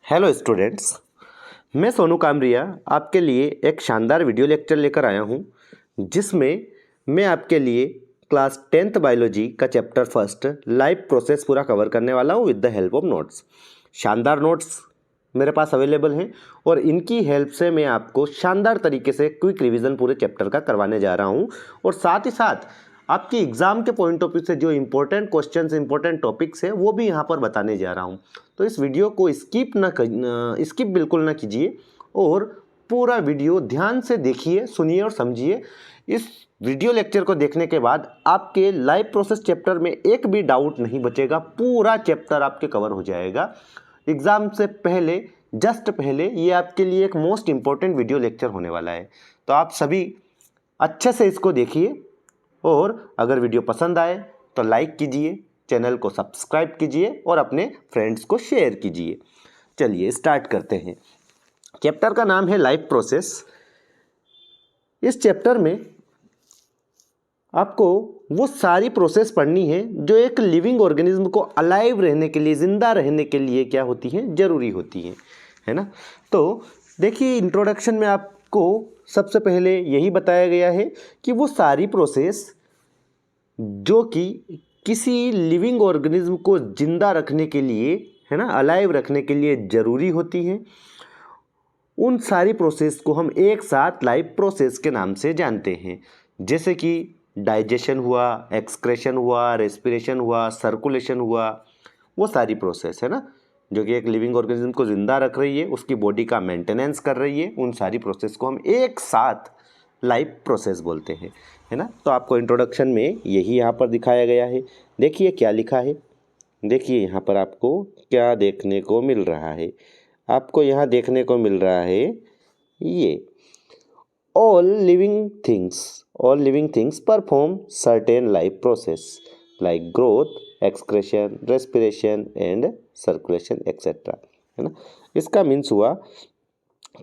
Hello students, मैं सोनू कामरिया आपके लिए एक शानदार वीडियो लेक्चर लेकर आया हूं, जिसमें मैं आपके लिए क्लास 10th बायोलॉजी का चैप्टर फर्स्ट लाइफ प्रोसेस पूरा कवर करने वाला हूं with the help of notes. शानदार नोट्स मेरे पास अवेलेबल हैं और इनकी हेल्प से मैं आपको शानदार तरीके से क्विक रिवीजन पूरे चैप्टर का करवाने जा रहा हूं और साथ ही साथ आपकी एग्ज़ाम के पॉइंट ऑफ व्यू से जो इंपॉर्टेंट क्वेश्चंस इंपॉर्टेंट टॉपिक्स है वो भी यहाँ पर बताने जा रहा हूँ। तो इस वीडियो को स्किप बिल्कुल ना कीजिए और पूरा वीडियो ध्यान से देखिए, सुनिए और समझिए। इस वीडियो लेक्चर को देखने के बाद आपके लाइफ प्रोसेस चैप्टर में एक भी डाउट नहीं बचेगा, पूरा चैप्टर आपके कवर हो जाएगा। एग्ज़ाम से पहले जस्ट पहले ये आपके लिए एक मोस्ट इम्पॉर्टेंट वीडियो लेक्चर होने वाला है, तो आप सभी अच्छे से इसको देखिए और अगर वीडियो पसंद आए तो लाइक कीजिए, चैनल को सब्सक्राइब कीजिए और अपने फ्रेंड्स को शेयर कीजिए। चलिए स्टार्ट करते हैं। चैप्टर का नाम है लाइफ प्रोसेस। इस चैप्टर में आपको वो सारी प्रोसेस पढ़नी है जो एक लिविंग ऑर्गेनिज्म को अलाइव रहने के लिए, जिंदा रहने के लिए क्या होती हैं, जरूरी होती हैं, है ना। तो देखिए, इंट्रोडक्शन में आपको सबसे पहले यही बताया गया है कि वो सारी प्रोसेस जो कि किसी लिविंग ऑर्गेनिज्म को जिंदा रखने के लिए, है ना, अलाइव रखने के लिए ज़रूरी होती हैं, उन सारी प्रोसेस को हम एक साथ लाइफ प्रोसेस के नाम से जानते हैं। जैसे कि डाइजेशन हुआ, एक्सक्रेशन हुआ, रेस्पिरेशन हुआ, सर्कुलेशन हुआ, वो सारी प्रोसेस, है ना, जो कि एक लिविंग ऑर्गेनिज्म को ज़िंदा रख रही है, उसकी बॉडी का मेंटेनेंस कर रही है, उन सारी प्रोसेस को हम एक साथ लाइफ प्रोसेस बोलते हैं, है ना। तो आपको इंट्रोडक्शन में यही यहाँ पर दिखाया गया है। देखिए क्या लिखा है, देखिए यहाँ पर आपको क्या देखने को मिल रहा है। आपको यहाँ देखने को मिल रहा है ये all living things perform certain life process like growth, excretion, respiration and circulation etcetera, है ना। इसका मीन्स हुआ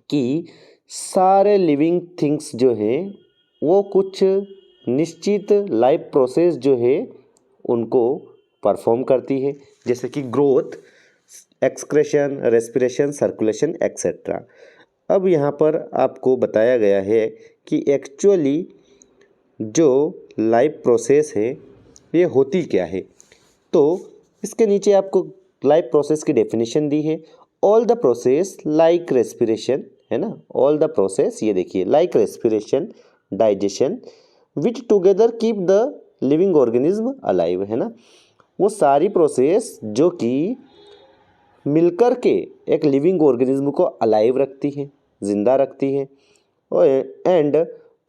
कि सारे लिविंग थिंग्स जो है वो कुछ निश्चित लाइफ प्रोसेस जो है उनको परफॉर्म करती है, जैसे कि growth, excretion, respiration, circulation etcetera. अब यहाँ पर आपको बताया गया है कि एक्चुअली जो लाइफ प्रोसेस है ये होती क्या है। तो इसके नीचे आपको लाइफ प्रोसेस की डेफिनेशन दी है। All the process like respiration, है ना, ऑल द प्रोसेस, ये देखिए, like respiration, digestion which together keep the living organism alive, है ना। वो सारी प्रोसेस जो कि मिलकर के एक लिविंग ऑर्गेनिज्म को अलाइव रखती है, जिंदा रखती है, और and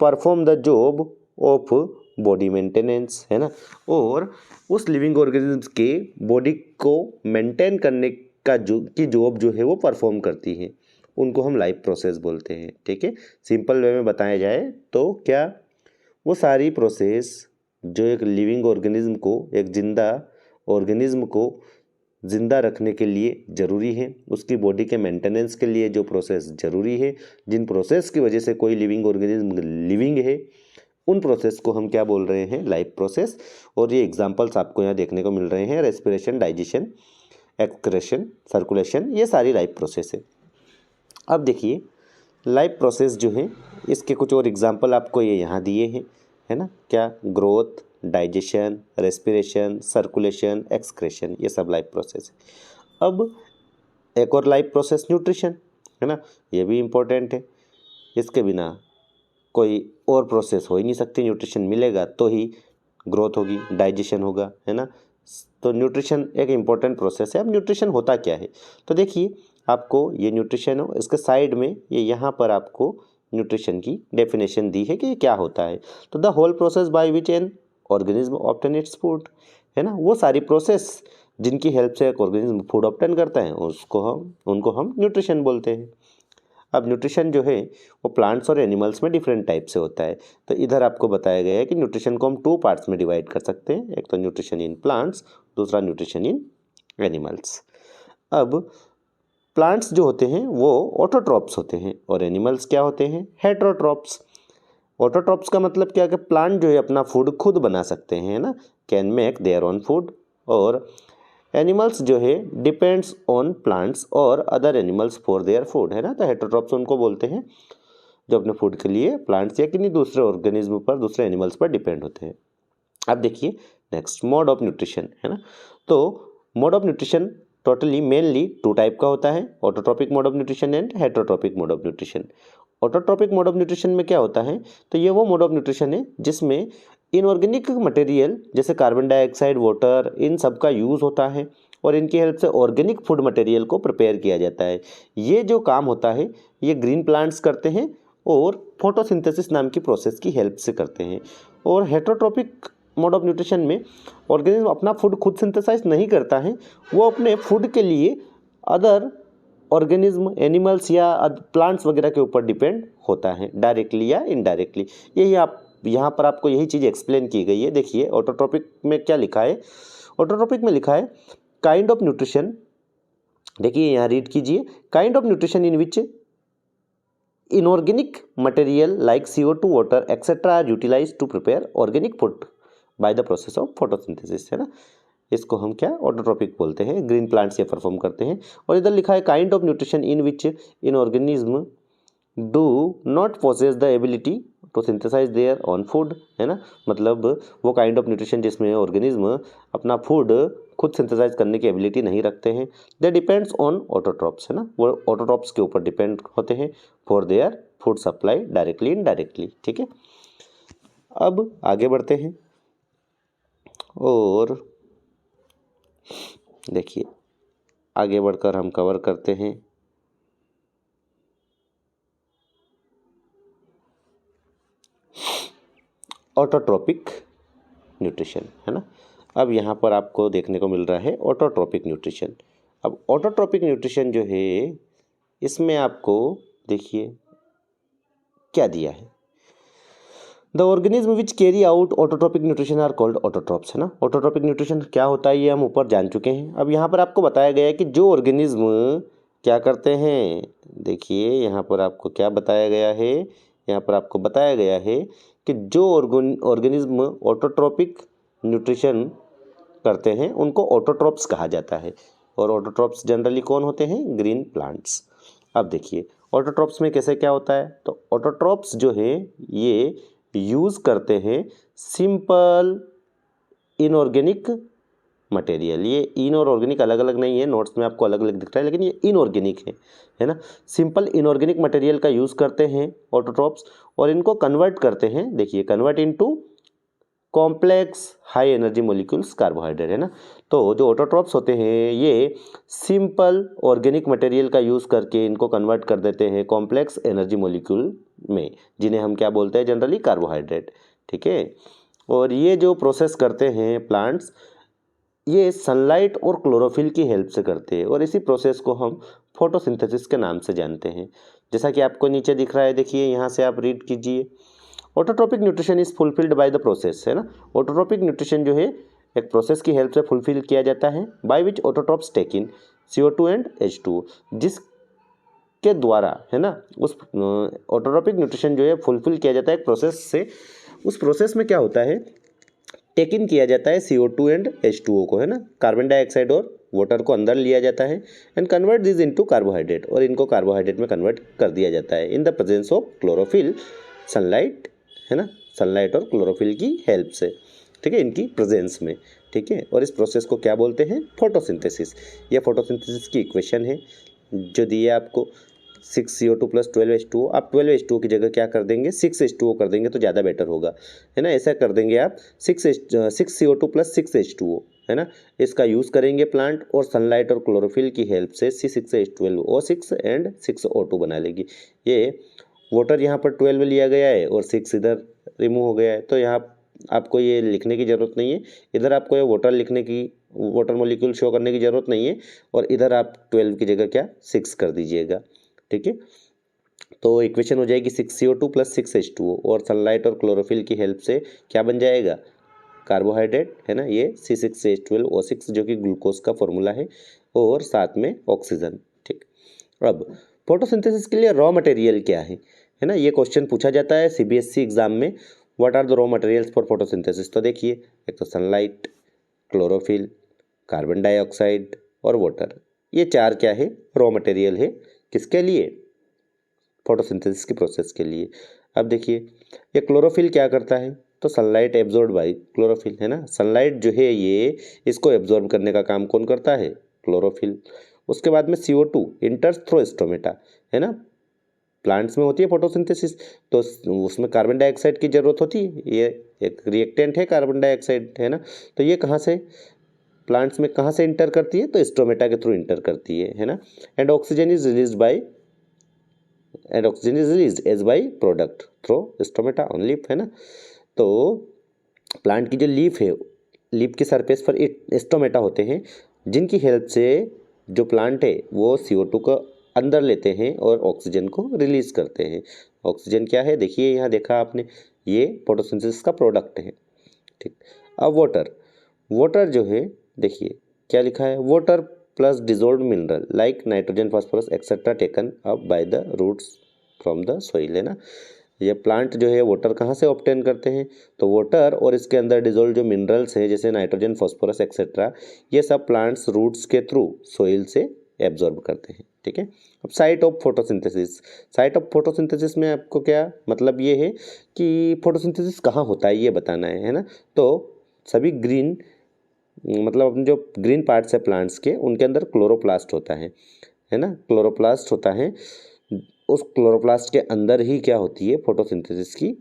perform the job of body maintenance, है ना। और उस लिविंग ऑर्गेनिज्म के बॉडी को मेंटेन करने का जॉब जो है वो परफॉर्म करती है, उनको हम लाइफ प्रोसेस बोलते हैं। ठीक है, सिंपल वे में बताया जाए तो क्या, वो सारी प्रोसेस जो एक लिविंग ऑर्गेनिज्म को, एक जिंदा ऑर्गेनिज्म को ज़िंदा रखने के लिए ज़रूरी है, उसकी बॉडी के मेंटेनेंस के लिए जो प्रोसेस ज़रूरी है, जिन प्रोसेस की वजह से कोई लिविंग ऑर्गेनिज्म लिविंग है, उन प्रोसेस को हम क्या बोल रहे हैं, लाइफ प्रोसेस। और ये एग्जांपल्स आपको यहाँ देखने को मिल रहे हैं, रेस्पिरेशन, डाइजेशन, एक्सक्रेशन, सर्कुलेशन, ये सारी लाइफ प्रोसेस है। अब देखिए, लाइफ प्रोसेस जो है इसके कुछ और एग्जाम्पल आपको ये यहाँ दिए हैं, है ना। क्या, growth, digestion, respiration, circulation, excretion, ये सब लाइफ प्रोसेस है। अब एक और लाइफ प्रोसेस न्यूट्रिशन, है ना, ये भी इम्पोर्टेंट है। इसके बिना कोई और प्रोसेस हो ही नहीं सकती। न्यूट्रिशन मिलेगा तो ही ग्रोथ होगी, डाइजेशन होगा, है ना। तो न्यूट्रिशन एक इम्पॉर्टेंट प्रोसेस है। अब न्यूट्रिशन होता क्या है, तो देखिए, आपको ये न्यूट्रिशन हो, इसके साइड में ये यहाँ पर आपको न्यूट्रिशन की डेफिनेशन दी है कि ये क्या होता है। तो the whole process by which an organism obtain its food, है ना। वो सारी प्रोसेस जिनकी हेल्प से एक ऑर्गेनिज्म फूड ऑब्टेन करता है उनको हम न्यूट्रिशन बोलते हैं। अब न्यूट्रिशन जो है वो प्लांट्स और एनिमल्स में डिफरेंट टाइप से होता है। तो इधर आपको बताया गया है कि न्यूट्रिशन को हम 2 पार्ट्स में डिवाइड कर सकते हैं, एक तो न्यूट्रिशन इन प्लांट्स, दूसरा न्यूट्रिशन इन एनिमल्स। अब प्लांट्स जो होते हैं वो ऑटोट्रॉप्स होते हैं और एनिमल्स क्या होते हैं, हेटरोट्रॉप्स। ऑटोट्रॉप्स का मतलब क्या, कि प्लांट जो है अपना फूड खुद बना सकते हैं, ना, can make their own food. और एनिमल्स जो है डिपेंड्स ऑन प्लांट्स और other animals for their food, है ना। तो हेटरोट्रॉप्स उनको बोलते हैं जो अपने फूड के लिए प्लांट्स या किन्हीं दूसरे ऑर्गेनिज्म पर, दूसरे एनिमल्स पर डिपेंड होते हैं। अब देखिए नेक्स्ट मोड ऑफ न्यूट्रिशन, है ना। तो mode of nutrition totally mainly two type का होता है, autotrophic mode of nutrition and heterotrophic mode of nutrition. Autotrophic mode of nutrition में क्या होता है, तो ये वो मोड ऑफ न्यूट्रिशन है जिसमें इनऑर्गेनिक मटेरियल जैसे कार्बन डाइऑक्साइड, वाटर, इन सब का यूज़ होता है और इनकी हेल्प से ऑर्गेनिक फूड मटेरियल को प्रिपेयर किया जाता है। ये जो काम होता है ये ग्रीन प्लांट्स करते हैं और फोटोसिंथेसिस नाम की प्रोसेस की हेल्प से करते हैं। और हेटरोट्रॉपिक मोड ऑफ न्यूट्रिशन में ऑर्गेनिज्म अपना फूड खुद सिंथेसाइज नहीं करता है, वो अपने फूड के लिए अदर ऑर्गेनिज्म, एनिमल्स या प्लांट्स वगैरह के ऊपर डिपेंड होता है डायरेक्टली या इनडायरेक्टली। यही आप यहाँ पर आपको यही चीज़ एक्सप्लेन की गई है। देखिए ऑटोट्रॉपिक में क्या लिखा है, ऑटोट्रॉपिक में लिखा है काइंड ऑफ न्यूट्रिशन, देखिए यहाँ रीड कीजिए, kind of nutrition in which inorganic material like CO2, water etcetera are utilise to prepare organic food by the process of photosynthesis, है ना। इसको हम क्या ऑटोट्रॉपिक बोलते हैं, ग्रीन प्लांट्स ये परफॉर्म करते हैं। और इधर लिखा है kind of nutrition in which an organism do not possess the ability to synthesize their own food, है ना। मतलब वो काइंड ऑफ न्यूट्रिशन जिसमें ऑर्गेनिज्म अपना फूड खुद सिंथेसाइज करने की एबिलिटी नहीं रखते हैं, दे डिपेंड्स ऑन ऑटोट्रॉप्स, है ना। वो ऑटोट्रॉप्स के ऊपर डिपेंड होते हैं for their food supply directly indirectly, ठीक है। अब आगे बढ़ते हैं और देखिए आगे बढ़कर हम कवर करते हैं ऑटोट्रॉपिक न्यूट्रिशन, है ना। अब यहाँ पर आपको देखने को मिल रहा है ऑटोट्रॉपिक न्यूट्रिशन। अब ऑटोट्रॉपिक न्यूट्रिशन जो है इसमें आपको देखिए क्या दिया है, the organism which carry out autotrophic nutrition are called autotrophs, है ना। ऑटोट्रॉपिक न्यूट्रिशन क्या होता है ये हम ऊपर जान चुके हैं। अब यहाँ पर आपको बताया गया है कि जो ऑर्गेनिज्म क्या करते हैं, देखिए यहाँ पर आपको क्या बताया गया है, यहाँ पर आपको बताया गया है कि जो ऑर्गेनिज्म ऑटोट्रॉपिक न्यूट्रिशन करते हैं उनको ऑटोट्रॉप्स कहा जाता है। और ऑटोट्रॉप्स जनरली कौन होते हैं, ग्रीन प्लांट्स। अब देखिए ऑटोट्रॉप्स में कैसे क्या होता है, तो ऑटोट्रॉप्स जो है ये यूज़ करते हैं सिंपल इनऑर्गेनिक मटेरियल। ये इन और ऑर्गेनिक अलग अलग नहीं है, नोट्स में आपको अलग अलग दिख रहा है, लेकिन ये इनऑर्गेनिक है ना। सिंपल इनऑर्गेनिक मटेरियल का यूज़ करते हैं ऑटोट्रॉप्स और इनको कन्वर्ट करते हैं, देखिए convert into complex high energy molecules carbohydrate, है ना। तो जो ऑटोट्रॉप्स होते हैं ये सिंपल ऑर्गेनिक मटेरियल का यूज़ करके इनको कन्वर्ट कर देते हैं कॉम्प्लेक्स एनर्जी मोलिक्यूल में, जिन्हें हम क्या बोलते हैं जनरली, कार्बोहाइड्रेट, ठीक है। और ये जो प्रोसेस करते हैं प्लांट्स ये सनलाइट और क्लोरोफिल की हेल्प से करते हैं और इसी प्रोसेस को हम फोटोसिंथेसिस के नाम से जानते हैं। जैसा कि आपको नीचे दिख रहा है, देखिए यहाँ से आप रीड कीजिए, autotrophic nutrition is fulfilled by the process, है ना। ऑटोट्रॉपिक न्यूट्रिशन जो है एक प्रोसेस की हेल्प से फुलफिल किया जाता है, by which autotrophs take in CO2 and H2O, जिसके द्वारा, है ना, उस ऑटोट्रॉपिक न्यूट्रिशन जो है फुलफिल किया जाता है एक प्रोसेस से। उस प्रोसेस में क्या होता है, टेक इन किया जाता है CO2 एंड H2O को, है ना, कार्बन डाइऑक्साइड और वाटर को अंदर लिया जाता है and convert this into carbohydrate, और इनको कार्बोहाइड्रेट में कन्वर्ट कर दिया जाता है इन the presence of chlorophyll, sunlight, है ना, सनलाइट और क्लोरोफिल की हेल्प से, ठीक है, इनकी प्रेजेंस में, ठीक है। और इस प्रोसेस को क्या बोलते हैं, फोटोसिंथेसिस। यह फोटोसिंथेसिस की इक्वेशन है जो दी है आपको, 6CO2 + 12H2O। आप 12H2O की जगह क्या कर देंगे, 6H2O कर देंगे तो ज़्यादा बेटर होगा, है ना। ऐसा कर देंगे आप 6CO2 + 6H2O, है ना। इसका यूज़ करेंगे प्लांट और सनलाइट और क्लोरोफिल की हेल्प से C6H12O6 एंड 6O2 बना लेगी। ये वाटर यहाँ पर 12 लिया गया है और 6 इधर रिमूव हो गया है, तो यहाँ आपको ये लिखने की ज़रूरत नहीं है, इधर आपको ये वाटर लिखने की, वाटर मॉलिक्यूल शो करने की ज़रूरत नहीं है, और इधर आप 12 की जगह क्या 6 कर दीजिएगा, ठीक है। तो इक्वेशन हो जाएगी 6CO2 + 6H2O और सनलाइट और क्लोरोफिल की हेल्प से क्या बन जाएगा, कार्बोहाइड्रेट, है ना, ये C6H12O6 जो कि ग्लूकोज का फॉर्मूला है और साथ में ऑक्सीजन, ठीक। अब फोटोसिंथेसिस के लिए रॉ मटेरियल क्या है ना, ये क्वेश्चन पूछा जाता है CBSE एग्जाम में, what are the raw materials for photosynthesis. तो देखिए एक तो सनलाइट, क्लोरोफिल, कार्बन डाइऑक्साइड और वाटर। ये चार क्या है, रॉ मटेरियल है, किसके लिए, फोटोसिंथेसिस की प्रोसेस के लिए। अब देखिए ये क्लोरोफिल क्या करता है, तो सनलाइट एब्जॉर्ब बाय क्लोरोफिल, है ना। सनलाइट जो है ये इसको एब्जॉर्ब करने का काम कौन करता है, क्लोरोफिल। उसके बाद में CO2 इंटर्स थ्रू स्टोमेटा, है ना। प्लांट्स में होती है फोटोसिंथेसिस, तो उसमें कार्बन डाइऑक्साइड की जरूरत होती है, ये एक रिएक्टेंट है कार्बन डाइऑक्साइड, है ना। तो ये कहाँ से, प्लांट्स में कहाँ से इंटर करती है, तो स्टोमेटा के थ्रू इंटर करती है ना। And oxygen is released by and oxygen is released as by product through stomata on leaf, है ना। तो प्लांट की जो लीफ है, लीफ की सरफेस पर स्टोमेटा होते हैं, जिनकी हेल्प से जो प्लांट है वो CO2 को अंदर लेते हैं और ऑक्सीजन को रिलीज करते हैं। ऑक्सीजन क्या है, देखिए यहाँ देखा आपने, ये फोटोसिंथेसिस का प्रोडक्ट है, ठीक। अब वाटर, वाटर जो है देखिए क्या लिखा है, water plus dissolve mineral like nitrogen phosphorus etcetera taken up by the roots from the soil, है ना। ये प्लांट जो है वाटर कहाँ से ऑब्टेन करते हैं, तो वाटर और इसके अंदर डिजोल्व जो मिनरल्स हैं जैसे नाइट्रोजन फॉस्फोरस एक्सेट्रा, ये सब प्लांट्स रूट्स के थ्रू सोइल से एब्जॉर्ब करते हैं, ठीक है। अब site of photosynthesis, site of photosynthesis में आपको क्या मतलब ये है कि फोटोसिंथेसिस कहाँ होता है ये बताना है ना। तो सभी ग्रीन मतलब अपने जो ग्रीन पार्ट्स है प्लांट्स के, उनके अंदर क्लोरोप्लास्ट होता है ना, क्लोरोप्लास्ट होता है। उस क्लोरोप्लास्ट के अंदर ही क्या होती है, फोटोसिंथेसिस की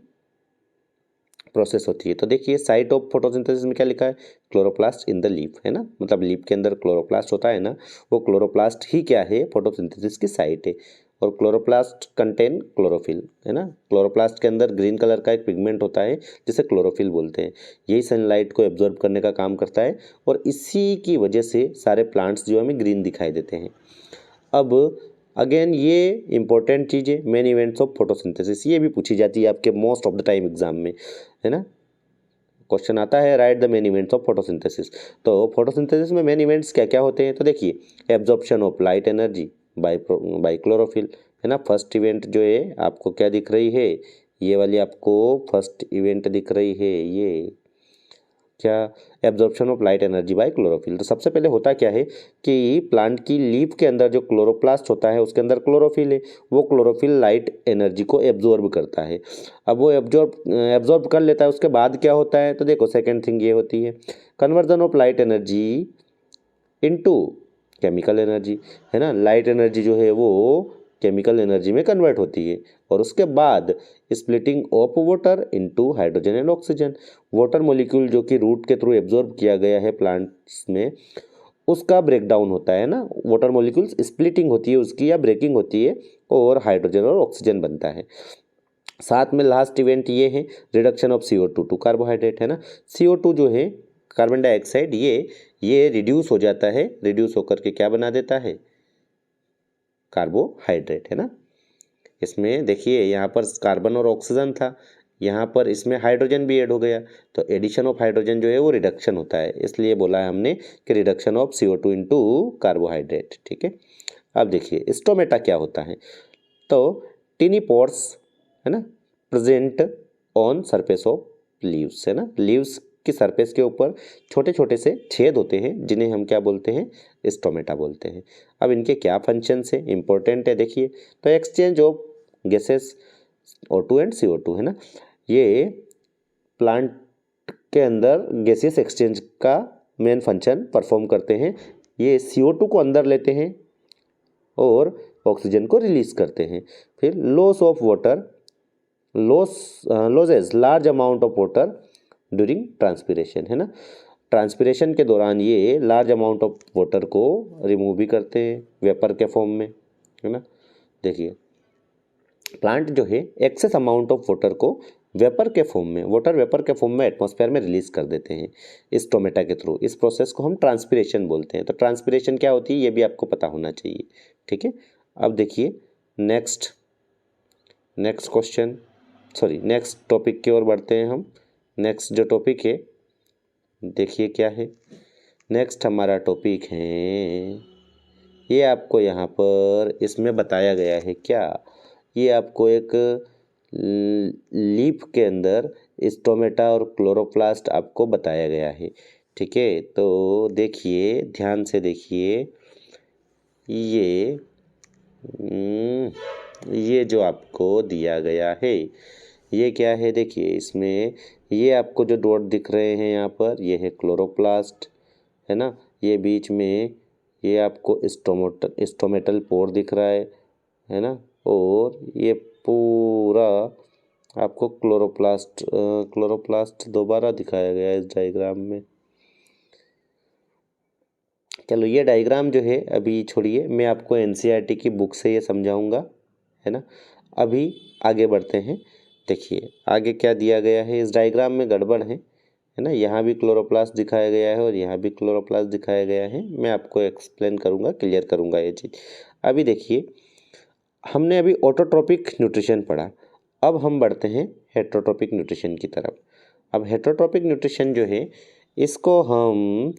प्रोसेस होती है। तो देखिए साइट ऑफ फोटोसिंथेसिस में क्या लिखा है, क्लोरोप्लास्ट इन द लीफ, है ना। मतलब लीफ के अंदर क्लोरोप्लास्ट होता है ना, वो क्लोरोप्लास्ट ही क्या है, फोटोसिंथेसिस की साइट है। और क्लोरोप्लास्ट कंटेन क्लोरोफिल, है ना। क्लोरोप्लास्ट के अंदर ग्रीन कलर का एक पिगमेंट होता है जिसे क्लोरोफिल बोलते हैं, यही सनलाइट को एब्जॉर्ब करने का काम करता है, और इसी की वजह से सारे प्लांट्स जो हमें ग्रीन दिखाई देते हैं। अब अगेन ये इंपॉर्टेंट चीज़ है, मेन इवेंट्स ऑफ फोटोसिंथेसिस, ये भी पूछी जाती है आपके most of the time exam में, है ना। क्वेश्चन आता है right the main events of photosynthesis. तो फोटोसिंथेसिस में मेन इवेंट्स क्या क्या होते हैं, तो देखिए absorption of light energy by chlorophyll, है ना। फर्स्ट इवेंट जो है आपको क्या दिख रही है, ये वाली आपको फर्स्ट इवेंट दिख रही है, ये क्या, absorption of light energy by chlorophyll. तो सबसे पहले होता क्या है कि प्लांट की लीफ के अंदर जो क्लोरोप्लास्ट होता है उसके अंदर क्लोरोफिल है, वो क्लोरोफिल लाइट एनर्जी को एब्जॉर्ब करता है। अब वो एब्जॉर्ब कर लेता है, उसके बाद क्या होता है, तो देखो सेकेंड थिंग ये होती है conversion of light energy into chemical energy, है ना। लाइट एनर्जी जो है वो केमिकल एनर्जी में कन्वर्ट होती है, और उसके बाद splitting of water into hydrogen and oxygen. Water molecule जो कि रूट के थ्रू एब्जॉर्ब किया गया है प्लांट्स में, उसका ब्रेक डाउन होता है ना, वाटर मॉलिक्यूल्स स्प्लिटिंग होती है उसकी या ब्रेकिंग होती है, और हाइड्रोजन और ऑक्सीजन बनता है। साथ में लास्ट इवेंट ये है reduction of CO2 to carbohydrate, है ना। CO2 जो है कार्बन डाइऑक्साइड, ये रिड्यूस हो जाता है, रिड्यूस होकर के क्या बना देता है, कार्बोहाइड्रेट, है ना। इसमें देखिए यहाँ पर कार्बन और ऑक्सीजन था, यहाँ पर इसमें हाइड्रोजन भी ऐड हो गया, तो एडिशन ऑफ हाइड्रोजन जो है वो रिडक्शन होता है, इसलिए बोला है हमने कि reduction of CO2 into carbohydrate, ठीक है। अब देखिए स्टोमेटा क्या होता है, तो टिनी पोर्स, है ना, present on surface of leaves, है ना। लीव्स की सरफेस के ऊपर छोटे छोटे से छेद होते हैं जिन्हें हम क्या बोलते हैं, स्टोमेटा बोलते हैं। अब इनके क्या फंक्शंस हैं, इंपॉर्टेंट है देखिए, तो exchange of gases O2 and CO2, है ना। ये प्लांट के अंदर गैसियस एक्सचेंज का मेन फंक्शन परफॉर्म करते हैं। ये CO2 को अंदर लेते हैं और ऑक्सीजन को रिलीज करते हैं। फिर loss of water, losses large amount of water during transpiration, है ना। ट्रांसपिरेशन के दौरान ये लार्ज अमाउंट ऑफ वाटर को रिमूव भी करते हैं वेपर के फॉर्म में, है ना। देखिए प्लांट जो है एक्सेस अमाउंट ऑफ वाटर को वेपर के फॉर्म में, वाटर वेपर के फॉर्म में एटमॉस्फेयर में रिलीज कर देते हैं इस स्टोमेटा के थ्रू। इस प्रोसेस को हम ट्रांसपिरेशन बोलते हैं। तो ट्रांसपिरेशन क्या होती है ये भी आपको पता होना चाहिए, ठीक है। अब देखिए next question, sorry next topic की ओर बढ़ते हैं हम। नेक्स्ट जो टॉपिक है देखिए क्या है, नेक्स्ट हमारा टॉपिक है, ये आपको यहाँ पर इसमें बताया गया है क्या, ये आपको एक लीफ के अंदर स्टोमेटा और क्लोरोप्लास्ट आपको बताया गया है, ठीक है, तो देखिए, ध्यान से देखिए, ये ये जो आपको दिया गया है ये क्या है, देखिए इसमें ये आपको जो डॉट दिख रहे हैं यहाँ पर, ये है क्लोरोप्लास्ट, है ना। ये बीच में ये आपको स्टोमेटल पोर दिख रहा है ना। और ये पूरा आपको क्लोरोप्लास्ट दोबारा दिखाया गया है इस डायग्राम में। चलो ये डायग्राम जो है अभी छोड़िए, मैं आपको एनसीईआरटी की बुक से ये समझाऊंगा, है ना। अभी आगे बढ़ते हैं। देखिए आगे क्या दिया गया है, इस डायग्राम में गड़बड़ है ना। यहाँ भी क्लोरोप्लास्ट दिखाया गया है और यहाँ भी क्लोरोप्लास्ट दिखाया गया है। मैं आपको एक्सप्लेन करूँगा, क्लियर करूँगा ये चीज़। अभी देखिए, हमने अभी ऑटोट्रोपिक न्यूट्रिशन पढ़ा, अब हम बढ़ते हैं हेटरोट्रोपिक न्यूट्रिशन की तरफ। अब हेटरोट्रोपिक न्यूट्रिशन जो है इसको हम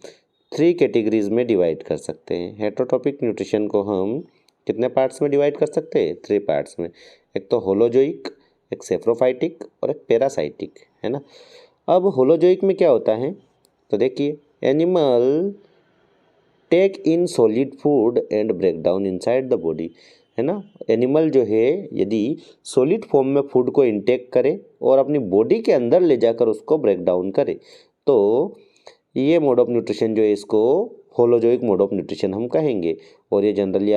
3 कैटेगरीज में डिवाइड कर सकते हैं। हेटरोट्रोपिक न्यूट्रिशन को हम कितने पार्ट्स में डिवाइड कर सकते हैं? 3 पार्ट्स में। एक तो होलोजोइक, एक सेफ्रोफाइटिक और एक पैरासाइटिक, है ना। अब होलोजोइक में क्या होता है, तो देखिए, animal take in solid food and break down inside the body, है ना। एनिमल जो है यदि सॉलिड फॉर्म में फूड को इंटेक करे और अपनी बॉडी के अंदर ले जाकर उसको ब्रेक डाउन करे, तो ये मोड ऑफ न्यूट्रिशन जो है इसको होलोजोइक मोड ऑफ न्यूट्रिशन हम कहेंगे। और ये जनरली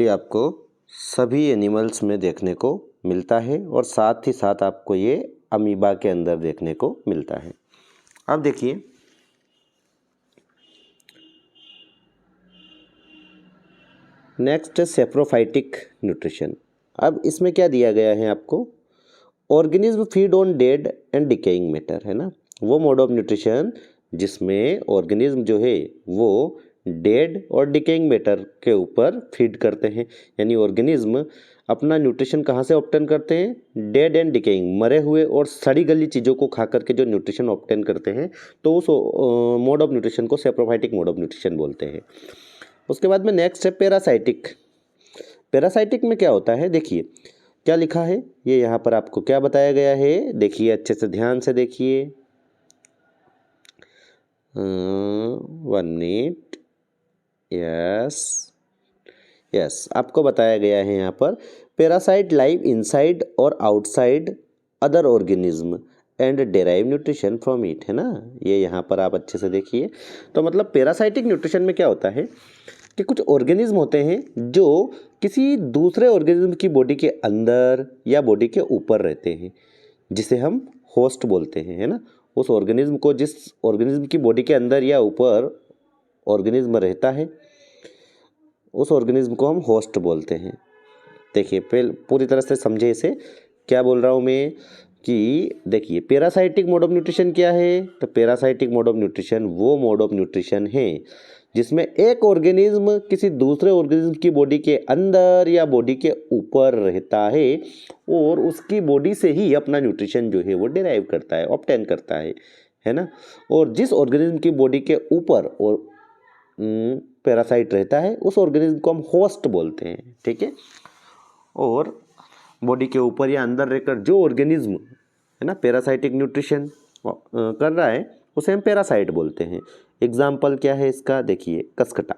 आपको सभी एनिमल्स में देखने को मिलता है और साथ ही साथ आपको ये अमीबा के अंदर देखने को मिलता है। अब देखिए, नेक्स्ट सेप्रोफाइटिक न्यूट्रिशन। अब इसमें क्या दिया गया है आपको, organism feed on dead and decaying matter, है ना। वो मोड ऑफ न्यूट्रिशन जिसमें ऑर्गेनिज्म जो है वो डेड और डिकेइंग मैटर के ऊपर फीड करते हैं। यानी ऑर्गेनिज्म अपना न्यूट्रिशन कहाँ से ऑब्टेन करते हैं? डेड एंड डिकेइंग, मरे हुए और सड़ी गली चीज़ों को खा करके जो न्यूट्रिशन ऑब्टेन करते हैं, तो उस मोड ऑफ न्यूट्रिशन को सेप्रोफाइटिक मोड ऑफ न्यूट्रिशन बोलते हैं। उसके बाद में नेक्स्ट है पैरासाइटिक। पैरासाइटिक में क्या होता है, देखिए क्या लिखा है, ये यहाँ पर आपको क्या बताया गया है, देखिए अच्छे से ध्यान से देखिए। 1 मिनट, यस, आपको बताया गया है यहाँ पर, पैरासाइट लाइव इनसाइड और outside other organism and derive nutrition from it, है ना। ये यहाँ पर आप अच्छे से देखिए। तो मतलब पैरासाइटिक न्यूट्रिशन में क्या होता है कि कुछ ऑर्गेनिज्म होते हैं जो किसी दूसरे ऑर्गेनिज्म की बॉडी के अंदर या बॉडी के ऊपर रहते हैं, जिसे हम होस्ट बोलते हैं, है ना। उस ऑर्गेनिज्म को, जिस ऑर्गेनिज्म की बॉडी के अंदर या ऊपर ऑर्गेनिज्म रहता है, उस ऑर्गेनिज्म को हम होस्ट बोलते हैं। देखिए पहले पूरी तरह से समझे इसे, क्या बोल रहा हूँ मैं कि देखिए पैरासाइटिक मोड ऑफ न्यूट्रिशन क्या है, तो पैरासाइटिक मोड ऑफ न्यूट्रिशन वो मोड ऑफ न्यूट्रिशन है जिसमें एक ऑर्गेनिज्म किसी दूसरे ऑर्गेनिज्म की बॉडी के अंदर या बॉडी के ऊपर रहता है और उसकी बॉडी से ही अपना न्यूट्रिशन जो है वो डिराइव करता है, ऑब्टेन करता है ना। और जिस ऑर्गेनिज्म की बॉडी के ऊपर और पैरासाइट रहता है उस ऑर्गेनिज्म को हम होस्ट बोलते हैं, ठीक है। और बॉडी के ऊपर या अंदर रहकर जो ऑर्गेनिज्म, है ना, पैरासाइटिक न्यूट्रिशन कर रहा है उसे हम पैरासाइट बोलते हैं। एग्जाम्पल क्या है इसका, देखिए कसकटा,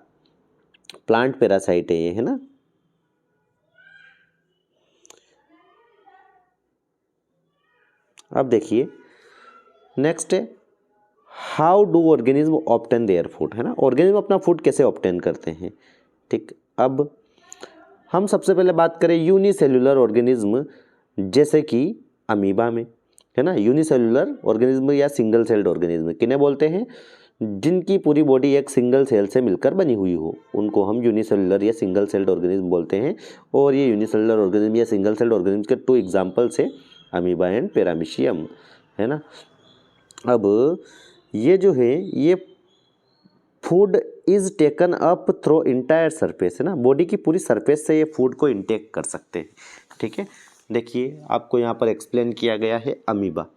प्लांट पैरासाइट है ये, है ना। अब देखिए नेक्स्ट है, how do organism obtain their food, है ना। ऑर्गेनिज्म अपना फूड कैसे ऑब्टेन करते हैं, ठीक। अब हम सबसे पहले बात करें यूनिसेल्युलर ऑर्गेनिज्म, जैसे कि अमीबा में, है ना। यूनिसेल्युलर ऑर्गेनिज्म या सिंगल सेल्ड ऑर्गेनिज्म किन्हें बोलते हैं? जिनकी पूरी बॉडी एक सिंगल सेल से मिलकर बनी हुई हो, उनको हम यूनिसेल्युलर या सिंगल सेल्ड ऑर्गेनिज्म बोलते हैं। और ये यूनिसेल्युलर ऑर्गेनिज्म या सिंगल सेल्ड ऑर्गेनिज्म के 2 एग्जाम्पल्स है, अमीबा एंड पैरामीशियम, है ना। अब ये जो है ये food is taken up through entire surface, है ना। बॉडी की पूरी सरफेस से ये फूड को इंटेक कर सकते हैं, ठीक है। देखिए आपको यहाँ पर एक्सप्लेन किया गया है अमीबा।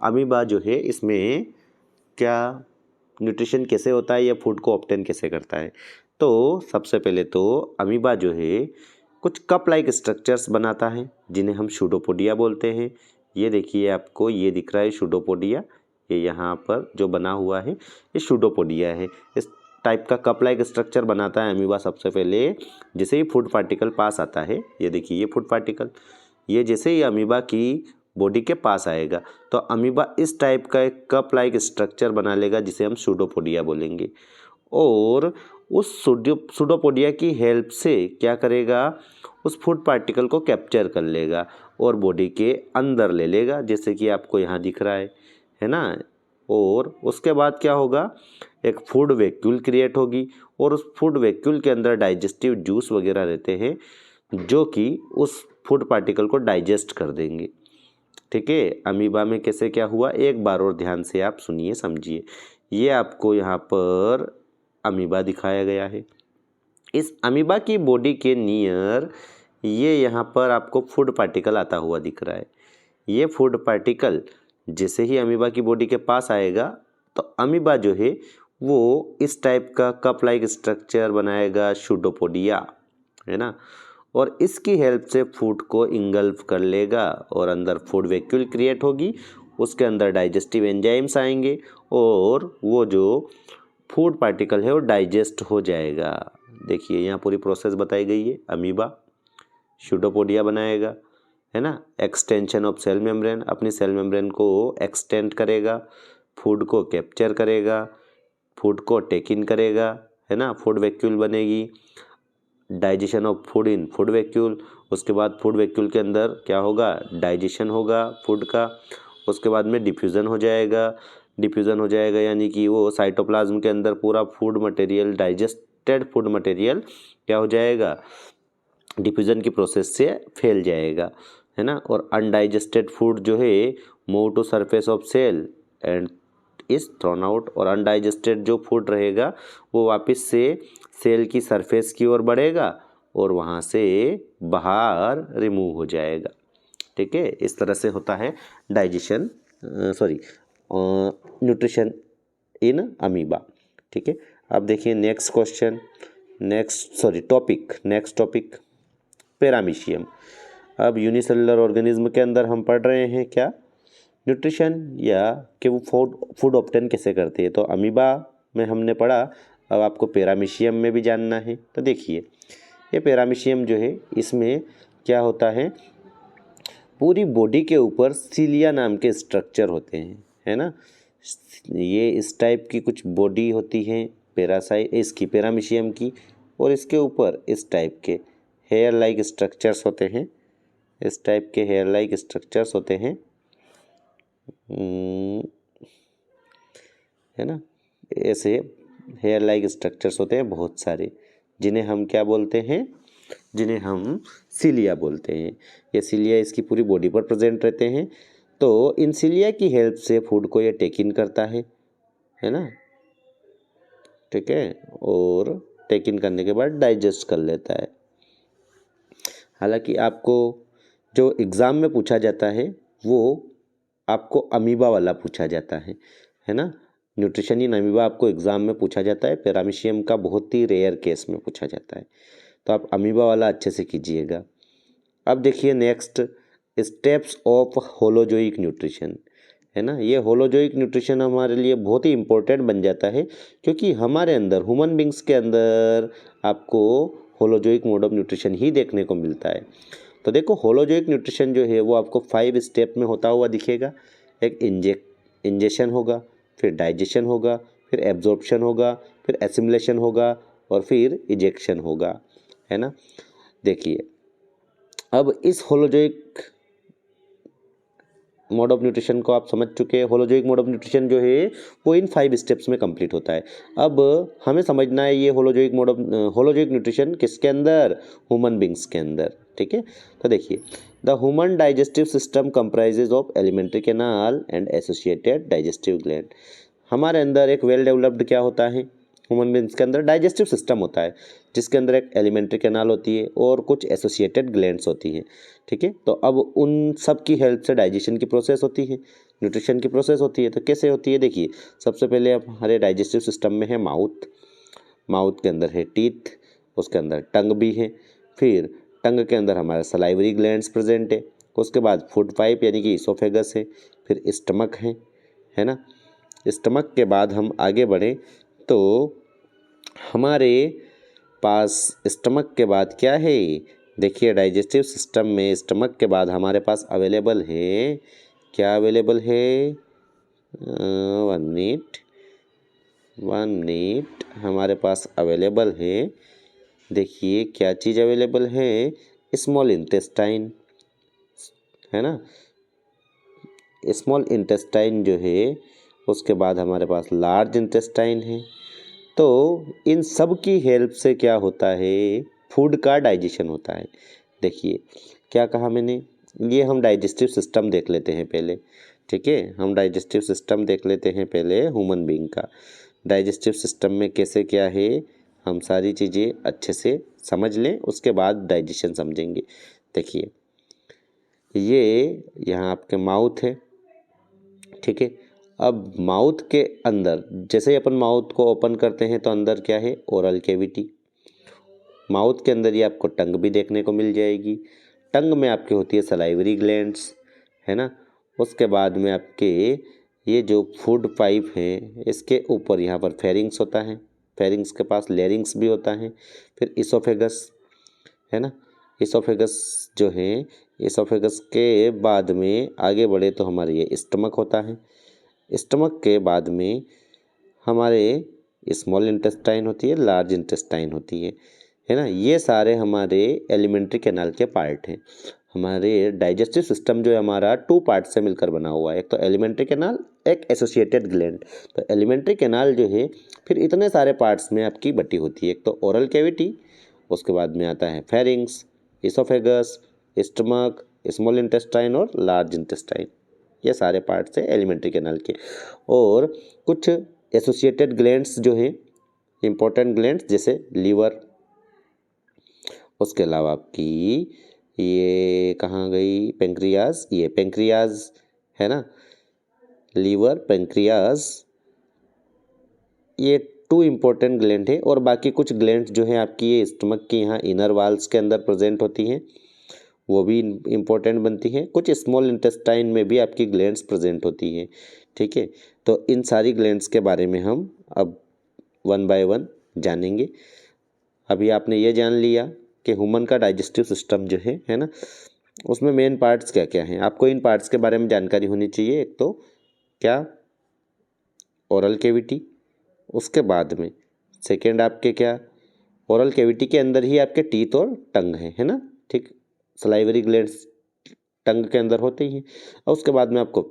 अमीबा जो है इसमें क्या न्यूट्रिशन कैसे होता है या फूड को ऑब्टेन कैसे करता है। तो सबसे पहले तो अमीबा जो है कुछ कप लाइक स्ट्रक्चर्स बनाता है जिन्हें हम सूडोपोडिया बोलते हैं। ये देखिए आपको ये दिख रहा है सूडोपोडिया, ये यहाँ पर जो बना हुआ है ये सूडोपोडिया है। इस टाइप का कप लाइक स्ट्रक्चर बनाता है अमीबा सबसे पहले जैसे ही फूड पार्टिकल पास आता है। ये देखिए ये फूड पार्टिकल, ये जैसे ही अमीबा की बॉडी के पास आएगा तो अमीबा इस टाइप का एक कप लाइक स्ट्रक्चर बना लेगा जिसे हम सूडोपोडिया बोलेंगे। और उस सूडोपोडिया की हेल्प से क्या करेगा, उस फूड पार्टिकल को कैप्चर कर लेगा और बॉडी के अंदर ले लेगा, जैसे कि आपको यहाँ दिख रहा है ना। और उसके बाद क्या होगा, एक फूड वैक्यूल क्रिएट होगी और उस फूड वैक्यूल के अंदर डाइजेस्टिव जूस वगैरह रहते हैं जो कि उस फूड पार्टिकल को डाइजेस्ट कर देंगे। ठीक है, अमीबा में कैसे क्या हुआ एक बार और ध्यान से आप सुनिए समझिए। ये आपको यहाँ पर अमीबा दिखाया गया है। इस अमीबा की बॉडी के नियर ये यहाँ पर आपको फूड पार्टिकल आता हुआ दिख रहा है। ये फूड पार्टिकल जैसे ही अमीबा की बॉडी के पास आएगा तो अमीबा जो है वो इस टाइप का कप लाइक स्ट्रक्चर बनाएगा सूडोपोडिया, है ना। और इसकी हेल्प से फूड को इंगल्फ कर लेगा और अंदर फूड वैक्यूल क्रिएट होगी, उसके अंदर डाइजेस्टिव एंजाइम्स आएंगे और वो जो फूड पार्टिकल है वो डाइजेस्ट हो जाएगा। देखिए यहाँ पूरी प्रोसेस बताई गई है। अमीबा सूडोपोडिया बनाएगा, है ना। एक्सटेंशन ऑफ सेल मेम्ब्रेन, अपनी सेल मेम्ब्रेन को एक्सटेंड करेगा, फूड को कैप्चर करेगा, फूड को टेक इन करेगा, है ना। फूड वैक्यूल बनेगी, digestion of food in food vacuole, उसके बाद फूड वैक्यूल के अंदर क्या होगा, डाइजेशन होगा फूड का, उसके बाद में डिफ्यूज़न हो जाएगा। डिफ्यूज़न हो जाएगा यानी कि वो साइटोप्लाज्म के अंदर पूरा food material, digested food material क्या हो जाएगा, डिफ्यूज़न की प्रोसेस से फैल जाएगा, है ना। और अनडाइजेस्टेड फूड जो है move to surface of cell and is thrown out. और अनडाइजेस्टेड जो फूड रहेगा वो वापस से सेल की सरफेस की ओर बढ़ेगा और वहाँ से बाहर रिमूव हो जाएगा। ठीक है, इस तरह से होता है डाइजेशन न्यूट्रिशन इन अमीबा। ठीक है, अब देखिए next question, next topic paramecium. अब यूनिसेलुलर ऑर्गेनिज्म के अंदर हम पढ़ रहे हैं क्या, न्यूट्रिशन या कि वो फूड ऑब्टेन कैसे करते हैं। तो अमीबा में हमने पढ़ा, अब आपको पैरामीशियम में भी जानना है। तो देखिए ये पैरामीशियम जो है इसमें क्या होता है, पूरी बॉडी के ऊपर सीलिया नाम के स्ट्रक्चर होते हैं, है ना। ये इस टाइप की कुछ बॉडी होती है इसकी पैरामीशियम की, और इसके ऊपर इस टाइप के हेयर लाइक स्ट्रक्चर्स होते हैं, इस टाइप के हेयर लाइक स्ट्रक्चर्स होते हैं, है ना। ऐसे हेयर लाइक स्ट्रक्चर्स होते हैं बहुत सारे, जिन्हें हम क्या बोलते हैं, जिन्हें हम सीलिया बोलते हैं। ये सीलिया इसकी पूरी बॉडी पर प्रेजेंट रहते हैं। तो इन सीलिया की हेल्प से फूड को ये टेक इन करता है ना। ठीक है, और टेक इन करने के बाद डाइजेस्ट कर लेता है। हालांकि आपको जो एग्ज़ाम में पूछा जाता है वो आपको अमीबा वाला पूछा जाता है ना। न्यूट्रिशन इन अमीबा आपको एग्ज़ाम में पूछा जाता है, पैरामीशियम का बहुत ही रेयर केस में पूछा जाता है। तो आप अमीबा वाला अच्छे से कीजिएगा। अब देखिए next, steps of holozoic nutrition, है ना। ये होलोजोइक न्यूट्रिशन हमारे लिए बहुत ही इम्पोर्टेंट बन जाता है क्योंकि हमारे अंदर ह्यूमन बींग्स के अंदर आपको होलोजोइक मोड ऑफ न्यूट्रिशन ही देखने को मिलता है। तो देखो होलोजोइक न्यूट्रिशन जो है वो आपको 5 स्टेप में होता हुआ दिखेगा। एक इंजेक्शन होगा, फिर डाइजेशन होगा, फिर एब्जॉर्प्शन होगा, फिर एसिमिलेशन होगा और फिर इजेक्शन होगा, है ना। देखिए अब इस होलोजोइक मोड ऑफ न्यूट्रिशन को आप समझ चुके हैं। होलोजोइक मोड ऑफ न्यूट्रिशन जो है वो इन 5 स्टेप्स में कंप्लीट होता है। अब हमें समझना है ये होलोजोइक न्यूट्रिशन किसके अंदर, ह्यूमन बींग्स के अंदर। ठीक है, तो देखिए the human digestive system comprises of alimentary canal and associated digestive gland. हमारे अंदर एक वेल डेवलप्ड क्या होता है, ह्यूमन बींग्स के अंदर डाइजेस्टिव सिस्टम होता है जिसके अंदर एक एलिमेंट्री कैनाल होती है और कुछ एसोसिएटेड ग्लैंड्स होती हैं। ठीक है, तो अब उन सब की हेल्प से डाइजेशन की प्रोसेस होती है, न्यूट्रिशन की प्रोसेस होती है। तो कैसे होती है, देखिए सबसे पहले हमारे डाइजेस्टिव सिस्टम में है माउथ के अंदर है टीथ, उसके अंदर टंग भी है, फिर टंग के अंदर हमारा सलाइवरी ग्लैंड्स प्रेजेंट है, उसके बाद फूड पाइप यानी कि इसोफेगस है, फिर स्टमक है ना। स्टमक के बाद हम आगे बढ़े तो हमारे पास स्टमक के बाद क्या है, देखिए डाइजेस्टिव सिस्टम में स्टमक के बाद हमारे पास अवेलेबल है, क्या अवेलेबल है, 1 मिनट हमारे पास अवेलेबल है। देखिए क्या चीज़ अवेलेबल है, स्मॉल इंटेस्टाइन है ना। स्मॉल इंटेस्टाइन जो है उसके बाद हमारे पास लार्ज इंटेस्टाइन है। तो इन सब की हेल्प से क्या होता है, फूड का डाइजेशन होता है। देखिए क्या कहा मैंने, ये हम डाइजेस्टिव सिस्टम देख लेते हैं पहले, ठीक है। हम डाइजेस्टिव सिस्टम देख लेते हैं पहले ह्यूमन बीइंग का। डाइजेस्टिव सिस्टम में कैसे क्या है, हम सारी चीज़ें अच्छे से समझ लें, उसके बाद डाइजेशन समझेंगे। देखिए ये यहाँ आपके माउथ है, ठीक है। अब माउथ के अंदर जैसे ही अपन माउथ को ओपन करते हैं तो अंदर क्या है, ओरल कैविटी। माउथ के अंदर ये आपको टंग भी देखने को मिल जाएगी। टंग में आपके होती है सलाइवरी ग्लैंड्स, है ना। उसके बाद में आपके ये जो फूड पाइप है इसके ऊपर यहाँ पर फेरिंग्स होता है, फेरिंग्स के पास लेरिंग्स भी होता है। फिर इसोफेगस है ना, इसोफेगस जो है, इसोफेगस के बाद में आगे बढ़े तो हमारे ये स्टमक होता है। स्टमक के बाद में हमारे स्मॉल इंटेस्टाइन होती है, लार्ज इंटेस्टाइन होती है ना। ये सारे हमारे एलिमेंट्री कैनाल के पार्ट हैं। हमारे डाइजेस्टिव सिस्टम जो है हमारा 2 पार्ट से मिलकर बना हुआ है, एक तो एलिमेंट्री कैनाल, एक एसोसिएटेड ग्लैंड। तो एलिमेंट्री कैनाल जो है फिर इतने सारे पार्ट्स में आपकी बटी होती है, एक तो ओरल कैविटी, उसके बाद में आता है pharynx, oesophagus, stomach, small intestine और लार्ज इंटेस्टाइन। ये सारे पार्ट्स हैं एलिमेंट्री कैनाल के। और कुछ एसोसिएटेड ग्लैंड्स जो हैं, इंपॉर्टेंट ग्लैंड्स, जैसे लीवर, उसके अलावा आपकी ये कहाँ गई, पेंक्रियाज, ये पेंक्रियाज है ना, लीवर, पेंक्रियाज, ये 2 इम्पोर्टेंट ग्लैंड है। और बाकी कुछ ग्लैंड जो है आपकी ये स्टमक की यहाँ इनर वाल्स के अंदर प्रेजेंट होती हैं, वो भी इम्पोर्टेंट बनती हैं। कुछ स्मॉल इंटेस्टाइन में भी आपकी ग्लैंड्स प्रेजेंट होती हैं, ठीक है। तो इन सारी ग्लैंड्स के बारे में हम अब 1 बाय 1 जानेंगे। अभी आपने ये जान लिया कि ह्यूमन का डाइजेस्टिव सिस्टम जो है ना, उसमें मेन पार्ट्स क्या क्या हैं। आपको इन पार्ट्स के बारे में जानकारी होनी चाहिए। एक तो क्या, ओरल कैविटी, उसके बाद में सेकेंड आपके क्या, ओरल कैविटी के अंदर ही आपके टीथ और टंग है ना, ठीक। सलाइवरी ग्लैंड्स टंग के अंदर होते ही हैं। और उसके बाद में आपको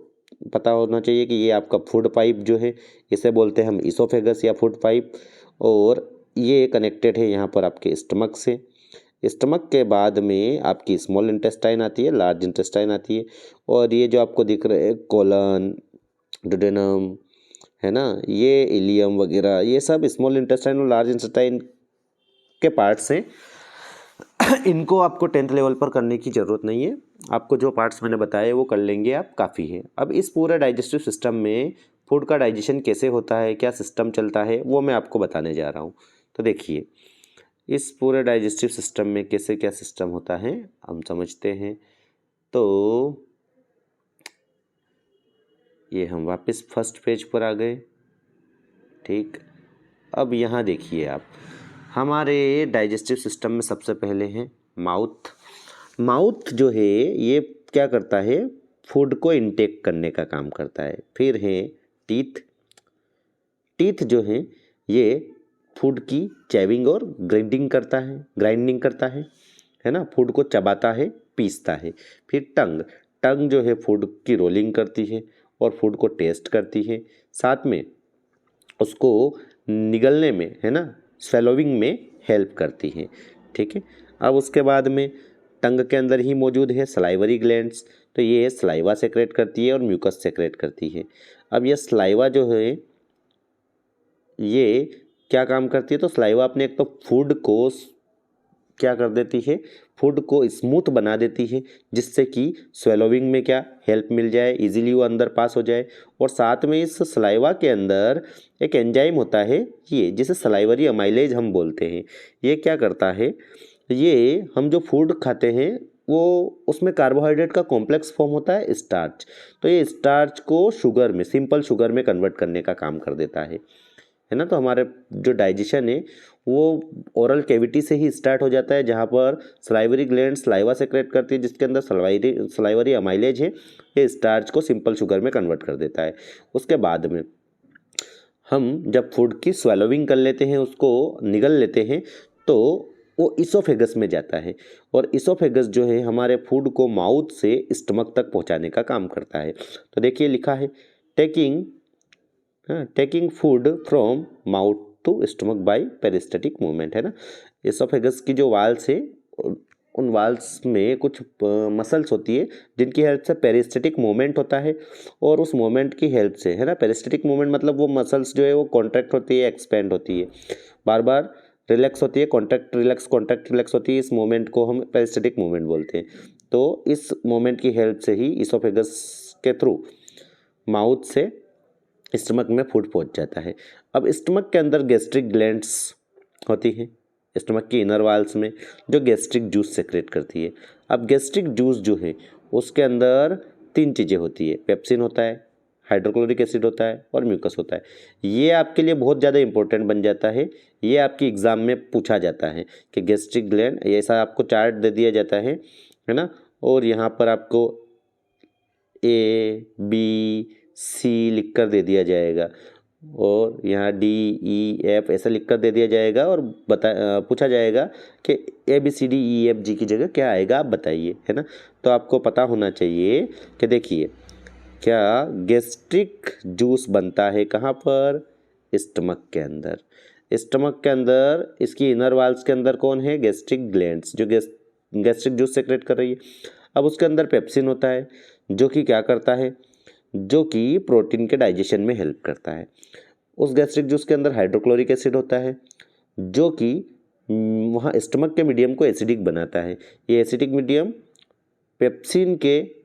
पता होना चाहिए कि ये आपका फूड पाइप जो है इसे बोलते हैं हम इसोफेगस या फूड पाइप, और ये कनेक्टेड है यहाँ पर आपके स्टमक से। स्टमक के बाद में आपकी स्मॉल इंटेस्टाइन आती है, लार्ज इंटेस्टाइन आती है, और ये जो आपको दिख रहे हैं कोलन, डुडेनम है ना, ये इलियम वगैरह, ये सब स्मॉल इंटेस्टाइन और लार्ज इंटेस्टाइन के पार्ट्स हैं। इनको आपको 10th लेवल पर करने की ज़रूरत नहीं है, आपको जो पार्ट्स मैंने बताए वो कर लेंगे आप, काफ़ी है। अब इस पूरे डाइजेस्टिव सिस्टम में फूड का डाइजेशन कैसे होता है, क्या सिस्टम चलता है, वो मैं आपको बताने जा रहा हूँ। तो देखिए इस पूरे डाइजेस्टिव सिस्टम में कैसे क्या सिस्टम होता है हम समझते हैं। तो ये हम वापस फर्स्ट पेज पर आ गए, ठीक। अब यहाँ देखिए आप, हमारे डाइजेस्टिव सिस्टम में सबसे पहले है माउथ। माउथ जो है ये क्या करता है, फूड को इनटेक करने का काम करता है। फिर है टीथ। टीथ जो है ये फूड की चैविंग और ग्राइंडिंग करता है ना, फूड को चबाता है, पीसता है। फिर टंग, टंग जो है फूड की रोलिंग करती है और फूड को टेस्ट करती है, साथ में उसको निगलने में है ना, स्वेलोविंग में हेल्प करती है, ठीक है। अब उसके बाद में टंग के अंदर ही मौजूद है सलाइवरी ग्लैंड्स, तो ये सलाइवा सेक्रेट करती है और म्यूकस सेक्रेट करती है। अब ये सलाइवा जो है ये क्या काम करती है, तो सलाइवा अपने एक तो फूड को क्या कर देती है, फूड को स्मूथ बना देती है, जिससे कि स्वेलोविंग में क्या हेल्प मिल जाए, इजीली वो अंदर पास हो जाए। और साथ में इस सलाइवा के अंदर एक एंजाइम होता है ये, जिसे सलाइवरी अमाइलेज हम बोलते हैं। ये क्या करता है, ये हम जो फूड खाते हैं वो उसमें कार्बोहाइड्रेट का कॉम्प्लेक्स फॉर्म होता है स्टार्च। तो ये स्टार्च को शुगर में, सिंपल शुगर में कन्वर्ट करने का काम कर देता है ना। तो हमारे जो डाइजेशन है वो ओरल कैविटी से ही स्टार्ट हो जाता है, जहाँ पर सलाइवरी ग्लैंड सलाइवा सेक्रेट करती है, जिसके अंदर सलाइवरी अमाइलेज है, ये स्टार्च को सिंपल शुगर में कन्वर्ट कर देता है। उसके बाद में हम जब फूड की स्वेलोविंग कर लेते हैं, उसको निगल लेते हैं, तो वो इसोफेगस में जाता है, और इसोफेगस जो है हमारे फूड को माउथ से स्टमक तक पहुंचाने का काम करता है। तो देखिए लिखा है taking food from mouth to stomach by peristaltic movement, है ना। इसोफेगस की जो वाल्स है, उन वाल्स में कुछ मसल्स होती है जिनकी हेल्प से पेरिस्टेटिक मूवमेंट होता है, और उस मूवमेंट की हेल्प से, है ना, पेरिस्टेटिक मूवमेंट मतलब वो मसल्स जो है वो कॉन्ट्रैक्ट होती है, एक्सपेंड होती है, बार बार रिलैक्स होती है, कॉन्ट्रैक्ट रिलैक्स होती है। इस मूवमेंट को हम पेरिस्टेटिक मूवमेंट बोलते हैं। तो इस मूवमेंट की हेल्प से ही इसोफेगस के थ्रू माउथ से स्टमक में फूड पहुंच जाता है। अब स्टमक के अंदर गैस्ट्रिक ग्लैंड्स होती हैं, स्टमक की इनर वाल्स में, जो गैस्ट्रिक जूस सेक्रेट करती है। अब गैस्ट्रिक जूस जो है उसके अंदर 3 चीज़ें होती है, पेप्सिन होता है, हाइड्रोक्लोरिक एसिड होता है, और म्यूकस होता है। ये आपके लिए बहुत ज़्यादा इंपॉर्टेंट बन जाता है, ये आपकी एग्ज़ाम में पूछा जाता है कि गैस्ट्रिक ग्लैंड, ऐसा आपको चार्ट दे दिया जाता है ना, और यहाँ पर आपको A B C लिख कर दे दिया जाएगा, और यहाँ D E F ऐसा लिख कर दे दिया जाएगा, और पूछा जाएगा कि ABCDEFG की जगह क्या आएगा, आप बताइए, है ना। तो आपको पता होना चाहिए कि देखिए, क्या गैस्ट्रिक जूस बनता है कहाँ पर, स्टमक के अंदर। स्टमक के अंदर इसकी इनर वाल्स के अंदर कौन है, गैस्ट्रिक ग्लैंड्स, जो गैस्ट्रिक जूस सेक्रेट कर रही है। अब उसके अंदर पेप्सिन होता है, जो कि क्या करता है, जो कि प्रोटीन के डाइजेशन में हेल्प करता है। उस गैस्ट्रिक जूस के अंदर हाइड्रोक्लोरिक एसिड होता है, जो कि वहाँ स्टमक के मीडियम को एसिडिक बनाता है। ये एसिडिक मीडियम पेप्सिन के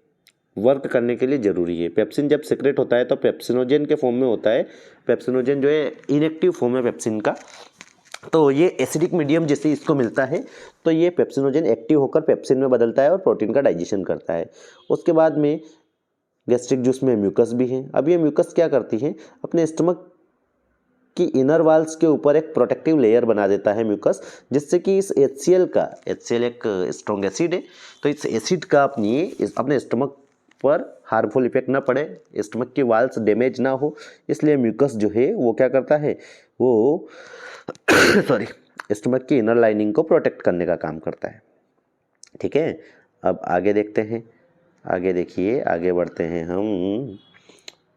वर्क करने के लिए ज़रूरी है। पेप्सिन जब सेक्रेट होता है तो पेप्सिनोजेन के फॉर्म में होता है। पेप्सिनोजेन जो है इनएक्टिव फॉर्म है पेप्सिन का, तो ये एसिडिक मीडियम जैसे इसको मिलता है, तो ये पेप्सिनोजेन एक्टिव होकर पेप्सिन में बदलता है और प्रोटीन का डाइजेशन करता है। उसके बाद में गैस्ट्रिक जूस में म्यूकस भी है। अब ये म्यूकस क्या करती है, अपने स्टमक की इनर वाल्स के ऊपर एक प्रोटेक्टिव लेयर बना देता है म्यूकस, जिससे कि इस HCl एक स्ट्रॉन्ग एसिड है, तो इस एसिड का अपने स्टमक पर हार्मफुल इफेक्ट ना पड़े, स्टमक की वाल्स डैमेज ना हो, इसलिए म्यूकस जो है वो क्या करता है, वो सॉरी स्टमक की इनर लाइनिंग को प्रोटेक्ट करने का काम करता है। ठीक है, अब आगे देखते हैं, आगे देखिए, आगे बढ़ते हैं हम।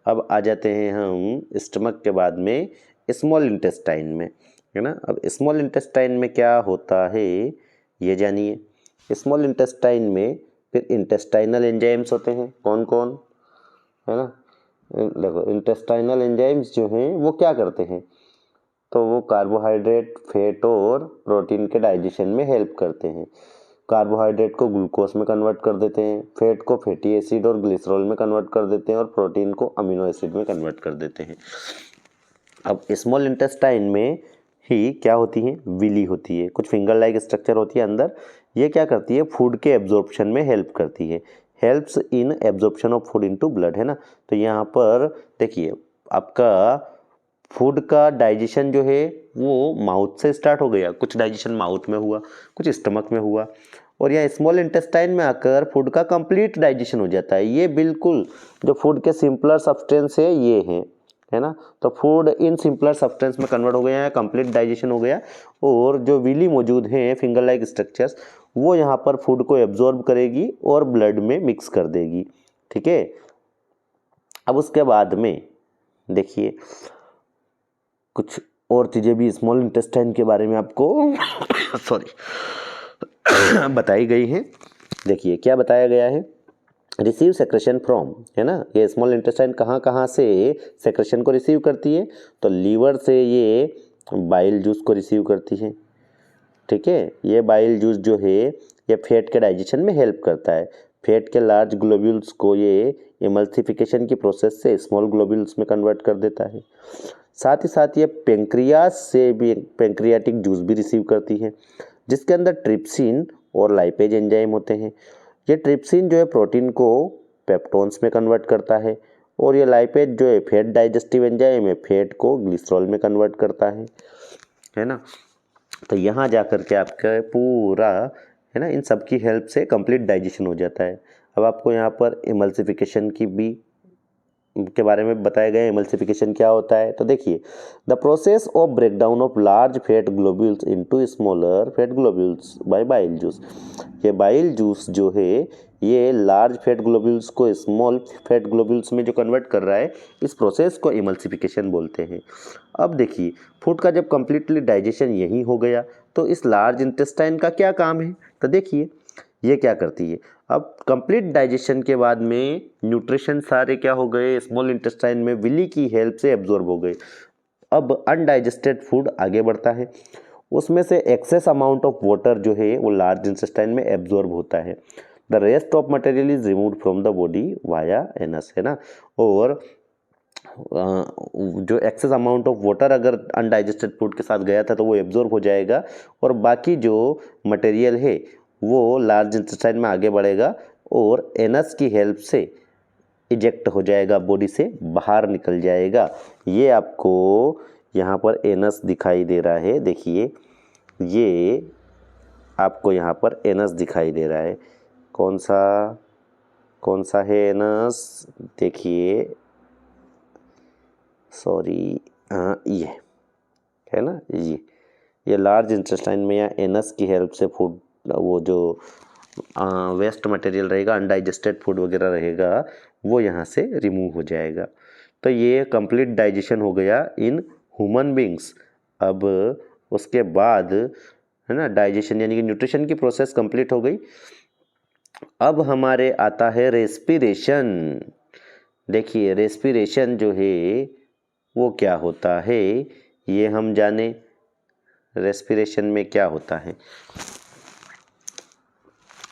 अब आ जाते हैं हम स्टमक के बाद में स्मॉल इंटेस्टाइन में, है ना। अब स्मॉल इंटेस्टाइन में क्या होता है ये जानिए। स्मॉल इंटेस्टाइन में फिर इंटेस्टाइनल एंजाइम्स होते हैं, कौन कौन, है ना। देखो, इंटेस्टाइनल एंजाइम्स जो हैं वो क्या करते हैं, तो वो कार्बोहाइड्रेट, फैट और प्रोटीन के डाइजेशन में हेल्प करते हैं। कार्बोहाइड्रेट को ग्लूकोज में कन्वर्ट कर देते हैं, फैट को फैटी एसिड और ग्लिसरॉल में कन्वर्ट कर देते हैं, और प्रोटीन को अमीनो एसिड में कन्वर्ट कर देते हैं। अब स्मॉल इंटेस्टाइन में ही क्या होती है, विली होती है, कुछ फिंगर लाइक स्ट्रक्चर होती है अंदर। ये क्या करती है, फूड के एब्जॉर्प्शन में हेल्प करती है, helps in absorption of food into blood, है ना। तो यहाँ पर देखिए, आपका फूड का डाइजेशन जो है वो माउथ से स्टार्ट हो गया, कुछ डाइजेशन माउथ में हुआ, कुछ स्टमक में हुआ, और यहाँ स्मॉल इंटेस्टाइन में आकर फूड का कंप्लीट डाइजेशन हो जाता है। ये बिल्कुल जो फूड के सिंपलर सब्सटेंस है ये है ना। तो फूड इन सिंपलर सब्सटेंस में कन्वर्ट हो गया है, कंप्लीट डाइजेशन हो गया, और जो विली मौजूद हैं फिंगर लाइक स्ट्रक्चर्स, वो यहाँ पर फूड को एब्जॉर्ब करेगी और ब्लड में मिक्स कर देगी। ठीक है, अब उसके बाद में देखिए कुछ और चीज़ें भी स्मॉल इंटेस्टाइन के बारे में आपको बताई गई हैं। देखिए क्या बताया गया है, रिसीव सेक्रेशन फ्रॉम, है ना। ये स्मॉल इंटेस्टाइन कहाँ कहाँ से सेक्रेशन को रिसीव करती है, तो लीवर से ये बाइल जूस को रिसीव करती है। ठीक है, ये बाइल जूस जो है ये फैट के डाइजेशन में हेल्प करता है। फैट के लार्ज ग्लोब्यूल्स को ये इमल्सिफिकेशन की प्रोसेस से स्मॉल ग्लोब्यूल्स में कन्वर्ट कर देता है। साथ ही साथ ये पेंक्रियास से भी पेंक्रियाटिक जूस भी रिसीव करती है, जिसके अंदर ट्रिप्सिन और लाइपेज एंजाइम होते हैं। ये ट्रिप्सिन जो है प्रोटीन को पेप्टोन्स में कन्वर्ट करता है और ये लाइपेज जो है फैट डाइजेस्टिव एंजाइम है, फैट को ग्लिसरॉल में कन्वर्ट करता है ना। तो यहाँ जा कर के आपका पूरा है ना इन सब की हेल्प से कंप्लीट डाइजेशन हो जाता है। अब आपको यहाँ पर इमल्सिफिकेशन की भी के बारे में बताया गया। इमल्सिफिकेशन क्या होता है, तो देखिए the process of breakdown of large fat globules into smaller fat globules by bile juice. ये बाइल जूस जो है ये लार्ज फैट ग्लोब्यूल्स को स्मॉल फैट ग्लोब्यूल्स में जो कन्वर्ट कर रहा है, इस प्रोसेस को इमल्सिफिकेशन बोलते हैं। अब देखिए फूड का जब कम्प्लीटली डाइजेशन यही हो गया तो इस लार्ज इंटेस्टाइन का क्या काम है, तो देखिए ये क्या करती है। अब कंप्लीट डाइजेशन के बाद में न्यूट्रिशन सारे क्या हो गए, स्मॉल इंटेस्टाइन में विली की हेल्प से एब्जॉर्ब हो गए। अब अनडाइजेस्टेड फूड आगे बढ़ता है, उसमें से एक्सेस अमाउंट ऑफ वाटर जो है वो लार्ज इंटेस्टाइन में एब्जॉर्ब होता है। The rest of material is removed from the body via anus, है ना। और जो एक्सेस अमाउंट ऑफ वाटर अगर अनडाइजेस्टेड फूड के साथ गया था तो वो एब्जॉर्ब हो जाएगा और बाकी जो मटेरियल है वो लार्ज इंटेस्टाइन में आगे बढ़ेगा और एनस की हेल्प से इजेक्ट हो जाएगा, बॉडी से बाहर निकल जाएगा। ये आपको यहाँ पर एनस दिखाई दे रहा है, देखिए ये आपको यहाँ पर एनस दिखाई दे रहा है। कौन सा है एनस, देखिए सॉरी, ये है ना, ये लार्ज इंटेस्टाइन में या एनस की हेल्प से फूड वो जो वेस्ट मटेरियल रहेगा, अनडाइजेस्टेड फूड वगैरह रहेगा, वो यहाँ से रिमूव हो जाएगा। तो ये कंप्लीट डाइजेशन हो गया इन ह्यूमन बींग्स। अब उसके बाद है ना डाइजेशन यानी कि न्यूट्रिशन की प्रोसेस कंप्लीट हो गई। अब हमारे आता है रेस्पिरेशन। देखिए रेस्पिरेशन जो है वो क्या होता है ये हम जाने। रेस्पिरेशन में क्या होता है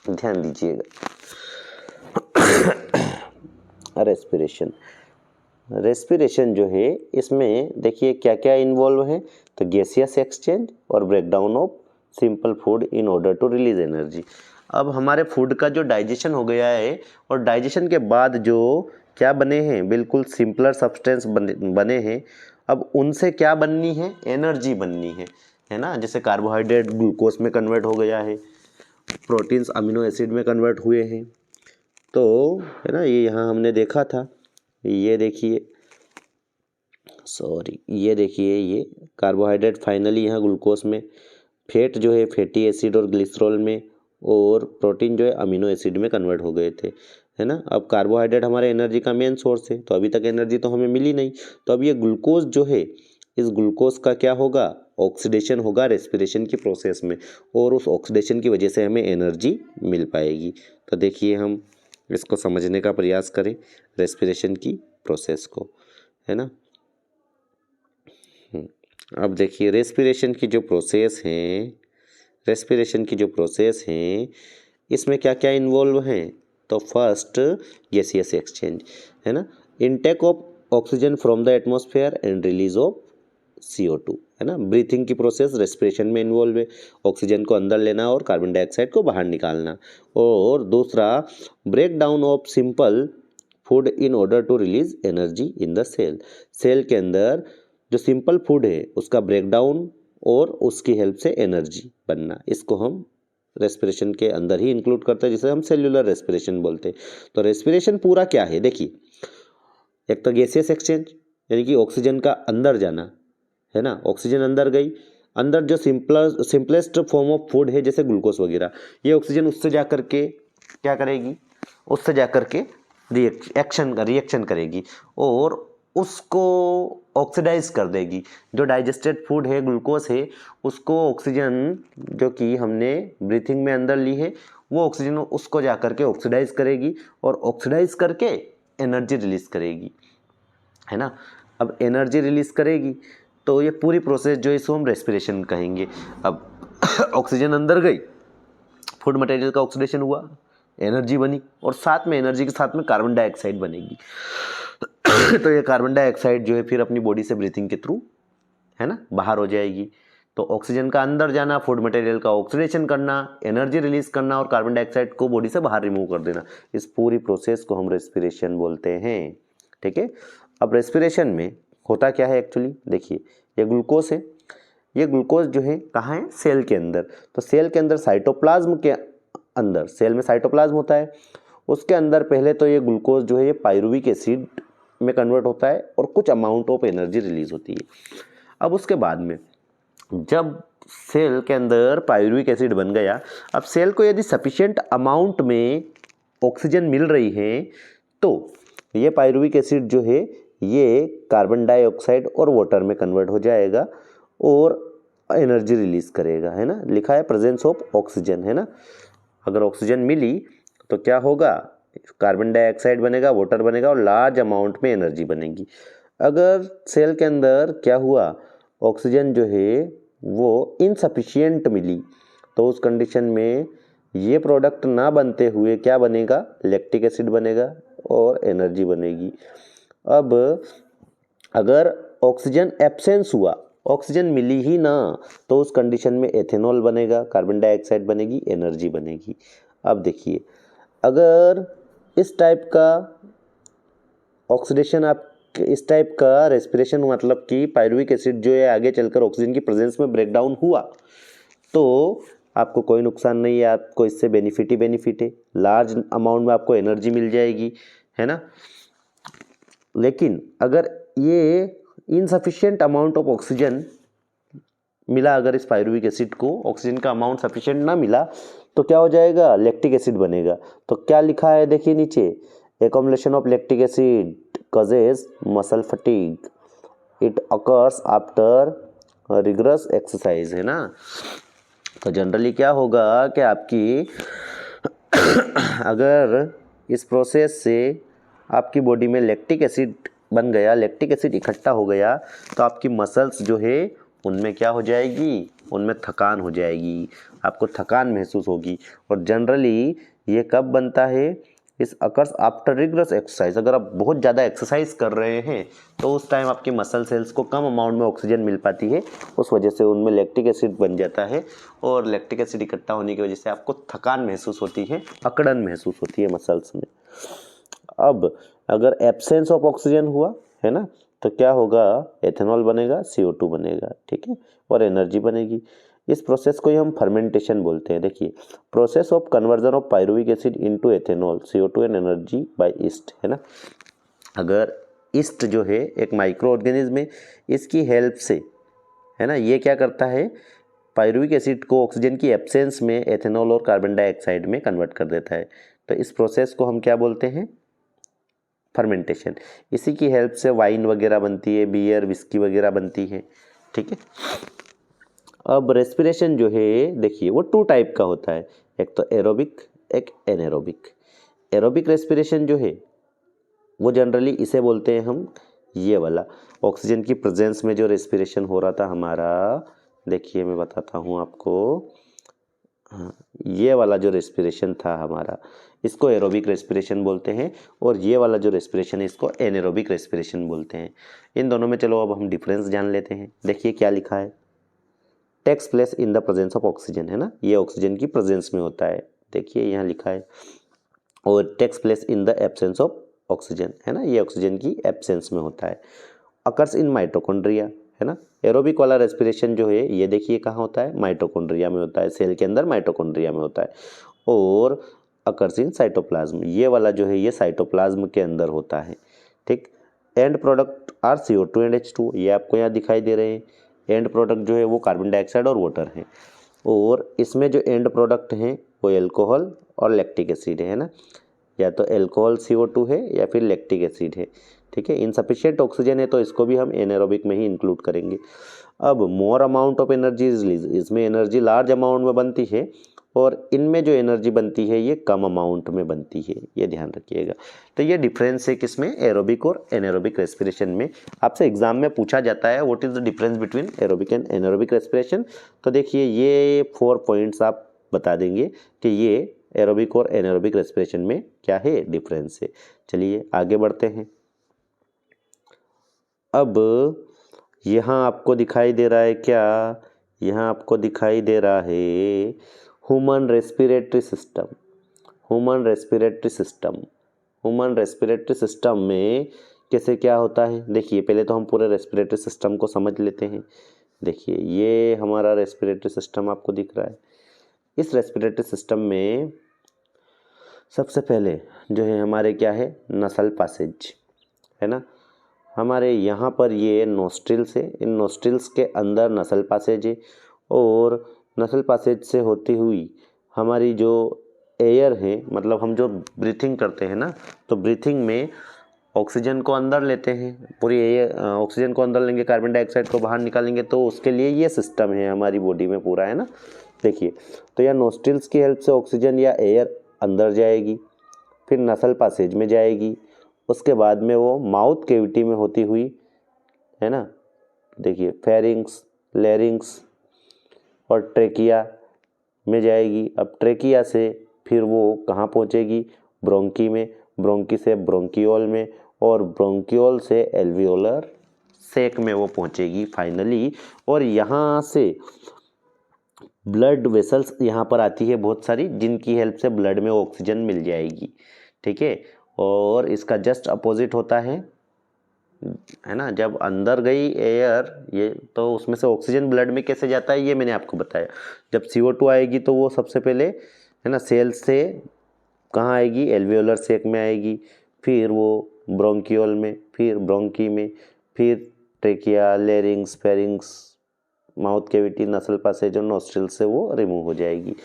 ध्यान दीजिएगा। रेस्पिरेशन जो है इसमें देखिए क्या क्या इन्वॉल्व है, तो गैसियस एक्सचेंज और breakdown of simple food in order to release energy. अब हमारे फूड का जो डाइजेशन हो गया है और डाइजेशन के बाद जो क्या बने हैं, बिल्कुल सिंपलर सब्सटेंस बने हैं। अब उनसे क्या बननी है, एनर्जी बननी है ना। जैसे कार्बोहाइड्रेट ग्लूकोज में कन्वर्ट हो गया है, प्रोटीन्स अमीनो एसिड में कन्वर्ट हुए हैं, तो है ना ये यहाँ हमने देखा था। ये देखिए ये देखिए ये कार्बोहाइड्रेट फाइनली यहाँ ग्लूकोज में, फैट जो है फैटी एसिड और ग्लिसरॉल में, और प्रोटीन जो है अमीनो एसिड में कन्वर्ट हो गए थे, है ना। अब कार्बोहाइड्रेट हमारे एनर्जी का मेन सोर्स है, तो अभी तक एनर्जी तो हमें मिली नहीं। तो अब ये ग्लूकोज जो है, इस ग्लूकोज का क्या होगा, ऑक्सीडेशन होगा रेस्पिरेशन की प्रोसेस में, और उस ऑक्सीडेशन की वजह से हमें एनर्जी मिल पाएगी। तो देखिए हम इसको समझने का प्रयास करें रेस्पिरेशन की प्रोसेस को, है ना। अब देखिए रेस्पिरेशन की जो प्रोसेस हैं इसमें क्या क्या इन्वॉल्व हैं, तो फर्स्ट गैसियस एक्सचेंज, है ना, intake of oxygen from the atmosphere and release of CO2, है ना। ब्रीथिंग की प्रोसेस रेस्पिरेशन में इन्वॉल्व है, ऑक्सीजन को अंदर लेना और कार्बन डाइऑक्साइड को बाहर निकालना। और दूसरा break down of simple food in order to release energy in the cell के अंदर जो सिंपल फूड है उसका ब्रेक डाउन और उसकी हेल्प से एनर्जी बनना, इसको हम रेस्पिरेशन के अंदर ही इंक्लूड करते हैं, जिसे हम सेल्यूलर रेस्पिरेशन बोलते हैं। तो रेस्पिरेशन पूरा क्या है, देखिए एक तो गैसियस एक्सचेंज यानी कि ऑक्सीजन का अंदर जाना, है ना, ऑक्सीजन अंदर गई, अंदर जो सिंपलेस्ट फॉर्म ऑफ फूड है जैसे ग्लूकोज वगैरह, ये ऑक्सीजन उससे जा कर के क्या करेगी, उससे जा कर के रिएक्शन करेगी और उसको ऑक्सीडाइज कर देगी। जो डाइजेस्टेड फूड है ग्लूकोज है उसको ऑक्सीजन जो कि हमने ब्रीथिंग में अंदर ली है वो ऑक्सीजन उसको जा कर के ऑक्सीडाइज करेगी और ऑक्सीडाइज करके एनर्जी रिलीज करेगी, है ना। अब एनर्जी रिलीज करेगी तो ये पूरी प्रोसेस जो इसको हम रेस्पिरेशन कहेंगे। अब ऑक्सीजन अंदर गई, फूड मटेरियल का ऑक्सीडेशन हुआ, एनर्जी बनी और साथ में एनर्जी के साथ में कार्बन डाइऑक्साइड बनेगी। तो ये कार्बन डाइऑक्साइड जो है फिर अपनी बॉडी से ब्रीथिंग के थ्रू, है ना, बाहर हो जाएगी। तो ऑक्सीजन का अंदर जाना, फूड मटेरियल का ऑक्सीडेशन करना, एनर्जी रिलीज करना और कार्बन डाइऑक्साइड को बॉडी से बाहर रिमूव कर देना, इस पूरी प्रोसेस को हम रेस्पिरेशन बोलते हैं। ठीक है। अब रेस्पिरेशन में होता क्या है एक्चुअली, देखिए ये ग्लूकोज है, ये ग्लूकोज जो है कहाँ है, सेल के अंदर। तो सेल के अंदर साइटोप्लाज्म के अंदर, सेल में साइटोप्लाज्म होता है, उसके अंदर पहले तो ये ग्लूकोज जो है ये पायरुविक एसिड में कन्वर्ट होता है और कुछ अमाउंट ऑफ एनर्जी रिलीज होती है। अब उसके बाद में जब सेल के अंदर पायरुविक एसिड बन गया, अब सेल को यदि सफिशिएंट अमाउंट में ऑक्सीजन मिल रही है तो ये पायरुविक एसिड जो है ये कार्बन डाइऑक्साइड और वाटर में कन्वर्ट हो जाएगा और एनर्जी रिलीज करेगा, है ना। लिखा है प्रेजेंस ऑफ ऑक्सीजन, है ना। अगर ऑक्सीजन मिली तो क्या होगा, कार्बन डाइऑक्साइड बनेगा, वाटर बनेगा और लार्ज अमाउंट में एनर्जी बनेगी। अगर सेल के अंदर क्या हुआ, ऑक्सीजन जो है वो इनसफिशिएंट मिली तो उस कंडीशन में ये प्रोडक्ट ना बनते हुए क्या बनेगा, लैक्टिक एसिड बनेगा और एनर्जी बनेगी। अब अगर ऑक्सीजन एब्सेंस हुआ, ऑक्सीजन मिली ही ना, तो उस कंडीशन में एथेनॉल बनेगा, कार्बन डाइऑक्साइड बनेगी, एनर्जी बनेगी। अब देखिए अगर इस टाइप का ऑक्सीडेशन, आप इस टाइप का रेस्पिरेशन मतलब कि पायरुविक एसिड जो है आगे चलकर ऑक्सीजन की प्रेजेंस में ब्रेक डाउन हुआ तो आपको कोई नुकसान नहीं है, आपको इससे बेनिफिट ही बेनिफिट है, लार्ज अमाउंट में आपको एनर्जी मिल जाएगी, है ना। लेकिन अगर ये इनसफिशिएंट अमाउंट ऑफ ऑक्सीजन मिला, अगर इस पायरुविक एसिड को ऑक्सीजन का अमाउंट सफिशिएंट ना मिला तो क्या हो जाएगा, लैक्टिक एसिड बनेगा। तो क्या लिखा है देखिए नीचे, accumulation of lactic acid causes muscle fatigue, it occurs after rigorous exercise, है ना। तो जनरली क्या होगा कि आपकी अगर इस प्रोसेस से आपकी बॉडी में लैक्टिक एसिड बन गया, लैक्टिक एसिड इकट्ठा हो गया तो आपकी मसल्स जो है उनमें क्या हो जाएगी, उनमें थकान हो जाएगी, आपको थकान महसूस होगी। और जनरली ये कब बनता है, इस अकर्स आफ्टर रिगरस एक्सरसाइज। अगर आप बहुत ज़्यादा एक्सरसाइज कर रहे हैं तो उस टाइम आपकी मसल सेल्स को कम अमाउंट में ऑक्सीजन मिल पाती है, उस वजह से उनमें लैक्टिक एसिड बन जाता है और लैक्टिक एसिड इकट्ठा होने की वजह से आपको थकान महसूस होती है, अकड़न महसूस होती है मसल्स में। अब अगर एब्सेंस ऑफ ऑक्सीजन हुआ, है ना, तो क्या होगा, एथेनॉल बनेगा, CO2 बनेगा, ठीक है, और एनर्जी बनेगी। इस प्रोसेस को ही हम फर्मेंटेशन बोलते हैं। देखिए process of conversion of pyruvic acid into ethanol, CO2 and energy by east, है ना। अगर ईस्ट जो है एक माइक्रो ऑर्गेनिज्म है, इसकी हेल्प से, है ना, ये क्या करता है, पायरुविक एसिड को ऑक्सीजन की एब्सेंस में एथेनॉल और कार्बन डाइऑक्साइड में कन्वर्ट कर देता है। तो इस प्रोसेस को हम क्या बोलते हैं, फर्मेंटेशन। इसी की हेल्प से वाइन वगैरह बनती है, बियर, विस्की वगैरह बनती है, ठीक है। अब रेस्पिरेशन जो है देखिए वो 2 टाइप का होता है, एक तो एरोबिक, एक एनारोबिक। एरोबिक रेस्पिरेशन जो है वो जनरली इसे बोलते हैं हम, ये वाला ऑक्सीजन की प्रेजेंस में जो रेस्पिरेशन हो रहा था हमारा, देखिए मैं बताता हूँ आपको, हाँ, ये वाला जो रेस्पिरेशन था हमारा, इसको एरोबिक रेस्पिरेशन बोलते हैं, और ये वाला जो रेस्पिरेशन है इसको एनारोबिक रेस्पिरेशन बोलते हैं। इन दोनों में चलो अब हम डिफरेंस जान लेते हैं। देखिए क्या लिखा है, takes place in the presence of oxygen, है ना, ये ऑक्सीजन की प्रेजेंस में होता है, देखिए यहाँ लिखा है। और takes place in the absence of oxygen, है ना, ये ऑक्सीजन की एब्सेंस में होता है। अकर्स इन माइटोकॉन्ड्रिया, है ना। एरोबिक वाला रेस्पिरेशन जो है ये देखिए कहाँ होता है, माइटोकॉन्ड्रिया में होता है, सेल के अंदर माइटोकॉन्ड्रिया में होता है। और अकर्स इन साइटोप्लाज्म, ये वाला जो है ये साइटोप्लाज्म के अंदर होता है, ठीक। And product are CO2 and H2, ये आपको यहाँ दिखाई दे रहे हैं। एंड प्रोडक्ट जो है वो कार्बन डाइऑक्साइड और वाटर है, और इसमें जो एंड प्रोडक्ट हैं वो एल्कोहल और लैक्टिक एसिड है ना, या तो एल्कोहल CO2 है या फिर लैक्टिक एसिड है, ठीक है। इनसफिशिएंट ऑक्सीजन है तो इसको भी हम एनारोबिक में ही इंक्लूड करेंगे। अब more amount of energy is release, इसमें एनर्जी लार्ज अमाउंट में बनती है और इनमें जो एनर्जी बनती है ये कम अमाउंट में बनती है, ये ध्यान रखिएगा। तो ये डिफरेंस है किसमें, एरोबिक और एनारोबिक रेस्पिरेशन में। आपसे एग्जाम में पूछा जाता है what is the difference between aerobic and anaerobic respiration, तो देखिए ये 4 पॉइंट्स आप बता देंगे कि ये एरोबिक और एनारोबिक रेस्पिरेशन में क्या है, डिफरेंस है। चलिए आगे बढ़ते हैं। अब यहाँ आपको दिखाई दे रहा है क्या, यहाँ आपको दिखाई दे रहा है human respiratory system. Human respiratory system, human respiratory system में कैसे क्या होता है, देखिए पहले तो हम पूरे रेस्पिरेटरी सिस्टम को समझ लेते हैं। देखिए ये हमारा रेस्पिरेटरी सिस्टम आपको दिख रहा है। इस रेस्पिरेटरी सिस्टम में सबसे पहले जो है हमारे क्या है, नसल पासेज है ना। हमारे यहाँ पर ये नोस्ट्रिल्स है, इन नोस्ट्रिल्स के अंदर नसल पासेज है और नसल पासेज से होती हुई हमारी जो एयर है, मतलब हम जो ब्रीथिंग करते हैं ना, तो ब्रीथिंग में ऑक्सीजन को अंदर लेते हैं, पूरी एयर ऑक्सीजन को अंदर लेंगे, कार्बन डाइऑक्साइड को बाहर निकालेंगे, तो उसके लिए ये सिस्टम है हमारी बॉडी में पूरा, है ना। देखिए तो यह नोस्ट्रिल्स की हेल्प से ऑक्सीजन या एयर अंदर जाएगी, फिर नसल पासेज में जाएगी, उसके बाद में वो माउथ कैविटी में होती हुई, है ना, देखिए फेरिंग्स, लैरिंग्स और ट्रेकिया में जाएगी। अब ट्रेकिया से फिर वो कहाँ पहुँचेगी, ब्रोंकी में, ब्रोंकी से ब्रोंकियोल में और ब्रोंकियोल से एल्वियोलर सेक में वो पहुँचेगी फाइनली। और यहाँ से ब्लड वेसल्स यहाँ पर आती है बहुत सारी, जिनकी हेल्प से ब्लड में ऑक्सीजन मिल जाएगी, ठीक है। और इसका जस्ट अपोजिट होता है ना, जब अंदर गई एयर ये, तो उसमें से ऑक्सीजन ब्लड में कैसे जाता है ये मैंने आपको बताया। जब CO2 आएगी तो वो सबसे पहले, है ना, सेल से कहाँ आएगी, एल्वियोलर सेक में आएगी, फिर वो ब्रोंकियोल में, फिर ब्रोंकी में, फिर trachea, larynx, pharynx, mouth cavity, नसल पासेज और नोस्ट्रिल से वो रिमूव हो जाएगी।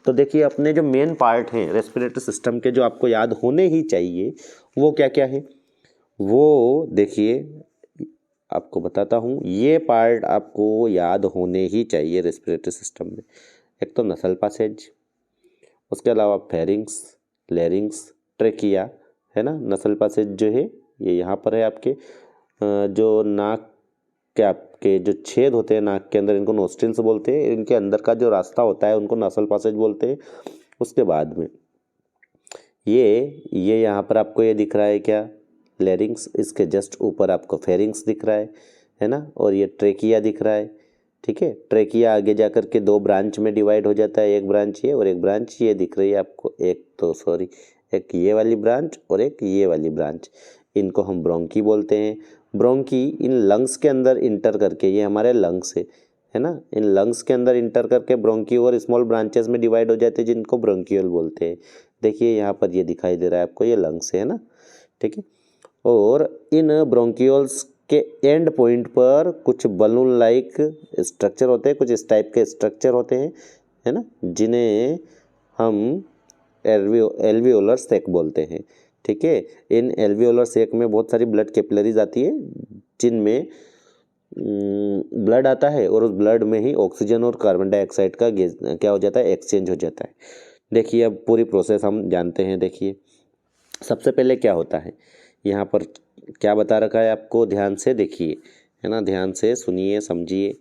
तो देखिए अपने जो मेन पार्ट हैं रेस्पिरेटरी सिस्टम के, जो आपको याद होने ही चाहिए, वो क्या क्या है, वो देखिए आपको बताता हूँ। ये पार्ट आपको याद होने ही चाहिए रेस्पिरेटरी सिस्टम में। एक तो नसल पासेज, उसके अलावा फेरिंग्स, लैरिंग्स, ट्रेकिया, है ना। नसल पासेज जो है ये यहाँ पर है आपके, जो नाक के आपके जो छेद होते हैं नाक के अंदर, इनको नोस्ट्रिल्स बोलते हैं, इनके अंदर का जो रास्ता होता है उनको नसल पासेज बोलते हैं। उसके बाद में ये यहाँ पर आपको ये दिख रहा है क्या, लैरिंग्स, इसके जस्ट ऊपर आपको फेरिंग्स दिख रहा है ना, और ये ट्रेकिया दिख रहा है, ठीक है। ट्रेकिया आगे जा कर के दो ब्रांच में डिवाइड हो जाता है, एक ब्रांच ये और एक ब्रांच ये दिख रही है आपको, एक ये वाली ब्रांच और एक ये वाली ब्रांच, इनको हम ब्रोंकी बोलते हैं। ब्रोंकी इन लंग्स के अंदर इंटर करके, ये हमारे लंग्स है ना, इन लंग्स के अंदर इंटर करके ब्रोंकी और स्मॉल ब्रांचेस में डिवाइड हो जाते हैं, जिनको ब्रोंकियल बोलते हैं। देखिए यहाँ पर ये दिखाई दे रहा है आपको, ये लंग्स है ना, ठीक है। और इन ब्रोंकियोल्स के एंड पॉइंट पर कुछ बलून लाइक स्ट्रक्चर होते हैं, कुछ इस टाइप के स्ट्रक्चर होते हैं, है ना, जिन्हें हम एल्वियोलर सेक बोलते हैं, ठीक है। इन एल्वियोलर सेक में बहुत सारी ब्लड कैपिलरीज आती है, जिनमें ब्लड आता है और उस ब्लड में ही ऑक्सीजन और कार्बन डाइऑक्साइड का गैस क्या हो जाता है, एक्सचेंज हो जाता है। देखिए अब पूरी प्रोसेस हम जानते हैं। देखिए सबसे पहले क्या होता है, यहाँ पर क्या बता रखा है आपको, ध्यान से देखिए, है ना, ध्यान से सुनिए, समझिए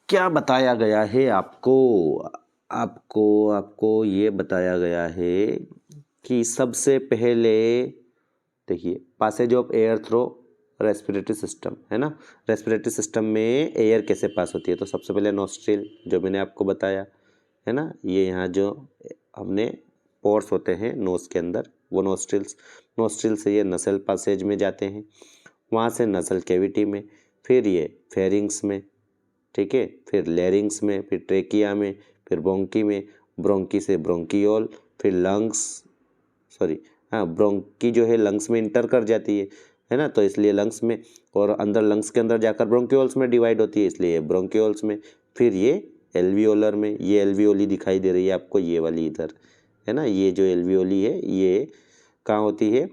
क्या बताया गया है आपको। आपको ये बताया गया है कि सबसे पहले देखिए passage of air through respiratory system, है ना। रेस्पिरेटरी सिस्टम में एयर कैसे पास होती है, तो सबसे पहले नोस्ट्रिल, जो मैंने आपको बताया, है ना, ये यहाँ जो हमने पोर्स होते हैं नोज के अंदर, वो नोस्ट्रिल से ये नसल पासेज में जाते हैं, वहाँ से नसल कैविटी में, फिर ये फेरिंग्स में, ठीक है, फिर लैरिंग्स में, फिर ट्रेकिया में, फिर ब्रोंकी में, ब्रोंकी से ब्रोंकियोल, फिर ब्रोंकी जो है लंग्स में इंटर कर जाती है ना, तो इसलिए लंग्स में, और अंदर लंग्स के अंदर जाकर ब्रोंकियोल्स में डिवाइड होती है, इसलिए ब्रोंकियोल्स में, फिर ये एल्वियोलर में, ये एल्वियोली दिखाई दे रही है आपको, ये वाली इधर, है ना, ये जो एल्वियोली है ये कहाँ होती है,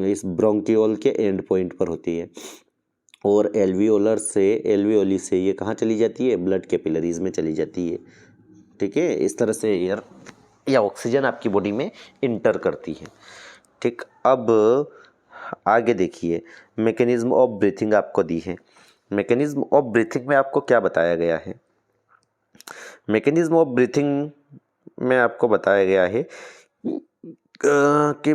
इस ब्रोंकियोल के एंड पॉइंट पर होती है। और एल्वियोली से ये कहाँ चली जाती है, ब्लड कैपिलरीज में चली जाती है, ठीक है। इस तरह से एयर या ऑक्सीजन आपकी बॉडी में इंटर करती है, ठीक। अब आगे देखिए, मैकेनिज्म ऑफ ब्रीथिंग आपको दी है। मैकेनिज्म ऑफ ब्रीथिंग में आपको क्या बताया गया है, मैकेनिज्म ऑफ ब्रीथिंग में आपको बताया गया है कि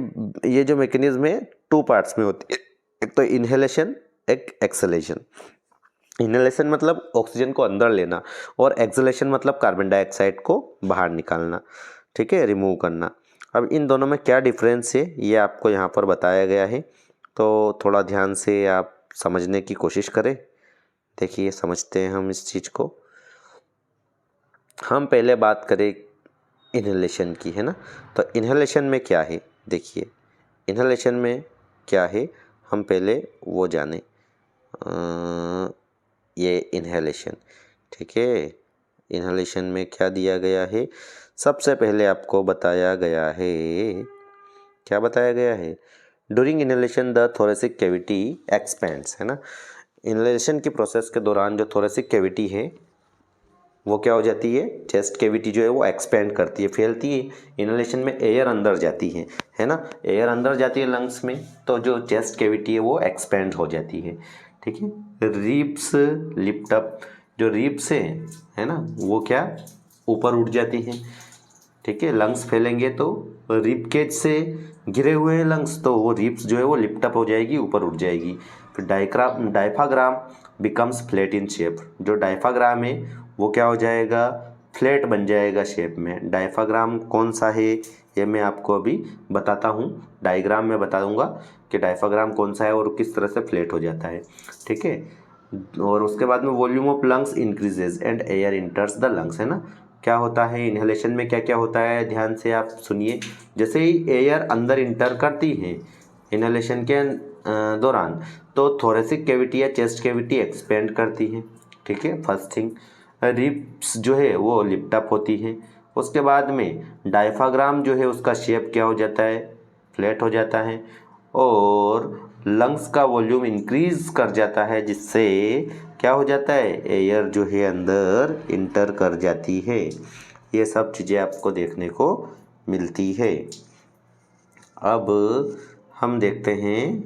ये जो मैकेनिज्म है 2 पार्ट्स में होती है, एक तो इनहेलेशन, एक एक्सहेलेशन। इनहेलेशन मतलब ऑक्सीजन को अंदर लेना और एक्सहेलेशन मतलब कार्बन डाइऑक्साइड को बाहर निकालना, ठीक है, रिमूव करना। अब इन दोनों में क्या डिफरेंस है ये आपको यहाँ पर बताया गया है, तो थोड़ा ध्यान से आप समझने की कोशिश करें। देखिए समझते हैं हम इस चीज़ को। हम पहले बात करें इनहेलेशन की, है ना। तो इनहेलेशन में क्या है, देखिए इनहेलेशन में क्या है, हम पहले वो जाने। ये इनहेलेशन, ठीक है, इनहेलेशन में क्या दिया गया है, सबसे पहले आपको बताया गया है, क्या बताया गया है, during inhalation the thoracic cavity expends, है ना। इनहेलेशन की प्रोसेस के दौरान जो थोरेसिक कैविटी है वो क्या हो जाती है, चेस्ट कैविटी जो है वो एक्सपेंड करती है, फैलती है। इनहेलेशन में एयर अंदर जाती है ना, एयर अंदर जाती है लंग्स में, तो जो चेस्ट कैविटी है वो एक्सपेंड हो जाती है, ठीक है। रिब्स लिफ्ट अप, जो रिब्स है ना वो क्या ऊपर उठ जाती हैं, ठीक है। लंग्स फैलेंगे तो रिब केज से घिरे हुए हैं लंग्स, तो वो रिब्स जो है वो लिफ्ट अप हो जाएगी, ऊपर उठ जाएगी। फिर diaphragm becomes flat in shape, जो डायफ्राग्राम है वो क्या हो जाएगा, फ्लैट बन जाएगा शेप में। डायफ्राग्राम कौन सा है ये मैं आपको अभी बताता हूँ, डायग्राम में बता दूंगा कि डायफ्राग्राम कौन सा है और किस तरह से फ्लैट हो जाता है, ठीक है। और उसके बाद में volume of lungs increases and air इंटर्स the lungs, है ना। क्या होता है इनहेलेशन में, क्या क्या होता है, ध्यान से आप सुनिए। जैसे ही एयर अंदर इंटर करती है इनहेलेशन के दौरान, तो थोरेसिक कैविटी या चेस्ट कैविटी एक्सपेंड करती है, ठीक है, फर्स्ट थिंग। रिब्स जो है वो लिफ्ट अप होती है। उसके बाद में डायफ्राग्राम जो है उसका शेप क्या हो जाता है, फ्लैट हो जाता है। और लंग्स का वॉल्यूम इंक्रीज कर जाता है, जिससे क्या हो जाता है, एयर जो है अंदर इंटर कर जाती है। ये सब चीज़ें आपको देखने को मिलती है। अब हम देखते हैं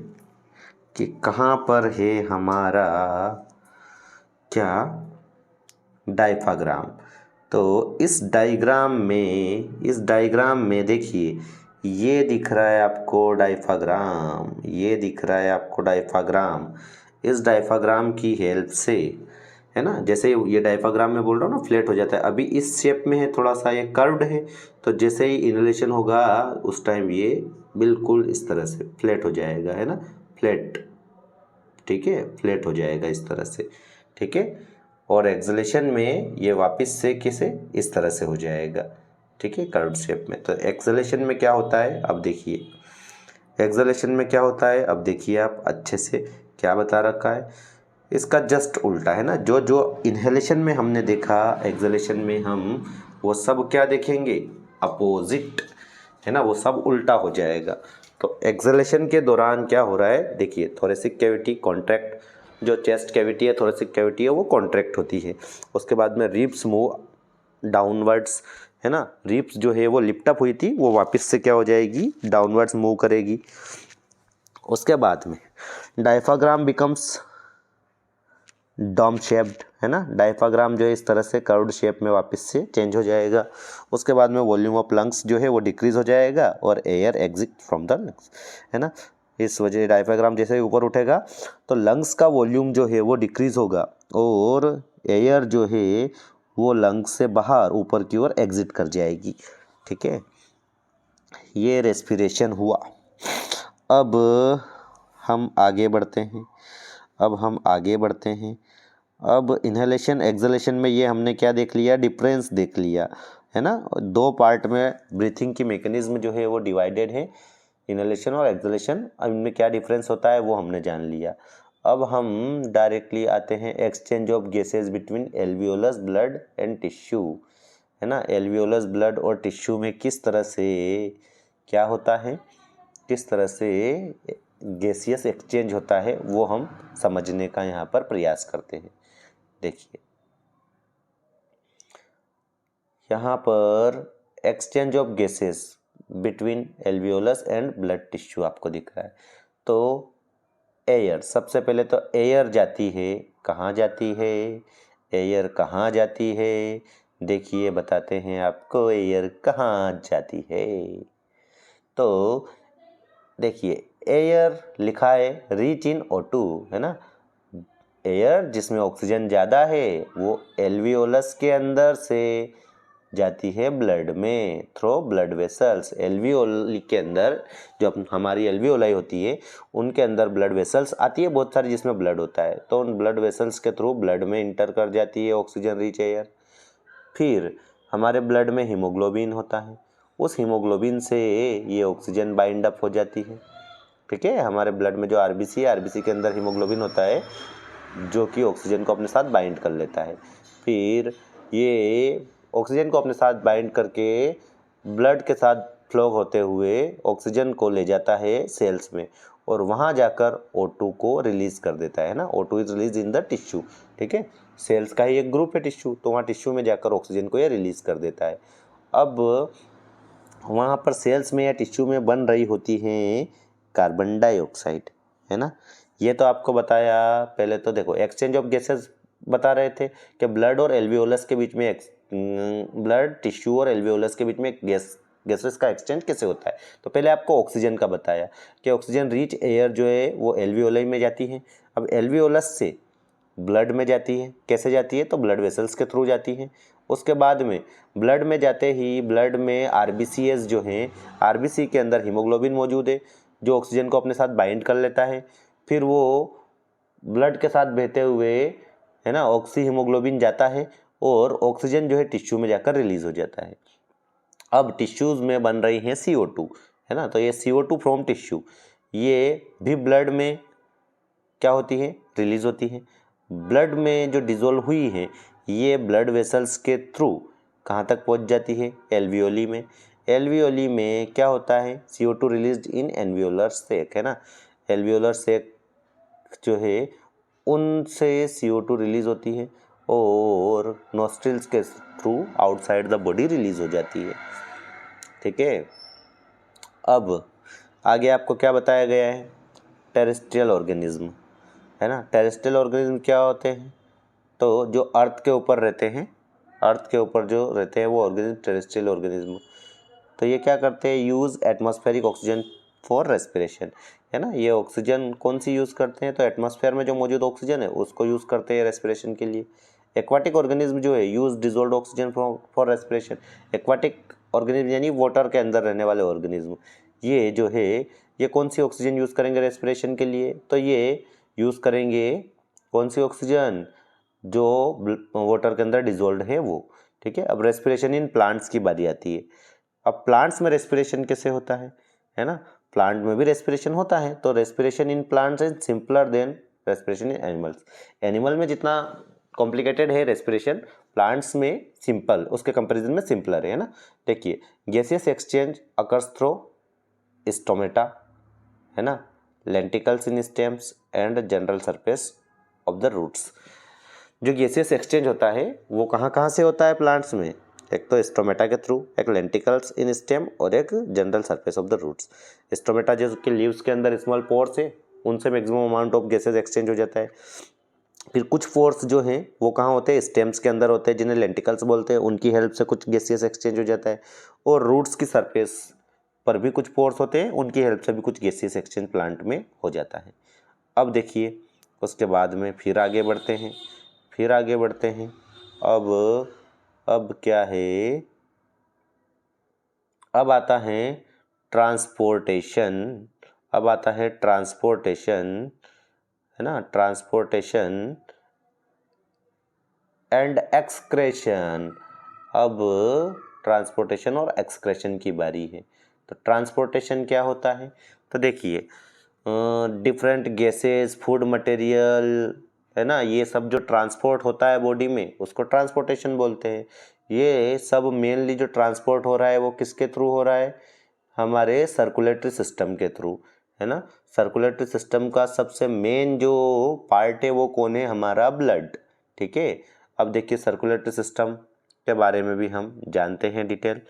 कि कहाँ पर है हमारा क्या डायफ्राग्राम। तो इस डायग्राम में देखिए ये दिख रहा है आपको डायफ्राग्राम, ये दिख रहा है आपको डायफ्राग्राम। इस डायफ्राग्राम की हेल्प से, है ना, जैसे ये डायफ्राग्राम में बोल रहा हूँ ना फ्लैट हो जाता है, अभी इस शेप में है, थोड़ा सा ये कर्व्ड है, तो जैसे ही इनहेलेशन होगा उस टाइम ये बिल्कुल इस तरह से फ्लैट हो जाएगा, है ना, फ्लैट, ठीक है, फ्लैट हो जाएगा इस तरह से, ठीक है। और एक्सहेलेशन में ये वापस से किसे इस तरह से हो जाएगा, ठीक है, कर्व शेप में। तो एक्सहेलेशन में क्या होता है अब देखिए, एक्सहेलेशन में क्या होता है अब देखिए आप अच्छे से, क्या बता रखा है, इसका जस्ट उल्टा, है ना। जो जो इनहेलेशन में हमने देखा एक्सहेलेशन में हम वो सब क्या देखेंगे, अपोजिट, है ना, वो सब उल्टा हो जाएगा। तो एक्सहेलेशन के दौरान क्या हो रहा है देखिए, थोरेसिक कैविटी कॉन्ट्रैक्ट, जो चेस्ट कैविटी है थोरेसिक कैविटी है वो कॉन्ट्रैक्ट होती है। उसके बाद में रिब्स मूव डाउनवर्ड्स, है ना, रिब्स जो है वो लिफ्ट अप हुई थी वो वापस से क्या हो जाएगी, डाउनवर्ड्स मूव करेगी। उसके बाद में डायफ्राग्राम बिकम्स डॉम शेप्ड, है ना, डायफ्राग्राम जो है इस तरह से कर्व्ड शेप में वापस से चेंज हो जाएगा। उसके बाद में वॉल्यूम ऑफ लंग्स जो है वो डिक्रीज हो जाएगा और air exit from the lungs, है ना। इस वजह डायफ्राग्राम जैसे ही ऊपर उठेगा तो लंग्स का वॉल्यूम जो है वो डिक्रीज होगा और एयर जो है वो लंग्स से बाहर ऊपर की ओर एग्जिट कर जाएगी, ठीक है। ये रेस्पिरेशन हुआ। अब हम आगे बढ़ते हैं, अब इन्हेलेशन एक्सहेलेशन में ये हमने क्या देख लिया, डिफरेंस देख लिया, है ना। दो पार्ट में ब्रीथिंग की मैकेनिज्म जो है वो डिवाइडेड है, इन्हेलेशन और एक्सहेलेशन। अब इनमें क्या डिफरेंस होता है वो हमने जान लिया। अब हम डायरेक्टली आते हैं exchange of gases between alveolus blood and tissue, है ना। एल्वियोलस ब्लड और टिश्यू में किस तरह से क्या होता है, किस तरह से गैसियस एक्सचेंज होता है वो हम समझने का यहाँ पर प्रयास करते हैं। देखिए यहाँ पर exchange of gases between alveolus and blood tissue आपको दिख रहा है। तो एयर, सबसे पहले तो एयर जाती है, कहाँ जाती है, एयर कहाँ जाती है, देखिए बताते हैं आपको एयर कहाँ जाती है। तो देखिए एयर लिखा है रिच इन O2, है ना, एयर जिसमें ऑक्सीजन ज़्यादा है वो एल्वियोलस के अंदर से जाती है ब्लड में थ्रू ब्लड वेसल्स। एल्वियोली के अंदर जो हमारी एल्वियोलाई होती है उनके अंदर ब्लड वेसल्स आती है बहुत सारी जिसमें ब्लड होता है, तो उन ब्लड वेसल्स के थ्रू ब्लड में इंटर कर जाती है ऑक्सीजन रिच एयर। फिर हमारे ब्लड में हीमोग्लोबिन होता है, उस हीमोग्लोबिन से ये ऑक्सीजन बाइंड अप हो जाती है। ठीक है, हमारे ब्लड में जो आरबीसी है, आरबीसी के अंदर हीमोग्लोबिन होता है जो कि ऑक्सीजन को अपने साथ बाइंड कर लेता है। फिर ये ऑक्सीजन को अपने साथ बाइंड करके ब्लड के साथ फ्लो होते हुए ऑक्सीजन को ले जाता है सेल्स में और वहाँ जाकर O2 को रिलीज कर देता है ना। O2 is release in the tissue. ठीक है, सेल्स का ही एक ग्रुप है टिश्यू, तो वहाँ टिश्यू में जाकर ऑक्सीजन को ये रिलीज कर देता है। अब वहाँ पर सेल्स में या टिश्यू में बन रही होती हैं कार्बन डाइऑक्साइड, है ना। ये तो आपको बताया। पहले तो देखो एक्सचेंज ऑफ गैसेस बता रहे थे कि ब्लड और एल्वियोलस के बीच में ब्लड टिश्यू और एल्वियोलस के बीच में गैसेस का एक्सचेंज कैसे होता है। तो पहले आपको ऑक्सीजन का बताया कि ऑक्सीजन रिच एयर जो है वो एल्वियोलाई में जाती है। अब एल्वियोलस से ब्लड में जाती है, कैसे जाती है, तो ब्लड वेसल्स के थ्रू जाती है। उसके बाद में ब्लड में जाते ही ब्लड में आरबीसीएस जो हैं, आरबीसी के अंदर हीमोग्लोबिन मौजूद है जो ऑक्सीजन को अपने साथ बाइंड कर लेता है। फिर वो ब्लड के साथ बहते हुए, है ना, ऑक्सी हीमोग्लोबिन जाता है और ऑक्सीजन जो है टिश्यू में जाकर रिलीज हो जाता है। अब टिश्यूज़ में बन रही हैं CO2, है ना, तो ये CO2 फ्रॉम टिश्यू ये भी ब्लड में क्या होती है, रिलीज होती है। ब्लड में जो डिजोल्व हुई है ये ब्लड वेसल्स के थ्रू कहाँ तक पहुँच जाती है, एल्वियोली में। एल्वियोली में क्या होता है, CO2 रिलीज्ड इन एल्वियोलर सेक, है ना। एल्वियोलर सेक जो है उनसे CO2 रिलीज होती है और नोस्ट्रिल्स के through outside the body release हो जाती है। ठीक है, अब आगे आपको क्या बताया गया है, टेरेस्ट्रियल ऑर्गेनिज्म, है ना। टेरेस्ट्रियल ऑर्गेनिज्म क्या होते हैं, तो जो अर्थ के ऊपर रहते हैं, अर्थ के ऊपर जो रहते हैं वो ऑर्गेनिज्म टेरेस्ट्रियल ऑर्गेनिज्म। तो ये क्या करते हैं, use atmospheric oxygen for respiration, है ना। ये ऑक्सीजन कौन सी यूज़ करते हैं, तो एटमॉस्फेयर में जो मौजूद ऑक्सीजन है उसको यूज़ करते हैं रेस्पिरेशन के लिए। एक्वाटिक ऑर्गेनिज्म जो है use dissolved oxygen for respiration. Aquatic organism यानी वाटर के अंदर रहने वाले ऑर्गेनिज्म, ये जो है ये कौन सी ऑक्सीजन यूज़ करेंगे रेस्पिरेशन के लिए, तो ये यूज़ करेंगे कौन सी ऑक्सीजन, जो वाटर के अंदर डिजोल्व है वो। ठीक है, अब रेस्पिरेशन इन प्लांट्स की बारी आती है। अब प्लांट्स में रेस्पिरेशन कैसे होता है ना। प्लांट में भी रेस्पिरेशन होता है, तो respiration in plants is simpler than respiration in animals. Animal में जितना कॉम्प्लिकेटेड है रेस्पिरेशन, प्लांट्स में सिंपल, उसके कंपैरिजन में सिंपलर है ना। देखिए, gaseous exchange occurs through stomata, है ना, lenticels in stems and general surface of the roots. जो गैसियस एक्सचेंज होता है वो कहाँ कहाँ से होता है प्लांट्स में, एक तो स्टोमेटा के थ्रू, एक लेंटिकल्स इन स्टेम और एक general surface of the roots. Stomata जो के लीव्स के अंदर स्मॉल पोर्स है उनसे maximum amount of gases exchange हो जाता है। फिर कुछ पोर्स जो हैं वो कहाँ होते हैं, स्टेम्स के अंदर होते हैं जिन्हें लेंटिकल्स बोलते हैं, उनकी हेल्प से कुछ गैसियस एक्सचेंज हो जाता है। और रूट्स की सरफेस पर भी कुछ पोर्स होते हैं, उनकी हेल्प से भी कुछ गैसियस एक्सचेंज प्लांट में हो जाता है। अब देखिए उसके बाद में फिर आगे बढ़ते हैं, अब क्या है, अब आता है ट्रांसपोर्टेशन, है ना, ट्रांसपोर्टेशन एंड एक्सक्रेशन। अब ट्रांसपोर्टेशन और एक्सक्रेशन की बारी है। तो ट्रांसपोर्टेशन क्या होता है, तो देखिए डिफरेंट गैसेस, फूड मटेरियल, है ना, ये सब जो ट्रांसपोर्ट होता है बॉडी में उसको ट्रांसपोर्टेशन बोलते हैं। ये सब मेनली जो ट्रांसपोर्ट हो रहा है वो किसके थ्रू हो रहा है, हमारे सर्कुलेटरी सिस्टम के थ्रू, है ना। सर्कुलेटरी सिस्टम का सबसे मेन जो पार्ट है वो कौन है, हमारा ब्लड। ठीक है, अब देखिए सर्कुलेटरी सिस्टम के बारे में भी हम जानते हैं डिटेल।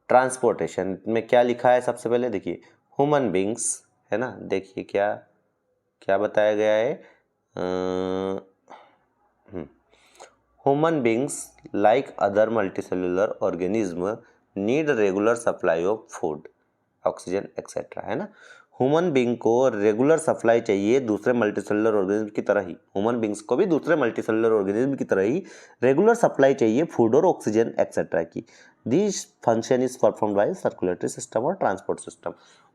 ट्रांसपोर्टेशन में क्या लिखा है, सबसे पहले देखिए ह्यूमन बींग्स, है ना। देखिए क्या क्या बताया गया है, human beings like other multicellular organism need regular supply of food, oxygen etcetera, है ना। ह्यूमन बींग को रेगुलर सप्लाई चाहिए दूसरे मल्टीसेलुलर ऑर्गेनिज्म की तरह ही, ह्यूमन बींग्स को भी दूसरे मल्टीसेलुलर ऑर्गेनिज्म की तरह ही रेगुलर सप्लाई चाहिए फूड और ऑक्सीजन एक्सेट्रा की। This function is performed by circulatory system और ट्रांसपोर्ट सिस्टम।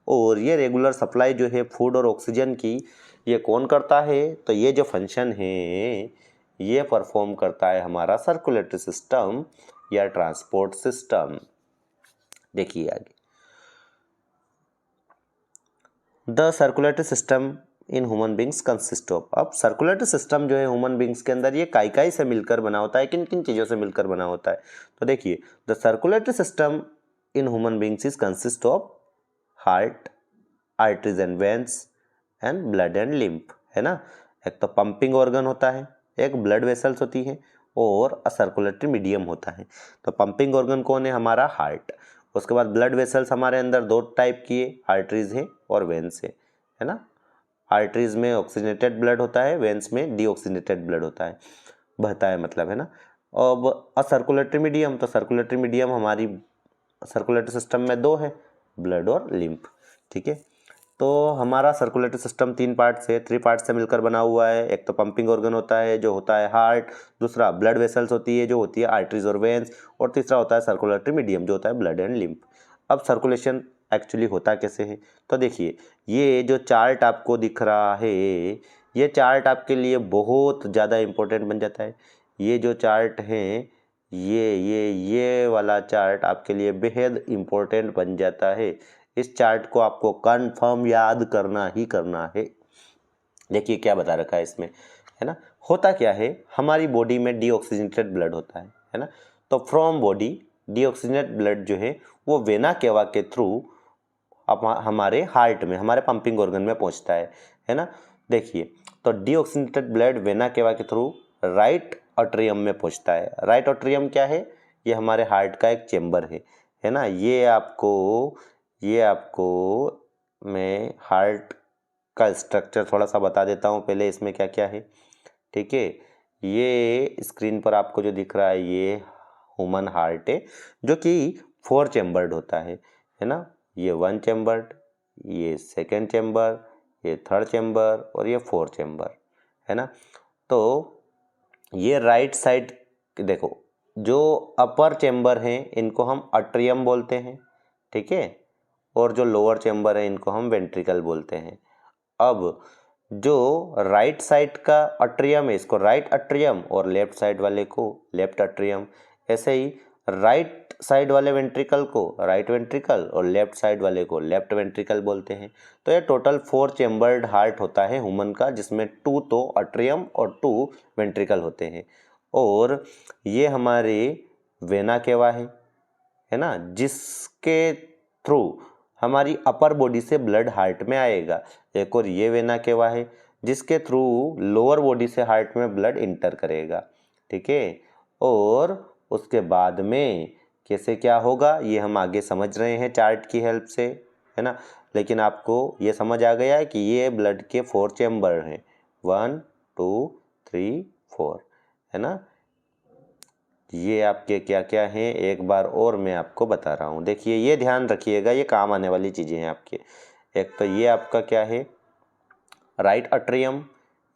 और ये रेगुलर सप्लाई जो है फूड और ऑक्सीजन की, ये कौन करता है? तो ये जो फंक्शन है ये परफॉर्म करता है हमारा सर्कुलेटरी सिस्टम या ट्रांसपोर्ट सिस्टम। देखिए आगे, the circulatory system in human beings consist of. अब सर्कुलेटरी सिस्टम जो है ह्यूमन बींग्स के अंदर ये काई से मिलकर बना होता है, किन किन चीज़ों से मिलकर बना होता है? तो देखिए, the circulatory system in human beings is consist of heart, arteries and veins and blood and lymph, है ना। एक तो पंपिंग ऑर्गन होता है, एक ब्लड वेसल्स होती है और अ सर्कुलेटरी मीडियम होता है। तो पंपिंग ऑर्गन कौन है? हमारा हार्ट। उसके बाद ब्लड वेसल्स हमारे अंदर दो टाइप की है, आर्टरीज है और वेन्स है ना। आर्टरीज में ऑक्सीजनेटेड ब्लड होता है, वेन्स में डीऑक्सीजनेटेड ब्लड होता है, बहता है मतलब, है ना। अब अ सर्कुलेटरी मीडियम, तो सर्कुलेटरी मीडियम हमारी सर्कुलेटरी सिस्टम में दो है, ब्लड और लिम्फ, ठीक है। तो हमारा सर्कुलेटरी सिस्टम थ्री पार्ट से मिलकर बना हुआ है। एक तो पंपिंग ऑर्गन होता है जो होता है हार्ट, दूसरा ब्लड वेसल्स होती है जो होती है आर्टरीज और वेन्स, और तीसरा होता है सर्कुलेटरी मीडियम जो होता है ब्लड एंड लिम्फ। अब सर्कुलेशन एक्चुअली होता कैसे है? तो देखिए, ये जो चार्ट आपको दिख रहा है, ये चार्ट आपके लिए बहुत ज़्यादा इम्पोर्टेंट बन जाता है। ये जो चार्ट है, ये वाला चार्ट आपके लिए बेहद इम्पोर्टेंट बन जाता है। इस चार्ट को आपको कंफर्म याद करना ही करना है। देखिए क्या बता रखा है इसमें, है ना। होता क्या है, हमारी बॉडी में डीऑक्सीजनेटेड ब्लड होता है ना। तो फ्रॉम बॉडी डीऑक्सीजनेटेड ब्लड जो है वो वेना केवा के थ्रू हमारे हार्ट में, हमारे पंपिंग ऑर्गन में पहुंचता है ना। देखिए, तो डीऑक्सीजनेटेड ब्लड वेना केवा के थ्रू राइट अट्रियम में पहुंचता है। राइट अट्रियम क्या है? ये हमारे हार्ट का एक चेम्बर है ना। ये आपको मैं हार्ट का स्ट्रक्चर थोड़ा सा बता देता हूँ पहले, इसमें क्या क्या है, ठीक है। ये स्क्रीन पर आपको जो दिख रहा है ये ह्यूमन हार्ट है जो कि 4 चैम्बर्ड होता है ना। ये 1 चैम्बर्ड, ये 2nd चैम्बर, ये 3rd चैम्बर और ये 4th चैम्बर, है ना। तो ये राइट साइड देखो, जो अपर चैम्बर हैं इनको हम अट्रियम बोलते हैं, ठीक है, और जो लोअर चैम्बर है इनको हम वेंट्रिकल बोलते हैं। अब जो राइट साइड का अट्रियम है इसको राइट अट्रियम और लेफ्ट साइड वाले को लेफ्ट अट्रियम, ऐसे ही राइट साइड वाले वेंट्रिकल को राइट वेंट्रिकल और लेफ्ट साइड वाले को लेफ्ट वेंट्रिकल बोलते हैं। तो ये टोटल 4 चैम्बर्ड हार्ट होता है ह्यूमन का, जिसमें 2 तो अट्रियम और 2 वेंट्रिकल होते हैं। और ये हमारे वेना केवा है ना, जिसके थ्रू हमारी अपर बॉडी से ब्लड हार्ट में आएगा। एक और ये वेना केवा है जिसके थ्रू लोअर बॉडी से हार्ट में ब्लड इंटर करेगा, ठीक है। और उसके बाद में कैसे क्या होगा ये हम आगे समझ रहे हैं चार्ट की हेल्प से, है ना। लेकिन आपको ये समझ आ गया है कि ये ब्लड के 4 चैम्बर हैं, 1 2 3 4, है ना। ये आपके क्या क्या हैं एक बार और मैं आपको बता रहा हूँ। देखिए, ये ध्यान रखिएगा, ये काम आने वाली चीज़ें हैं आपके। एक तो ये आपका क्या है, राइट अट्रियम,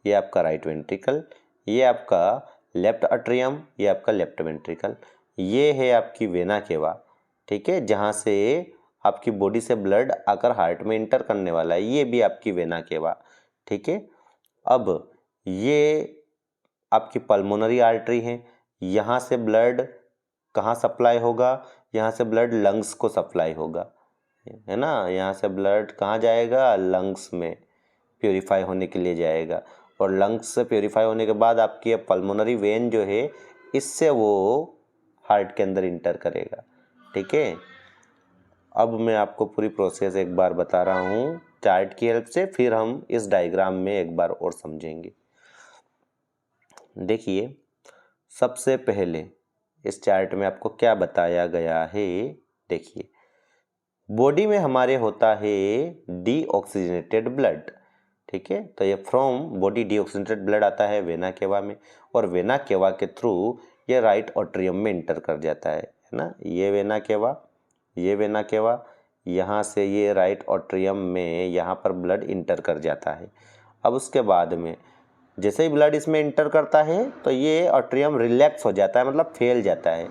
ये आपका राइट वेंट्रिकल, ये आपका लेफ्ट अट्रियम, ये आपका लेफ्ट वेंट्रिकल, ये है आपकी वेना केवा, ठीक है, जहाँ से आपकी बॉडी से ब्लड आकर हार्ट में इंटर करने वाला है, ये भी आपकी वेना केवा, ठीक है। अब ये आपकी पल्मोनरी आर्टरी है, यहाँ से ब्लड कहाँ सप्लाई होगा, यहाँ से ब्लड लंग्स को सप्लाई होगा, है ना। यहाँ से ब्लड कहाँ जाएगा, लंग्स में प्योरीफाई होने के लिए जाएगा, और लंग्स से प्योरीफाई होने के बाद आपकी ये पल्मोनरी वेन जो है इससे वो हार्ट के अंदर इंटर करेगा, ठीक है। अब मैं आपको पूरी प्रोसेस एक बार बता रहा हूँ चार्ट की हेल्प से, फिर हम इस डायग्राम में एक बार और समझेंगे। देखिए, सबसे पहले इस चार्ट में आपको क्या बताया गया है। देखिए, बॉडी में हमारे होता है डीऑक्सीजनेटेड ब्लड, ठीक है। तो ये फ्रॉम बॉडी डीऑक्सीजनेटेड ब्लड आता है वेना केवा में, और वेना केवा के थ्रू ये राइट ऑट्रियम में इंटर कर जाता है ना। ये वेना केवा, ये वेना केवा, यहाँ से ये राइट ऑट्रियम में यहाँ पर ब्लड इंटर कर जाता है। अब उसके बाद में जैसे ही ब्लड इसमें इंटर करता है तो ये ऑट्रियम रिलैक्स हो जाता है, मतलब फैल जाता है।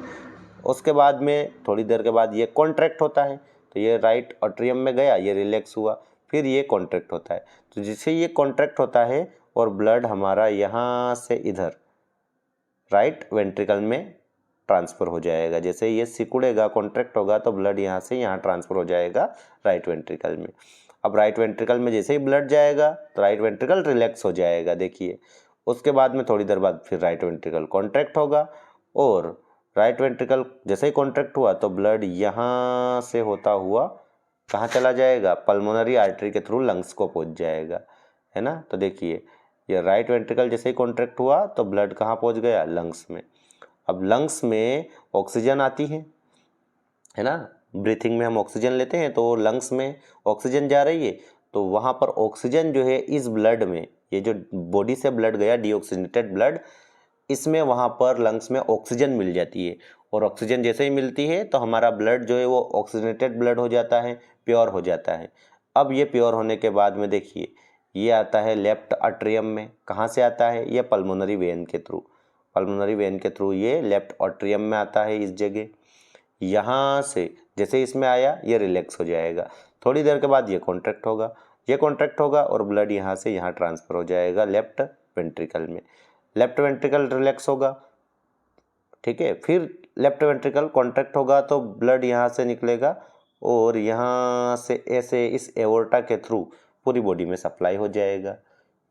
उसके बाद में थोड़ी देर के बाद ये कॉन्ट्रैक्ट होता है, तो ये राइट ऑट्रियम में गया, ये रिलैक्स हुआ, फिर ये कॉन्ट्रैक्ट होता है। तो जैसे ये कॉन्ट्रैक्ट होता है और ब्लड हमारा यहाँ से इधर राइट वेंट्रिकल में ट्रांसफ़र हो जाएगा। जैसे ये सिकुड़ेगा, कॉन्ट्रैक्ट होगा, तो ब्लड यहाँ से यहाँ ट्रांसफ़र हो जाएगा राइट वेंट्रिकल में। अब राइट वेंट्रिकल में जैसे ही ब्लड जाएगा तो राइट वेंट्रिकल रिलैक्स हो जाएगा, देखिए। उसके बाद में थोड़ी देर बाद फिर राइट वेंट्रिकल कॉन्ट्रैक्ट होगा, और राइट वेंट्रिकल जैसे ही कॉन्ट्रैक्ट हुआ तो ब्लड यहाँ से होता हुआ कहाँ चला जाएगा, पल्मोनरी आर्टरी के थ्रू लंग्स को पहुँच जाएगा, है ना। तो देखिए ये राइट वेंट्रिकल जैसे ही कॉन्ट्रैक्ट हुआ तो ब्लड कहाँ पहुँच गया, लंग्स में। अब लंग्स में ऑक्सीजन आती है ना, ब्रीथिंग में हम ऑक्सीजन लेते हैं, तो लंग्स में ऑक्सीजन जा रही है, तो वहाँ पर ऑक्सीजन जो है इस ब्लड में, ये जो बॉडी से ब्लड गया डीऑक्सीजनेटेड ब्लड, इसमें वहाँ पर लंग्स में ऑक्सीजन मिल जाती है, और ऑक्सीजन जैसे ही मिलती है तो हमारा ब्लड जो है वो ऑक्सीजनेटेड ब्लड हो जाता है, प्योर हो जाता है। अब ये प्योर होने के बाद में देखिए ये आता है लेफ्ट अट्रियम में। कहाँ से आता है, ये पल्मोनरी वेन के थ्रू, पल्मोनरी वेन के थ्रू ये लेफ्ट अट्रियम में आता है इस जगह। यहाँ से जैसे इसमें आया ये रिलैक्स हो जाएगा, थोड़ी देर के बाद ये कॉन्ट्रैक्ट होगा, ये कॉन्ट्रैक्ट होगा और ब्लड यहाँ से यहाँ ट्रांसफ़र हो जाएगा लेफ्ट वेंट्रिकल में। लेफ्ट वेंट्रिकल रिलैक्स होगा, ठीक है। फिर लेफ्ट वेंट्रिकल कॉन्ट्रैक्ट होगा तो ब्लड यहाँ से निकलेगा और यहाँ से ऐसे इस एओर्टा के थ्रू पूरी बॉडी में सप्लाई हो जाएगा,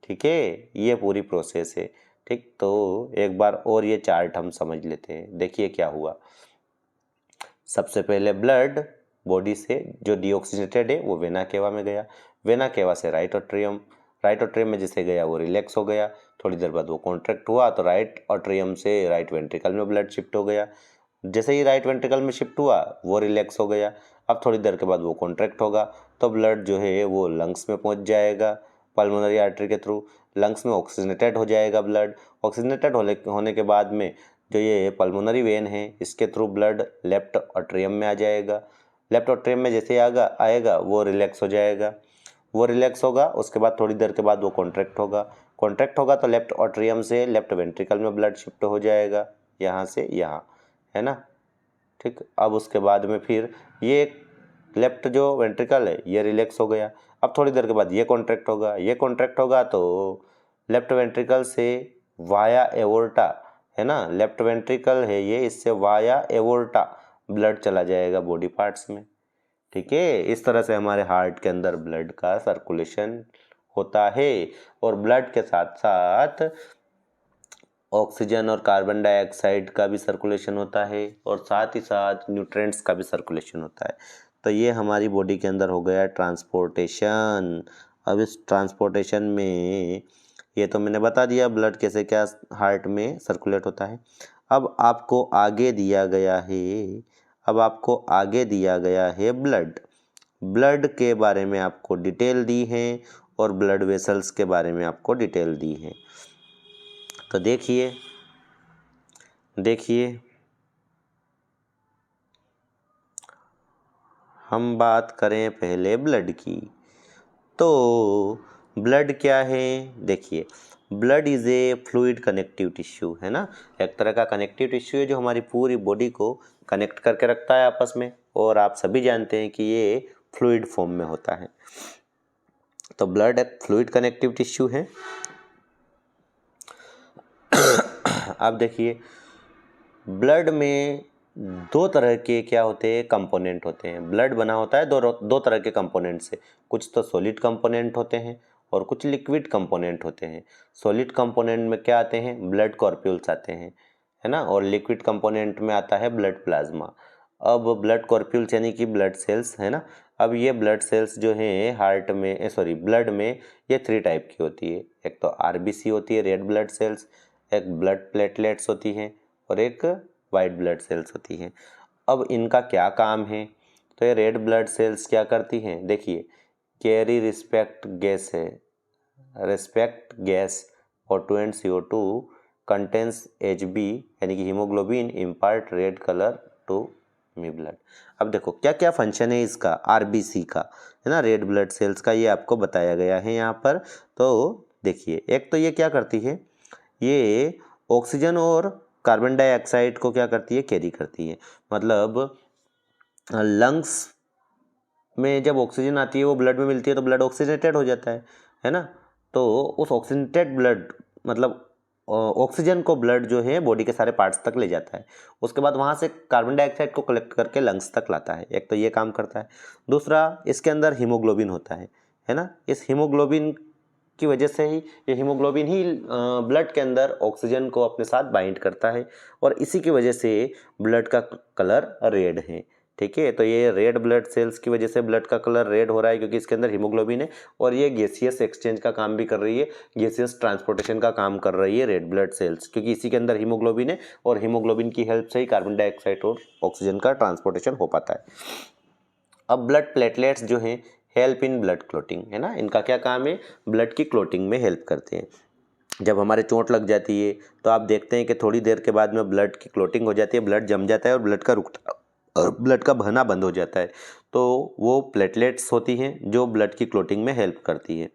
ठीक है। ये पूरी प्रोसेस है, ठीक। तो एक बार और ये चार्ट हम समझ लेते हैं। देखिए क्या हुआ, सबसे पहले ब्लड बॉडी से जो डीऑक्सीजनेटेड है वो वेना केवा में गया, वेना केवा से राइट ऑट्रियम, राइट ऑट्रियम में जैसे गया वो रिलैक्स हो गया, थोड़ी देर बाद वो कॉन्ट्रैक्ट हुआ तो राइट ऑट्रियम से राइट वेंट्रिकल में ब्लड शिफ्ट हो गया, जैसे ही राइट वेंट्रिकल में शिफ्ट हुआ वो रिलैक्स हो गया। अब थोड़ी देर के बाद वो कॉन्ट्रैक्ट होगा तो ब्लड जो है वो लंग्स में पहुंच जाएगा पल्मोनरी आर्टरी के थ्रू, लंग्स में ऑक्सीजनेटेड हो जाएगा ब्लड। ऑक्सीजनेटेड होने के बाद में जो ये पल्मोनरी वेन है इसके थ्रू ब्लड लेफ्ट ऑट्रियम में आ जाएगा, लेफ्ट ऑट्रियम में जैसे आएगा वो रिलैक्स हो जाएगा, वो रिलैक्स होगा। उसके बाद थोड़ी देर के बाद वो कॉन्ट्रैक्ट होगा, कॉन्ट्रैक्ट होगा तो लेफ्ट ऑट्रियम से लेफ्ट वेंट्रिकल में ब्लड शिफ्ट हो जाएगा यहाँ से यहाँ, है ना, ठीक। अब उसके बाद में फिर ये लेफ्ट जो वेंट्रिकल है ये रिलैक्स हो गया। अब थोड़ी देर के बाद ये कॉन्ट्रैक्ट होगा, ये कॉन्ट्रैक्ट होगा तो लेफ्ट वेंट्रिकल से वाया एवोर्टा, है ना, लेफ्ट वेंट्रिकल है ये, इससे वाया एवोर्टा ब्लड चला जाएगा बॉडी पार्ट्स में, ठीक है। इस तरह से हमारे हार्ट के अंदर ब्लड का सर्कुलेशन होता है, और ब्लड के साथ साथ ऑक्सीजन और कार्बन डाइऑक्साइड का भी सर्कुलेशन होता है, और साथ ही साथ न्यूट्रिएंट्स का भी सर्कुलेशन होता है। तो ये हमारी बॉडी के अंदर हो गया ट्रांसपोर्टेशन। अब इस ट्रांसपोर्टेशन में ये तो मैंने बता दिया ब्लड कैसे क्या हार्ट में सर्कुलेट होता है। अब आपको आगे दिया गया है, अब आपको आगे दिया गया है ब्लड, ब्लड के बारे में आपको डिटेल दी है और ब्लड वेसल्स के बारे में आपको डिटेल दी है। तो देखिए हम बात करें पहले ब्लड की। तो ब्लड क्या है, देखिए blood is a fluid connective tissue, है ना, एक तरह का कनेक्टिव टिश्यू है जो हमारी पूरी बॉडी को कनेक्ट करके रखता है आपस में, और आप सभी जानते हैं कि ये फ्लूइड फॉर्म में होता है। तो ब्लड एक फ्लूइड कनेक्टिव टिश्यू है। अब देखिए ब्लड में दो तरह के क्या होते हैं, कंपोनेंट होते हैं। ब्लड बना होता है दो तरह के कंपोनेंट से, कुछ तो सॉलिड कंपोनेंट होते हैं और कुछ लिक्विड कंपोनेंट होते हैं। सॉलिड कंपोनेंट में क्या आते हैं, ब्लड कॉर्प्यूल्स आते हैं, है ना, और लिक्विड कंपोनेंट में आता है ब्लड प्लाज्मा। अब ब्लड कॉर्प्यूल्स यानी कि ब्लड सेल्स, है ना। अब ये ब्लड सेल्स जो हैं हार्ट में ब्लड में ये 3 टाइप की होती है। एक तो आरबीसी होती है, रेड ब्लड सेल्स, एक ब्लड प्लेटलेट्स होती हैं, और एक वाइट ब्लड सेल्स होती हैं। अब इनका क्या काम है, तो ये रेड ब्लड सेल्स क्या करती हैं, देखिए कैरी रिस्पेक्ट गैस है, respect gas O2 and CO2 contains Hb यानी कि haemoglobin impart red colour to me blood. अब देखो क्या क्या फंक्शन है इसका, आरबीसी का, है ना, रेड ब्लड सेल्स का, ये आपको बताया गया है यहाँ पर। तो देखिए, एक तो ये क्या करती है, ये ऑक्सीजन और कार्बन डाइऑक्साइड को क्या करती है, कैरी करती है। मतलब लंग्स में जब ऑक्सीजन आती है वो ब्लड में मिलती है तो ब्लड ऑक्सीजनेटेड हो जाता है ना। तो उस ऑक्सीजनेटेड ब्लड मतलब ऑक्सीजन को ब्लड जो है बॉडी के सारे पार्ट्स तक ले जाता है, उसके बाद वहाँ से कार्बन डाइऑक्साइड को कलेक्ट करके लंग्स तक लाता है। एक तो ये काम करता है। दूसरा, इसके अंदर हीमोग्लोबिन होता है ना। इस हीमोग्लोबिन की वजह से ही, ये हीमोग्लोबिन ही ब्लड के अंदर ऑक्सीजन को अपने साथ बाइंड करता है और इसी की वजह से ब्लड का कलर रेड है। ठीक है, तो ये रेड ब्लड सेल्स की वजह से ब्लड का कलर रेड हो रहा है क्योंकि इसके अंदर हीमोग्लोबिन है और ये गैसियस एक्सचेंज का काम भी कर रही है, गैसियस ट्रांसपोर्टेशन का काम कर रही है रेड ब्लड सेल्स, क्योंकि इसी के अंदर हीमोग्लोबिन है और हीमोग्लोबिन की हेल्प से ही कार्बन डाइऑक्साइड और ऑक्सीजन का ट्रांसपोर्टेशन हो पाता है। अब ब्लड प्लेटलेट्स जो हैं हेल्प इन ब्लड क्लोटिंग, है ना। इनका क्या काम है, ब्लड की क्लोटिंग में हेल्प करते हैं। जब हमारे चोट लग जाती है तो आप देखते हैं कि थोड़ी देर के बाद में ब्लड की क्लोटिंग हो जाती है, ब्लड जम जाता है और ब्लड का बहना बंद हो जाता है। तो वो प्लेटलेट्स होती हैं जो ब्लड की क्लोटिंग में हेल्प करती है।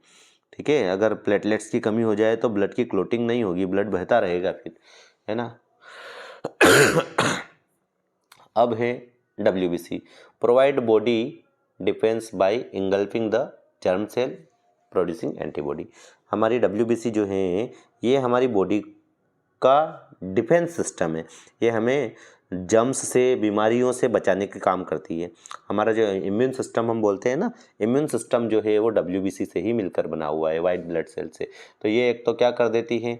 ठीक है, अगर प्लेटलेट्स की कमी हो जाए तो ब्लड की क्लोटिंग नहीं होगी, ब्लड बहता रहेगा फिर, है ना। अब है WBC, provide body defence by engulfing the germ cell producing antibody. हमारी WBC जो है ये हमारी बॉडी का डिफेंस सिस्टम है, ये हमें जर्म्स से, बीमारियों से बचाने के काम करती है। हमारा जो इम्यून सिस्टम हम बोलते हैं ना, इम्यून सिस्टम जो है वो WBC से ही मिलकर बना हुआ है, वाइट ब्लड सेल से। तो ये एक तो क्या कर देती है,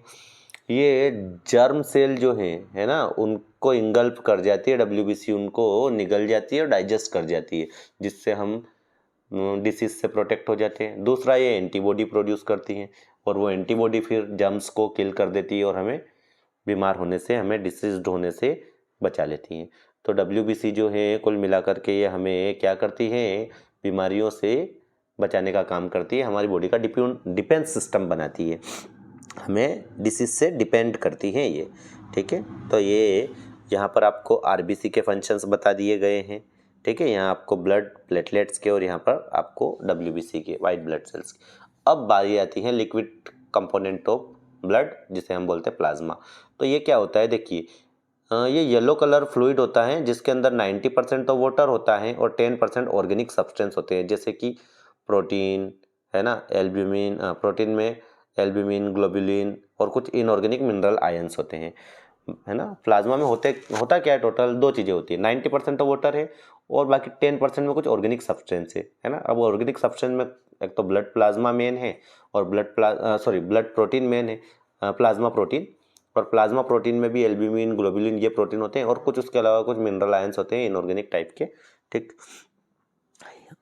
ये जर्म सेल जो है ना, उनको इंगल्फ कर जाती है WBC, उनको निगल जाती है और डाइजेस्ट कर जाती है, जिससे हम डिसीज से प्रोटेक्ट हो जाते हैं। दूसरा, ये एंटीबॉडी प्रोड्यूस करती हैं और वो एंटीबॉडी फिर जर्म्स को किल कर देती है और हमें बीमार होने से, हमें डिसीज्ड होने से बचा लेती हैं। तो WBC जो है कुल मिलाकर के ये हमें क्या करती है, बीमारियों से बचाने का काम करती है, हमारी बॉडी का डिफेंस सिस्टम बनाती है, हमें डिसीज से डिपेंड करती हैं ये। ठीक है, तो ये यहाँ पर आपको RBC के फंक्शंस बता दिए गए हैं। ठीक है, यहाँ आपको ब्लड प्लेटलेट्स के और यहाँ पर आपको WBC के, वाइट ब्लड सेल्स के। अब बारी आती है लिक्विड कंपोनेंट ऑफ ब्लड, जिसे हम बोलते हैं प्लाज्मा। तो ये क्या होता है, देखिए ये येलो कलर फ्लूइड होता है जिसके अंदर 90% तो वाटर होता है और 10% ऑर्गेनिक सब्सटेंस होते हैं, जैसे कि प्रोटीन, है ना, एल्ब्यूमिन, प्रोटीन में एल्ब्यूमिन, ग्लोबुलिन और कुछ इनऑर्गेनिक मिनरल आयंस होते हैं, है ना। प्लाज्मा में होता क्या है, टोटल दो चीज़ें होती है, 90% तो वाटर है और बाकी 10% में कुछ ऑर्गेनिक सब्सटेंस है ना। अब ऑर्गेनिक सब्सटेंस में एक तो ब्लड प्लाज्मा मेन है और ब्लड प्रोटीन मेन है, प्लाज्मा प्रोटीन। और प्लाज्मा प्रोटीन में भी एल्ब्यूमिन, ग्लोबुलिन ये प्रोटीन होते हैं और कुछ उसके अलावा कुछ मिनरल आयंस होते हैं इनऑर्गेनिक टाइप के। ठीक,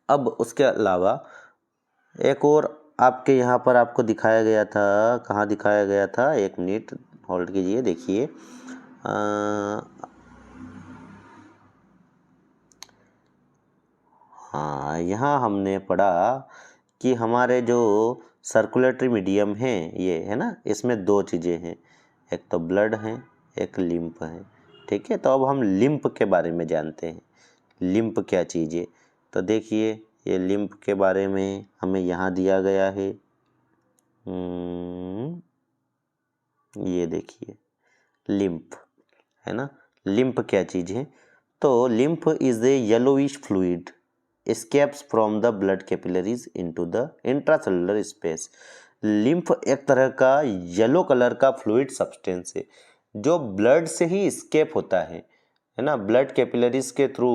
अब उसके अलावा एक और आपके यहाँ पर आपको दिखाया गया था, कहाँ दिखाया गया था, एक मिनट होल्ड कीजिए, देखिए हाँ, यहाँ हमने पढ़ा कि हमारे जो सर्कुलेटरी मीडियम है ये, है ना, इसमें दो चीज़ें हैं, एक तो ब्लड है, एक लिम्फ है। ठीक है, तो अब हम लिम्फ के बारे में जानते हैं, लिम्फ क्या चीज़ है। तो देखिए, ये लिम्फ के बारे में हमें यहाँ दिया गया है, ये देखिए लिम्फ, है ना। लिम्फ क्या चीज़ है, तो lymph is a yellowish fluid escapes from the blood capillaries into the intracellular space। Lymph एक तरह का येलो कलर का फ्लूइड सब्सटेंस है जो ब्लड से ही स्केप होता है ना। ब्लड कैपिलरीज के थ्रू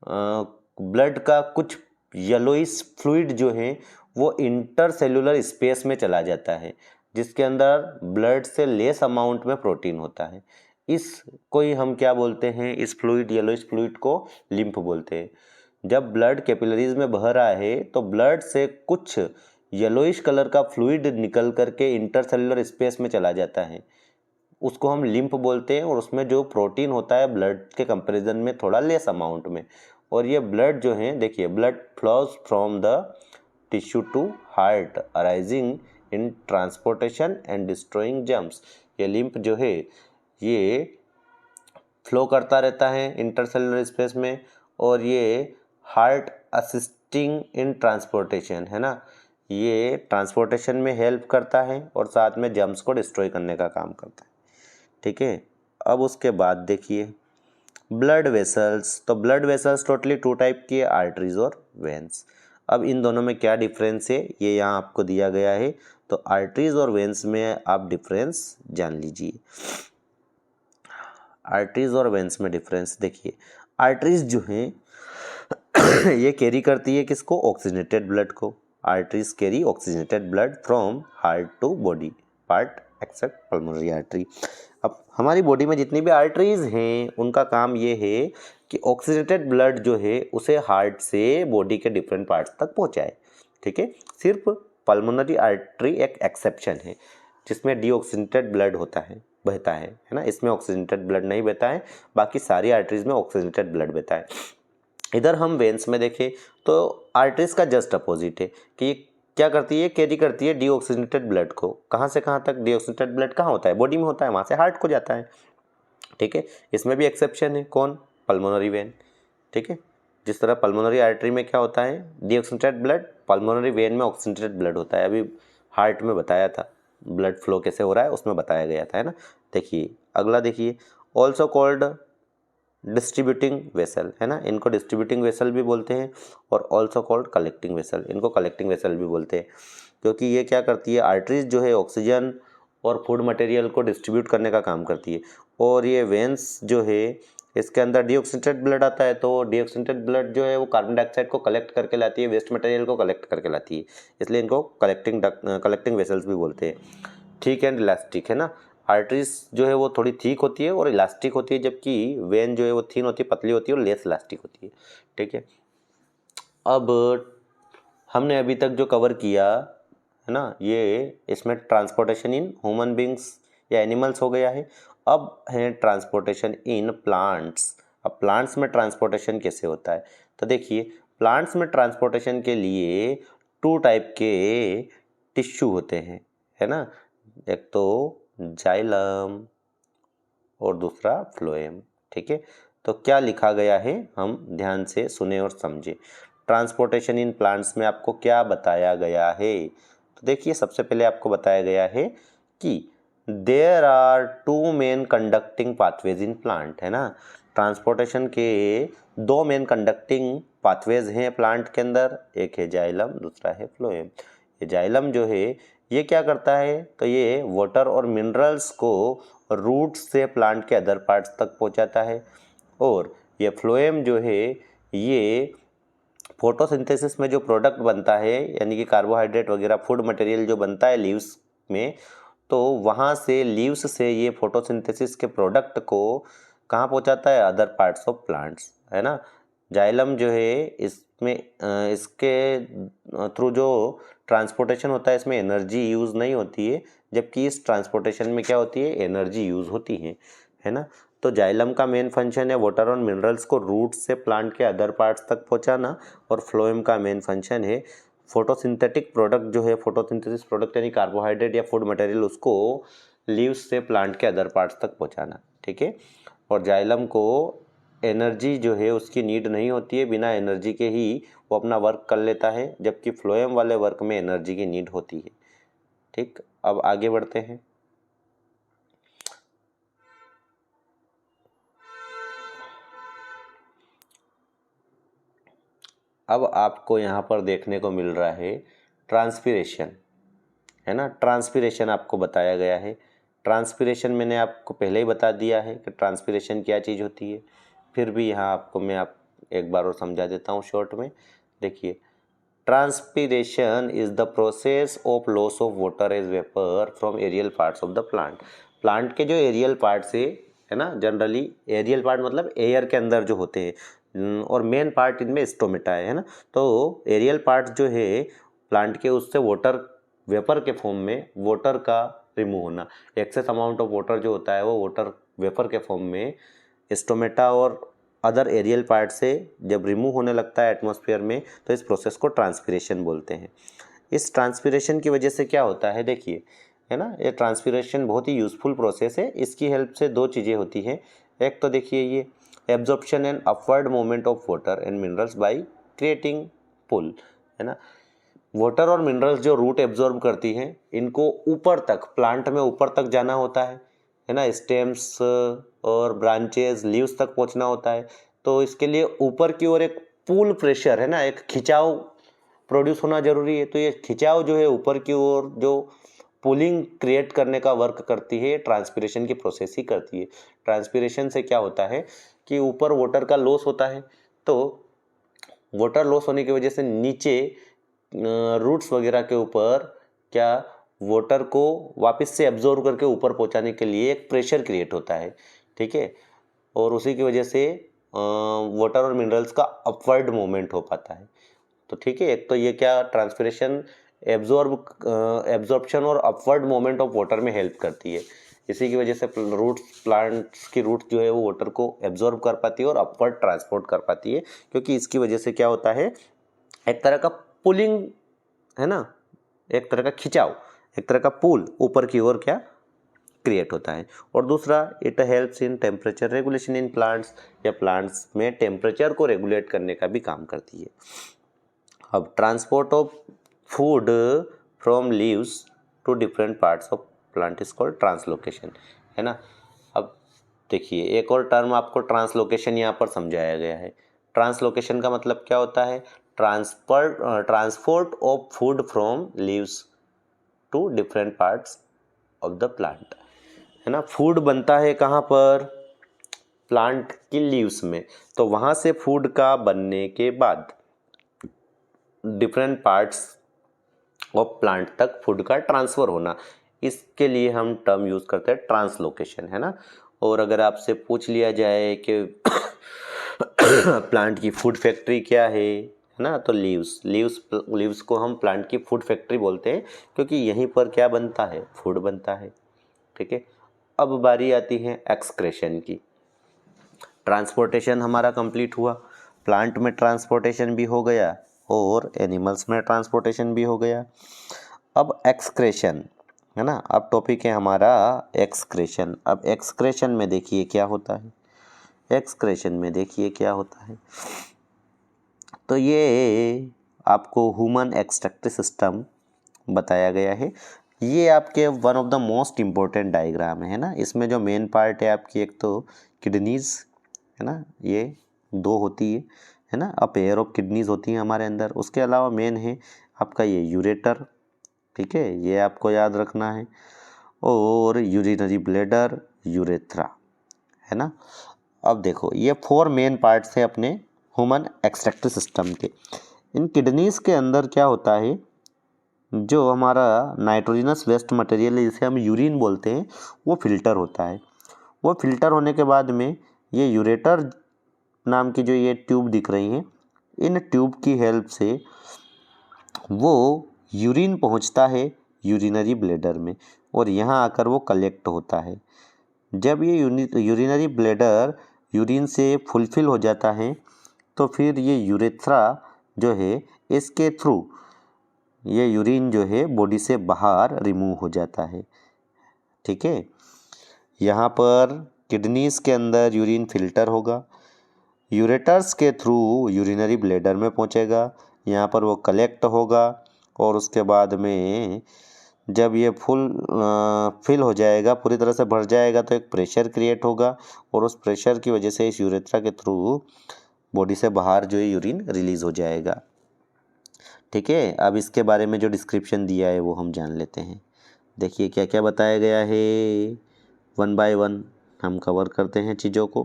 ब्लड का कुछ येलोइश फ्लूइड जो है वो इंटरसेल्युलर स्पेस में चला जाता है, जिसके अंदर ब्लड से लेस अमाउंट में प्रोटीन होता है। इसको ही हम क्या बोलते हैं, इस फ्लूइड, येलोइश फ्लूइड को लिम्फ बोलते हैं। जब ब्लड कैपिलरीज में बह रहा है तो ब्लड से कुछ येलोइश कलर का फ्लूइड निकल करके इंटरसेल्युलर स्पेस में चला जाता है, उसको हम लिम्फ बोलते हैं। और उसमें जो प्रोटीन होता है ब्लड के कंपैरिजन में थोड़ा लेस अमाउंट में। और ये ब्लड जो है, देखिए, blood flows from the tissue to heart arising in transportation and destroying germs. ये लिम्फ जो है ये फ्लो करता रहता है इंटरसेलुलर स्पेस में, और ये हार्ट असिस्टिंग इन ट्रांसपोर्टेशन, है ना, ये ट्रांसपोर्टेशन में हेल्प करता है और साथ में जर्म्स को डिस्ट्रॉय करने का काम करता है। ठीक है, अब उसके बाद देखिए ब्लड वेसल्स। तो ब्लड वेसल्स टोटली 2 टाइप की है, आर्टरीज और वेन्स। अब इन दोनों में क्या डिफरेंस है ये यहाँ आपको दिया गया है, तो आर्टरीज और वेन्स में आप डिफरेंस जान लीजिए। आर्टरीज और वेन्स में डिफरेंस देखिए, आर्टरीज जो हैं ये कैरी करती है किसको, ऑक्सीजनेटेड ब्लड को। Arteries carry oxygenated blood from heart to body part except pulmonary artery. अब हमारी बॉडी में जितनी भी आर्टरीज हैं उनका काम ये है कि ऑक्सीजनेटेड ब्लड जो है उसे हार्ट से बॉडी के डिफरेंट पार्ट्स तक पहुंचाए। ठीक है, सिर्फ पल्मोनरी आर्टरी एक एक्सेप्शन है जिसमें डीऑक्सीजनेटेड ब्लड होता है, बहता है ना, इसमें ऑक्सीजनेटेड ब्लड नहीं बहता है, बाकी सारी आर्टरीज में ऑक्सीजनेटेड ब्लड बहता है। इधर हम वेन्स में देखें तो आर्टरीज का जस्ट अपोजिट है कि क्या करती है, कैरी करती है डीऑक्सीजनेटेड ब्लड को। कहाँ से कहाँ तक डीऑक्सीजनेटेड ब्लड कहाँ होता है, बॉडी में होता है, वहाँ से हार्ट को जाता है। ठीक है, इसमें भी एक्सेप्शन है, कौन, पल्मोनरी वेन। ठीक है, जिस तरह पल्मोनरी आर्टरी में क्या होता है डीऑक्सीजनेटेड ब्लड, पल्मोनरी वेन में ऑक्सीजनेटेड ब्लड होता है। अभी हार्ट में बताया था ब्लड फ्लो कैसे हो रहा है, उसमें बताया गया था, है ना। देखिए अगला देखिए, ऑल्सो कॉल्ड डिस्ट्रीब्यूटिंग वेसल, है ना, इनको डिस्ट्रीब्यूटिंग वेसल भी बोलते हैं, और ऑल्सो कॉल्ड कलेक्टिंग वेसल, इनको कलेक्टिंग वेसल भी बोलते हैं, क्योंकि ये क्या करती है, आर्टरीज जो है ऑक्सीजन और फूड मटेरियल को डिस्ट्रीब्यूट करने का काम करती है, और ये वेन्स जो है इसके अंदर डीऑक्सीजनेटेड ब्लड आता है, तो डीऑक्सीजनेटेड ब्लड जो है वो कार्बन डाइऑक्साइड को कलेक्ट करके लाती है, वेस्ट मटेरियल को कलेक्ट करके लाती है, इसलिए इनको कलेक्टिंग वेसल्स भी बोलते हैं। थिक एंड इलास्टिक, है ना, आर्टरीज जो है वो थोड़ी थिक होती है और इलास्टिक होती है, जबकि वेन जो है वो थिन होती है, पतली होती है और लेस इलास्टिक होती है। ठीक है, अब हमने अभी तक जो कवर किया है ना, ये इसमें ट्रांसपोर्टेशन इन ह्यूमन बींग्स या एनिमल्स हो गया है। अब है ट्रांसपोर्टेशन इन प्लांट्स। अब प्लांट्स में ट्रांसपोर्टेशन कैसे होता है, तो देखिए प्लांट्स में ट्रांसपोर्टेशन के लिए 2 टाइप के टिश्यू होते हैं, है ना, एक तो जाइलम और दूसरा फ्लोएम। ठीक है, तो क्या लिखा गया है हम ध्यान से सुने और समझे। ट्रांसपोर्टेशन इन प्लांट्स में आपको क्या बताया गया है, तो देखिए सबसे पहले आपको बताया गया है कि there are 2 main conducting pathways in plant, है ना, ट्रांसपोर्टेशन के 2 मेन कंडक्टिंग पाथवेज हैं प्लांट के अंदर, एक है जाइलम दूसरा है फ्लोएम। ये जाइलम जो है ये क्या करता है, तो ये वाटर और मिनरल्स को रूट से प्लांट के अदर पार्ट्स तक पहुंचाता है, और ये फ्लोएम जो है ये फोटोसिंथेसिस में जो प्रोडक्ट बनता है यानी कि कार्बोहाइड्रेट वगैरह फूड मटेरियल जो बनता है लीव्स में, तो वहाँ से लीव्स से ये फोटोसिंथेसिस के प्रोडक्ट को कहाँ पहुँचाता है, अदर पार्ट्स ऑफ प्लांट्स, है ना। जाइलम जो है इसमें इसके थ्रू जो ट्रांसपोर्टेशन होता है इसमें एनर्जी यूज़ नहीं होती है, जबकि इस ट्रांसपोर्टेशन में क्या होती है, एनर्जी यूज़ होती है ना। तो जाइलम का मेन फंक्शन है वाटर और मिनरल्स को रूट से प्लांट के अदर पार्ट्स तक पहुंचाना, और फ्लोएम का मेन फंक्शन है फोटोसिंथेटिक प्रोडक्ट जो है, फोटोसिंथेसिस प्रोडक्ट यानी कार्बोहाइड्रेट या फूड मटेरियल उसको लीव्स से प्लांट के अदर पार्ट्स तक पहुंचाना। ठीक है, और जाइलम को एनर्जी जो है उसकी नीड नहीं होती है, बिना एनर्जी के ही वो अपना वर्क कर लेता है, जबकि फ्लोएम वाले वर्क में एनर्जी की नीड होती है। ठीक, अब आगे बढ़ते हैं। अब आपको यहाँ पर देखने को मिल रहा है ट्रांसपिरेशन, है ना, ट्रांसपिरेशन आपको बताया गया है। ट्रांसपिरेशन मैंने आपको पहले ही बता दिया है कि ट्रांसपिरेशन क्या चीज़ होती है, फिर भी यहाँ आपको मैं एक बार और समझा देता हूँ शॉर्ट में। देखिए transpiration is the process of loss of water as vapour from aerial parts of the plant. Plant के जो एरियल पार्ट्स है ना, जनरली एरियल पार्ट मतलब एयर के अंदर जो होते हैं, और मेन पार्ट इनमें स्टोमेटा है ना, तो एरियल पार्ट जो है प्लांट के उससे वाटर वेपर के फॉर्म में वाटर का रिमूव होना, एक्सेस अमाउंट ऑफ वाटर जो होता है वो वाटर वेपर के फॉर्म में स्टोमेटा और अदर एरियल पार्ट से जब रिमूव होने लगता है एटमॉस्फेयर में, तो इस प्रोसेस को ट्रांसपिरेशन बोलते हैं। इस ट्रांसपिरेशन की वजह से क्या होता है, देखिए, है ना, ये ट्रांसपिरेशन बहुत ही यूज़फुल प्रोसेस है। इसकी हेल्प से 2 चीज़ें होती हैं, एक तो देखिए ये absorption and upward movement of water and minerals by creating pull, है ना। वाटर और मिनरल्स जो रूट एब्जॉर्ब करती हैं, इनको ऊपर तक, प्लांट में ऊपर तक जाना होता है ना, स्टेम्स और ब्रांचेस, लीव्स तक पहुंचना होता है। तो इसके लिए ऊपर की ओर एक पुल प्रेशर, है ना, एक खिंचाव प्रोड्यूस होना जरूरी है। तो ये खिंचाव जो है ऊपर की ओर, जो पुलिंग क्रिएट करने का वर्क करती है, ट्रांसपिरेशन की प्रोसेस ही करती है। ट्रांसपिरेशन से क्या होता है कि ऊपर वाटर का लॉस होता है, तो वाटर लॉस होने की वजह से नीचे रूट्स वगैरह के ऊपर क्या, वाटर को वापस से एब्जॉर्ब करके ऊपर पहुंचाने के लिए एक प्रेशर क्रिएट होता है, ठीक है। और उसी की वजह से वाटर और मिनरल्स का अपवर्ड मूवमेंट हो पाता है। तो ठीक है, एक तो ये क्या, ट्रांसपिरेशन एब्जॉर्प्शन और अपवर्ड मूवमेंट ऑफ वाटर में हेल्प करती है। इसी की वजह से रूट्स, प्लांट्स की रूट जो है वो वाटर को एब्जॉर्ब कर पाती है और अपवर्ड ट्रांसपोर्ट कर पाती है, क्योंकि इसकी वजह से क्या होता है, एक तरह का पुलिंग, है ना, एक तरह का खिंचाव, एक तरह का पुल ऊपर की ओर क्या क्रिएट होता है। और दूसरा, it helps in temperature regulation in plants, या प्लांट्स में टेम्परेचर को रेगुलेट करने का भी काम करती है। अब transport of food from leaves to different parts of plant is called translocation, है ना। अब देखिए एक और टर्म आपको ट्रांसलोकेशन यहाँ पर समझाया गया है। ट्रांसलोकेशन का मतलब क्या होता है, transport of food from leaves to different parts of the plant, है ना। फूड बनता है कहाँ पर, प्लांट की लीव्स में, तो वहाँ से फूड का बनने के बाद डिफरेंट पार्ट्स ऑफ प्लांट तक फूड का ट्रांसफ़र होना, इसके लिए हम टर्म यूज़ करते हैं ट्रांसलोकेशन, है ना। और अगर आपसे पूछ लिया जाए कि प्लांट की फूड फैक्ट्री क्या है ना, तो लीव्स को हम प्लांट की फूड फैक्ट्री बोलते हैं, क्योंकि यहीं पर क्या बनता है, फूड बनता है, ठीक है। अब बारी आती है एक्सक्रेशन की। ट्रांसपोर्टेशन हमारा कंप्लीट हुआ, प्लांट में ट्रांसपोर्टेशन भी हो गया और एनिमल्स में ट्रांसपोर्टेशन भी हो गया। अब एक्सक्रेशन, है ना, अब टॉपिक है हमारा एक्सक्रेशन। अब एक्सक्रेशन में देखिए क्या होता है, एक्सक्रेशन में देखिए क्या होता है। तो ये आपको ह्यूमन एक्सट्रैक्टिव सिस्टम बताया गया है। ये आपके one of the most important diagram है ना। इसमें जो मेन पार्ट है आपकी, एक तो किडनीज, है ना, ये दो होती है ना, अ पेयर ऑफ किडनीज होती हैं हमारे अंदर। उसके अलावा मेन है आपका ये यूरेटर, ठीक है, ये आपको याद रखना है, और यूरिनरी ब्लैडर, यूरेथ्रा, है ना। अब देखो ये 4 मेन पार्ट्स हैं अपने ह्यूमन एक्सट्रैक्टिव सिस्टम के। इन किडनीज के अंदर क्या होता है, जो हमारा नाइट्रोजनस वेस्ट मटेरियल है जिसे हम यूरिन बोलते हैं, वो फिल्टर होता है। वो फिल्टर होने के बाद में ये यूरेटर नाम की जो ये ट्यूब दिख रही हैं, इन ट्यूब की हेल्प से वो यूरिन पहुंचता है यूरिनरी ब्लैडर में, और यहाँ आकर वो कलेक्ट होता है। जब ये यूरिनरी ब्लैडर यूरिन से फुलफिल हो जाता है, तो फिर ये यूरेथ्रा जो है, इसके थ्रू ये यूरिन जो है बॉडी से बाहर रिमूव हो जाता है, ठीक है। यहाँ पर किडनीज के अंदर यूरिन फिल्टर होगा, यूरेटर्स के थ्रू यूरिनरी ब्लैडर में पहुँचेगा, यहाँ पर वो कलेक्ट होगा, और उसके बाद में जब ये फिल हो जाएगा, पूरी तरह से भर जाएगा, तो एक प्रेशर क्रिएट होगा, और उस प्रेशर की वजह से इस यूरेथ्रा के थ्रू बॉडी से बाहर जो है यूरिन रिलीज़ हो जाएगा, ठीक है। अब इसके बारे में जो डिस्क्रिप्शन दिया है वो हम जान लेते हैं। देखिए क्या क्या बताया गया है, 1 बाय 1 हम कवर करते हैं चीज़ों को,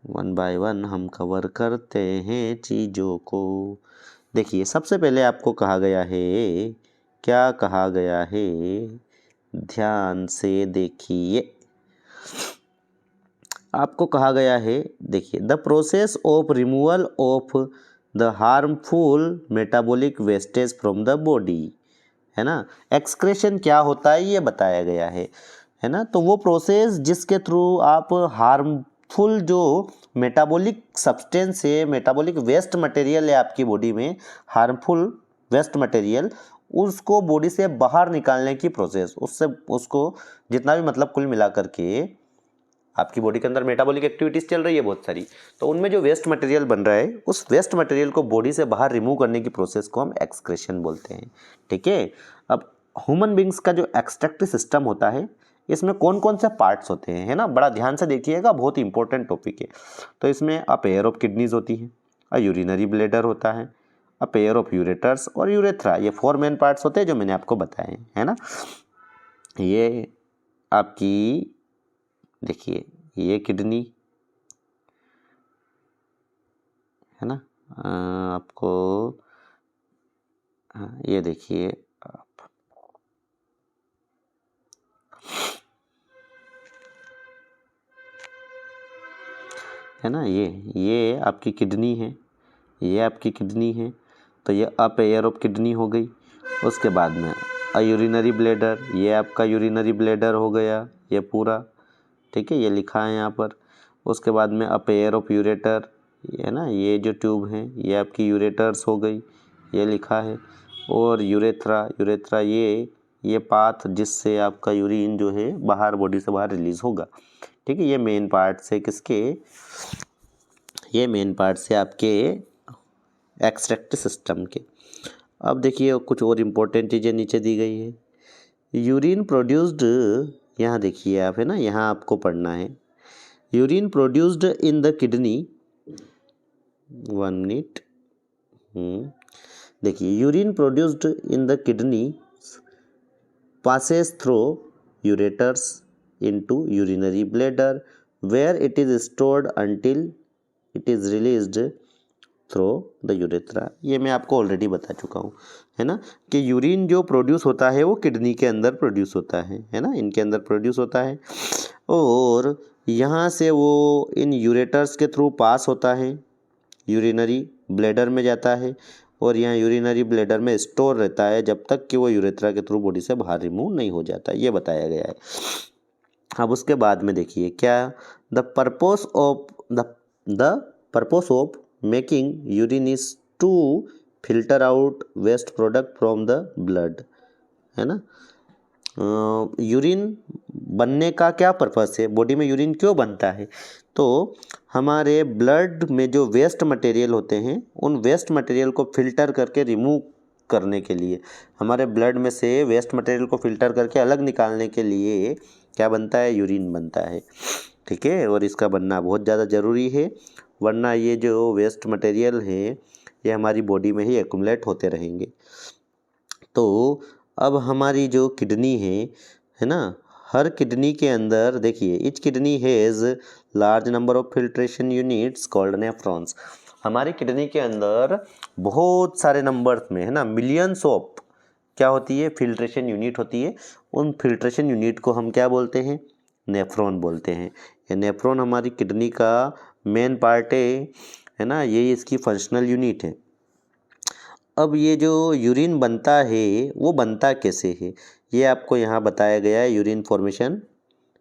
1 बाय 1 हम कवर करते हैं चीज़ों को। देखिए सबसे पहले आपको कहा गया है, क्या कहा गया है, ध्यान से देखिए। आपको कहा गया है, देखिए, the process of removal of the harmful metabolic wastage from the body, है ना। एक्सक्रेशन क्या होता है ये बताया गया है ना। तो वो प्रोसेस जिसके थ्रू आप हार्मफुल जो मेटाबॉलिक सब्सटेंस है, मेटाबॉलिक वेस्ट मटेरियल है आपकी बॉडी में, हार्मफुल वेस्ट मटेरियल, उसको बॉडी से बाहर निकालने की प्रोसेस, उसको जितना भी मतलब कुल मिला करके आपकी बॉडी के अंदर मेटाबॉलिक एक्टिविटीज़ चल रही है बहुत सारी, तो उनमें जो वेस्ट मटेरियल बन रहा है उस वेस्ट मटेरियल को बॉडी से बाहर रिमूव करने की प्रोसेस को हम एक्सक्रेशन बोलते हैं। ठीक है, अब ह्यूमन बींग्स का जो एक्सट्रैक्टिव सिस्टम होता है इसमें कौन कौन से पार्ट्स होते हैं, है ना, बड़ा ध्यान से देखिएगा, बहुत ही इंपॉर्टेंट टॉपिक है। तो इसमें अ पेयर ऑफ किडनीज होती है, अ यूरिनरी ब्लैडर होता है, अ पेयर ऑफ यूरेटर्स और यूरेथ्रा, ये 4 मेन पार्ट्स होते हैं जो मैंने आपको बताए हैं, है ना। ये आपकी देखिए ये किडनी है ना, आपको ये देखिए आप, है ना, ये आपकी किडनी है, ये आपकी किडनी है, तो ये अ पेयर ऑफ किडनी हो गई। उसके बाद में अ यूरिनरी ब्लैडर, ये आपका यूरिनरी ब्लैडर हो गया ये पूरा, ठीक है, ये लिखा है यहाँ पर। उसके बाद में अ पेयर ऑफ यूरेटर, है ना, ये जो ट्यूब हैं ये आपकी यूरेटर्स हो गई, ये लिखा है। और यूरेथ्रा ये पाथ जिससे आपका यूरिन जो है बाहर बॉडी से बाहर रिलीज होगा। ठीक है, ये मेन पार्ट्स है किसके, ये मेन पार्ट्स है आपके एक्सट्रैक्टिव सिस्टम के। अब देखिए कुछ और इम्पोर्टेंट चीज़ें नीचे दी गई है। यूरिन प्रोड्यूस्ड, यहाँ देखिए आप, है ना, यहाँ आपको पढ़ना है। Urine produced in the kidney, 1 minute, देखिए urine produced in the kidney passes through ureters into urinary bladder where it is stored until it is released through the urethra। ये मैं आपको ऑलरेडी बता चुका हूँ, है ना, कि यूरिन जो प्रोड्यूस होता है वो किडनी के अंदर प्रोड्यूस होता है ना, इनके अंदर प्रोड्यूस होता है, और यहाँ से वो इन यूरेटर्स के थ्रू पास होता है, यूरिनरी ब्लैडर में जाता है, और यहाँ यूरिनरी ब्लैडर में स्टोर रहता है जब तक कि वो यूरेथ्रा के थ्रू बॉडी से बाहर रिमूव नहीं हो जाता, ये बताया गया है। अब उसके बाद में देखिए क्या, the purpose of making urine is to filter out waste product from the blood, है ना। यूरिन बनने का क्या पर्पस है, बॉडी में यूरिन क्यों बनता है, तो हमारे ब्लड में जो वेस्ट मटेरियल होते हैं उन वेस्ट मटेरियल को फिल्टर करके रिमूव करने के लिए, हमारे ब्लड में से वेस्ट मटेरियल को फिल्टर करके अलग निकालने के लिए क्या बनता है, यूरिन बनता है। ठीक है, और इसका बनना बहुत ज़्यादा ज़रूरी है, वरना ये जो वेस्ट मटेरियल है ये हमारी बॉडी में ही एक्यूमुलेट होते रहेंगे। तो अब हमारी जो किडनी है ना, हर किडनी के अंदर देखिए etch kidney has large number of filtration units called nephrons. हमारी किडनी के अंदर बहुत सारे नंबर्स में, है ना, मिलियंस ऑफ क्या होती है, फिल्ट्रेशन यूनिट होती है। उन फिल्ट्रेशन यूनिट को हम क्या बोलते हैं, नेफ्रॉन बोलते हैं। ये नेफ्रॉन हमारी किडनी का मेन पार्ट है ना, ये इसकी फंक्शनल यूनिट है। अब ये जो यूरिन बनता है वो बनता कैसे है, ये आपको यहाँ बताया गया है, यूरिन फॉर्मेशन,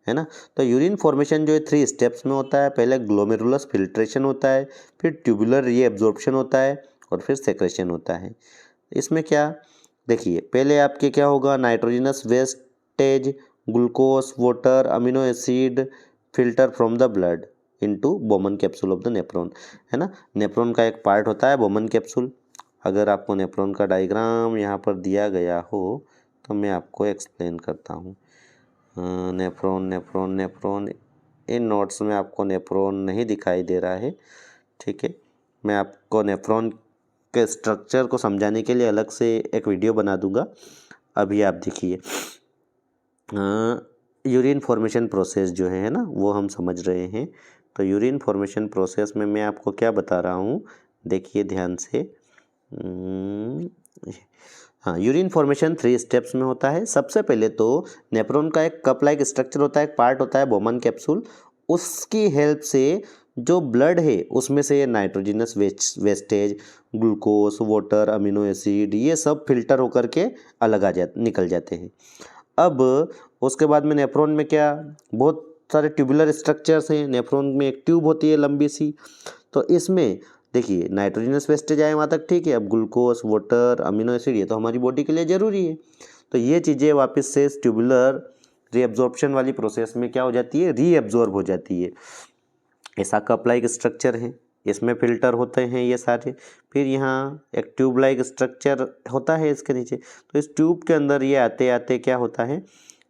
है ना। तो यूरिन फॉर्मेशन जो है 3 स्टेप्स में होता है, पहले ग्लोमेरुलस फिल्ट्रेशन होता है, फिर ट्यूबुलर रीएब्जॉर्प्शन होता है, और फिर सेक्रेशन होता है। इसमें क्या देखिए, पहले आपके क्या होगा, nitrogenous wastage, glucose, water, amino acid filter from the blood into Bowman capsule of the nephron, है ना। नेफ्रॉन का एक पार्ट होता है बोमन कैप्सूल। अगर आपको नेफ्रॉन का डायग्राम यहाँ पर दिया गया हो तो मैं आपको एक्सप्लेन करता हूँ। नेफ्रॉन इन नोट्स में आपको नेफ्रॉन नहीं दिखाई दे रहा है, ठीक है। मैं आपको नेफ्रॉन के स्ट्रक्चर को समझाने के लिए अलग से एक वीडियो बना दूंगा। अभी आप देखिए, यूरिन फॉर्मेशन प्रोसेस जो है ना वो हम समझ रहे हैं। तो यूरिन फॉर्मेशन प्रोसेस में मैं आपको क्या बता रहा हूँ, देखिए ध्यान से। हाँ, यूरिन फॉर्मेशन 3 स्टेप्स में होता है। सबसे पहले तो नेफ्रॉन का एक कप लाइक स्ट्रक्चर होता है, एक पार्ट होता है बोमन कैप्सूल, उसकी हेल्प से जो ब्लड है उसमें से nitrogenous wastage, glucose, water, amino acid, ये सब फिल्टर होकर के अलग निकल जाते हैं। अब उसके बाद में नेफ्रॉन में क्या, बहुत सारे ट्यूबुलर स्ट्रक्चर्स हैं। नेफ्रॉन में एक ट्यूब होती है लंबी सी, तो इसमें देखिए नाइट्रोजनस वेस्टेज आए वहाँ तक, ठीक है। अब ग्लूकोज, वाटर, अमीनो एसिड, ये तो हमारी बॉडी के लिए ज़रूरी है। तो ये चीज़ें वापस से ट्यूबुलर रीअब्जॉर्प्शन वाली प्रोसेस में क्या हो जाती है, रीअब्जॉर्ब हो जाती है। ऐसा कप लाइक स्ट्रक्चर है, इसमें फिल्टर होते हैं ये सारे। फिर यहाँ एक ट्यूब लाइक स्ट्रक्चर होता है इसके नीचे, तो इस ट्यूब के अंदर ये आते आते क्या होता है,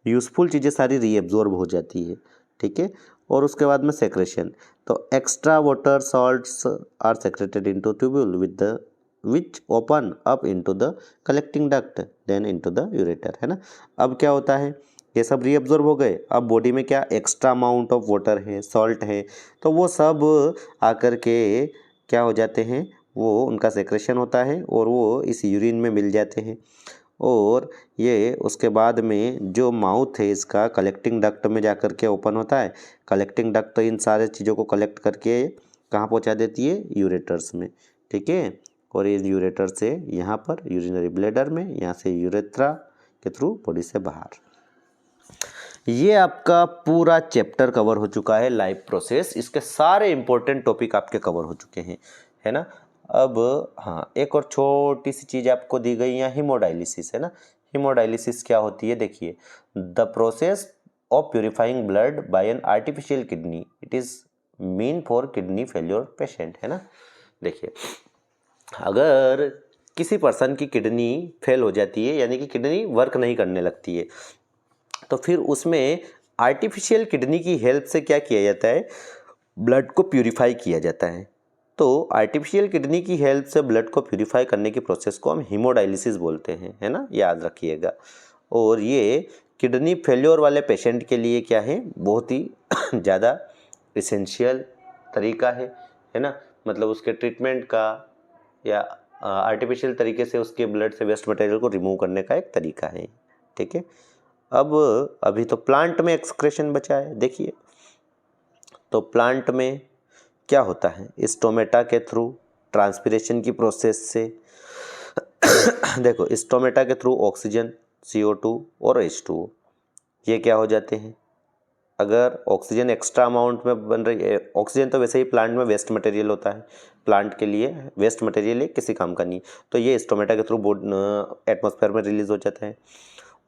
यूज़फुल चीज़ें सारी रीअब्जॉर्ब हो जाती है, ठीक है। और उसके बाद में सेक्रेशन, तो extra water salts are secreted into tubule with the which open up into the collecting duct then into the ureter, है ना। अब क्या होता है, ये सब रीअब्जॉर्ब हो गए, अब बॉडी में क्या एक्स्ट्रा अमाउंट ऑफ वाटर है, सॉल्ट है, तो वो सब आकर के क्या हो जाते हैं, वो उनका सेक्रेशन होता है और वो इस यूरिन में मिल जाते हैं। और ये उसके बाद में जो माउथ है इसका कलेक्टिंग डक्ट में जा कर के ओपन होता है। कलेक्टिंग डक्ट तो इन सारे चीज़ों को कलेक्ट करके कहाँ पहुँचा देती है, यूरेटर्स में, ठीक है। और ये यूरेटर से यहाँ पर यूरिनरी ब्लैडर में, यहाँ से यूरेथ्रा के थ्रू बॉडी से बाहर। ये आपका पूरा चैप्टर कवर हो चुका है, लाइफ प्रोसेस। इसके सारे इंपॉर्टेंट टॉपिक आपके कवर हो चुके हैं, है ना। अब हाँ, एक और छोटी सी चीज़ आपको दी गई है, हीमोडायलिसिस, है ना। हीमोडायलिसिस क्या होती है, देखिए, the process of purifying blood bye an artificial kidney, it is mean for kidney failure patient, है ना। देखिए, अगर किसी पर्सन की किडनी फेल हो जाती है, यानी कि किडनी वर्क नहीं करने लगती है, तो फिर उसमें आर्टिफिशियल किडनी की हेल्प से क्या किया जाता है, ब्लड को प्यूरिफाई किया जाता है। तो आर्टिफिशियल किडनी की हेल्प से ब्लड को प्यूरिफाई करने की प्रोसेस को हम हीमोडायलिसिस बोलते हैं, है ना, याद रखिएगा। और ये किडनी फेल्योर वाले पेशेंट के लिए क्या है, बहुत ही ज़्यादा इसेंशियल तरीका है ना। मतलब उसके ट्रीटमेंट का या आर्टिफिशियल तरीके से उसके ब्लड से वेस्ट मटेरियल को रिमूव करने का एक तरीका है, ठीक है। अब अभी तो प्लांट में एक्सक्रेशन बचा है, देखिए, तो प्लांट में क्या होता है, स्टोमेटा के थ्रू ट्रांसपिरेशन की प्रोसेस से देखो, स्टोमेटा के थ्रू ऑक्सीजन, CO2 और H2O ये क्या हो जाते हैं। अगर ऑक्सीजन एक्स्ट्रा अमाउंट में बन रही है, ऑक्सीजन तो वैसे ही प्लांट में वेस्ट मटेरियल होता है, प्लांट के लिए वेस्ट मटेरियल है, किसी काम का नहीं, तो ये स्टोमेटा के थ्रू एटमॉस्फेयर में रिलीज हो जाता है।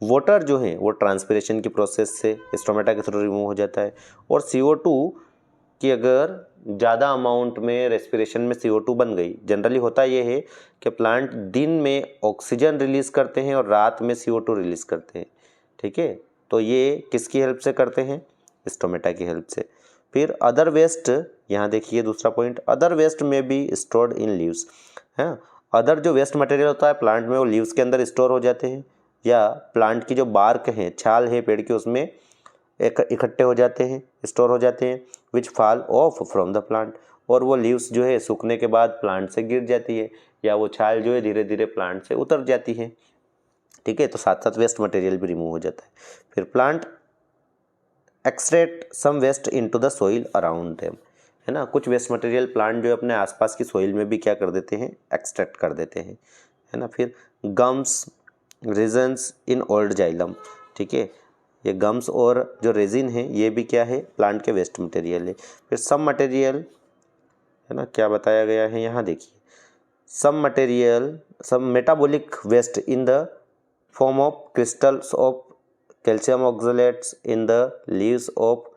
वाटर जो है वो ट्रांसपिरेशन की प्रोसेस से स्टोमेटा के थ्रू रिमूव हो जाता है। और CO2 कि अगर ज़्यादा अमाउंट में रेस्पिरेशन में CO2 बन गई, जनरली होता ये है कि प्लांट दिन में ऑक्सीजन रिलीज़ करते हैं और रात में CO2 रिलीज़ करते हैं, ठीक है। तो ये किसकी हेल्प से करते हैं, स्टोमेटा की हेल्प से। फिर अदर वेस्ट, यहाँ देखिए दूसरा पॉइंट, अदर वेस्ट में बी स्टोर्ड इन लीव्स, है। अदर जो वेस्ट मटेरियल होता है प्लांट में, वो लीव्स के अंदर स्टोर हो जाते हैं, या प्लांट की जो बार्क है, छाल है पेड़ की, उसमें इकट्ठे हो जाते हैं, स्टोर हो जाते हैं, विच fall of from the plant. और वो लीव्स जो है सूखने के बाद प्लांट से गिर जाती है, या वो छाल जो है धीरे धीरे प्लांट से उतर जाती है, ठीक है। तो साथ साथ वेस्ट मटेरियल भी रिमूव हो जाता है। फिर plant extract some waste into the soil around them, है ना। कुछ वेस्ट मटेरियल प्लांट जो है अपने आसपास की सोइल में भी क्या कर देते हैं, एक्सट्रैक्ट कर देते हैं, है ना। फिर gums, resins in old xylem, ठीक है। ये गम्स और जो रेजिन है ये भी क्या है, प्लांट के वेस्ट मटेरियल है। फिर सम मटेरियल, है ना, क्या बताया गया है यहाँ देखिए, some material, some metabolic waste in the form of crystals of calcium oxalates in the leaves of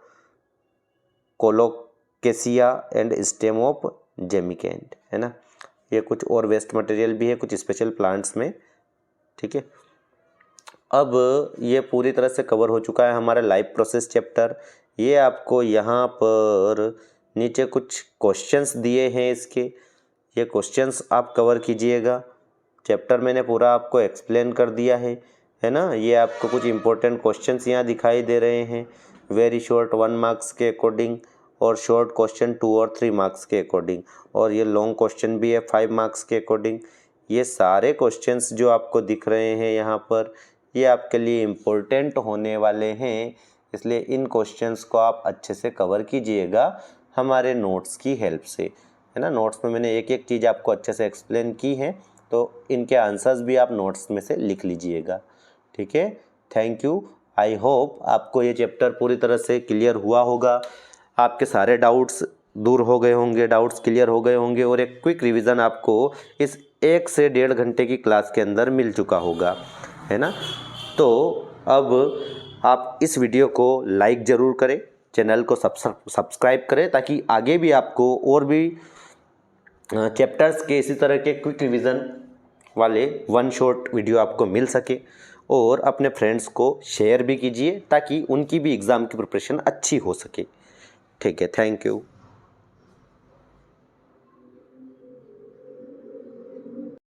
colocasia and stem of jimikand, है ना। ये कुछ और वेस्ट मटेरियल भी है कुछ स्पेशल प्लांट्स में, ठीक है। अब ये पूरी तरह से कवर हो चुका है हमारा लाइफ प्रोसेस चैप्टर। ये आपको यहाँ पर नीचे कुछ क्वेश्चंस दिए हैं इसके, ये क्वेश्चंस आप कवर कीजिएगा। चैप्टर मैंने पूरा आपको एक्सप्लेन कर दिया है ना। ये आपको कुछ इंपॉर्टेंट क्वेश्चंस यहाँ दिखाई दे रहे हैं, वेरी शॉर्ट 1 मार्क्स के अकॉर्डिंग, और शॉर्ट क्वेश्चन 2 और 3 मार्क्स के अकॉर्डिंग, और ये लॉन्ग क्वेश्चन भी है 5 मार्क्स के अकॉर्डिंग। ये सारे क्वेश्चंस जो आपको दिख रहे हैं यहाँ पर, ये आपके लिए इम्पोर्टेंट होने वाले हैं, इसलिए इन क्वेश्चंस को आप अच्छे से कवर कीजिएगा हमारे नोट्स की हेल्प से, है ना। नोट्स में मैंने एक एक चीज़ आपको अच्छे से एक्सप्लेन की है, तो इनके आंसर्स भी आप नोट्स में से लिख लीजिएगा, ठीक है। Thank you. आई होप आपको ये चैप्टर पूरी तरह से क्लियर हुआ होगा, आपके सारे डाउट्स दूर हो गए होंगे, डाउट्स क्लियर हो गए होंगे, और एक क्विक रिवीजन आपको इस 1 से 1.5 घंटे की क्लास के अंदर मिल चुका होगा, है ना। तो अब आप इस वीडियो को लाइक ज़रूर करें, चैनल को सब्सक्राइब करें ताकि आगे भी आपको और भी चैप्टर्स के इसी तरह के क्विक रिवीजन वाले वन शॉट वीडियो आपको मिल सके। और अपने फ्रेंड्स को शेयर भी कीजिए ताकि उनकी भी एग्ज़ाम की प्रिपरेशन अच्छी हो सके। ठीक है, थैंक यू।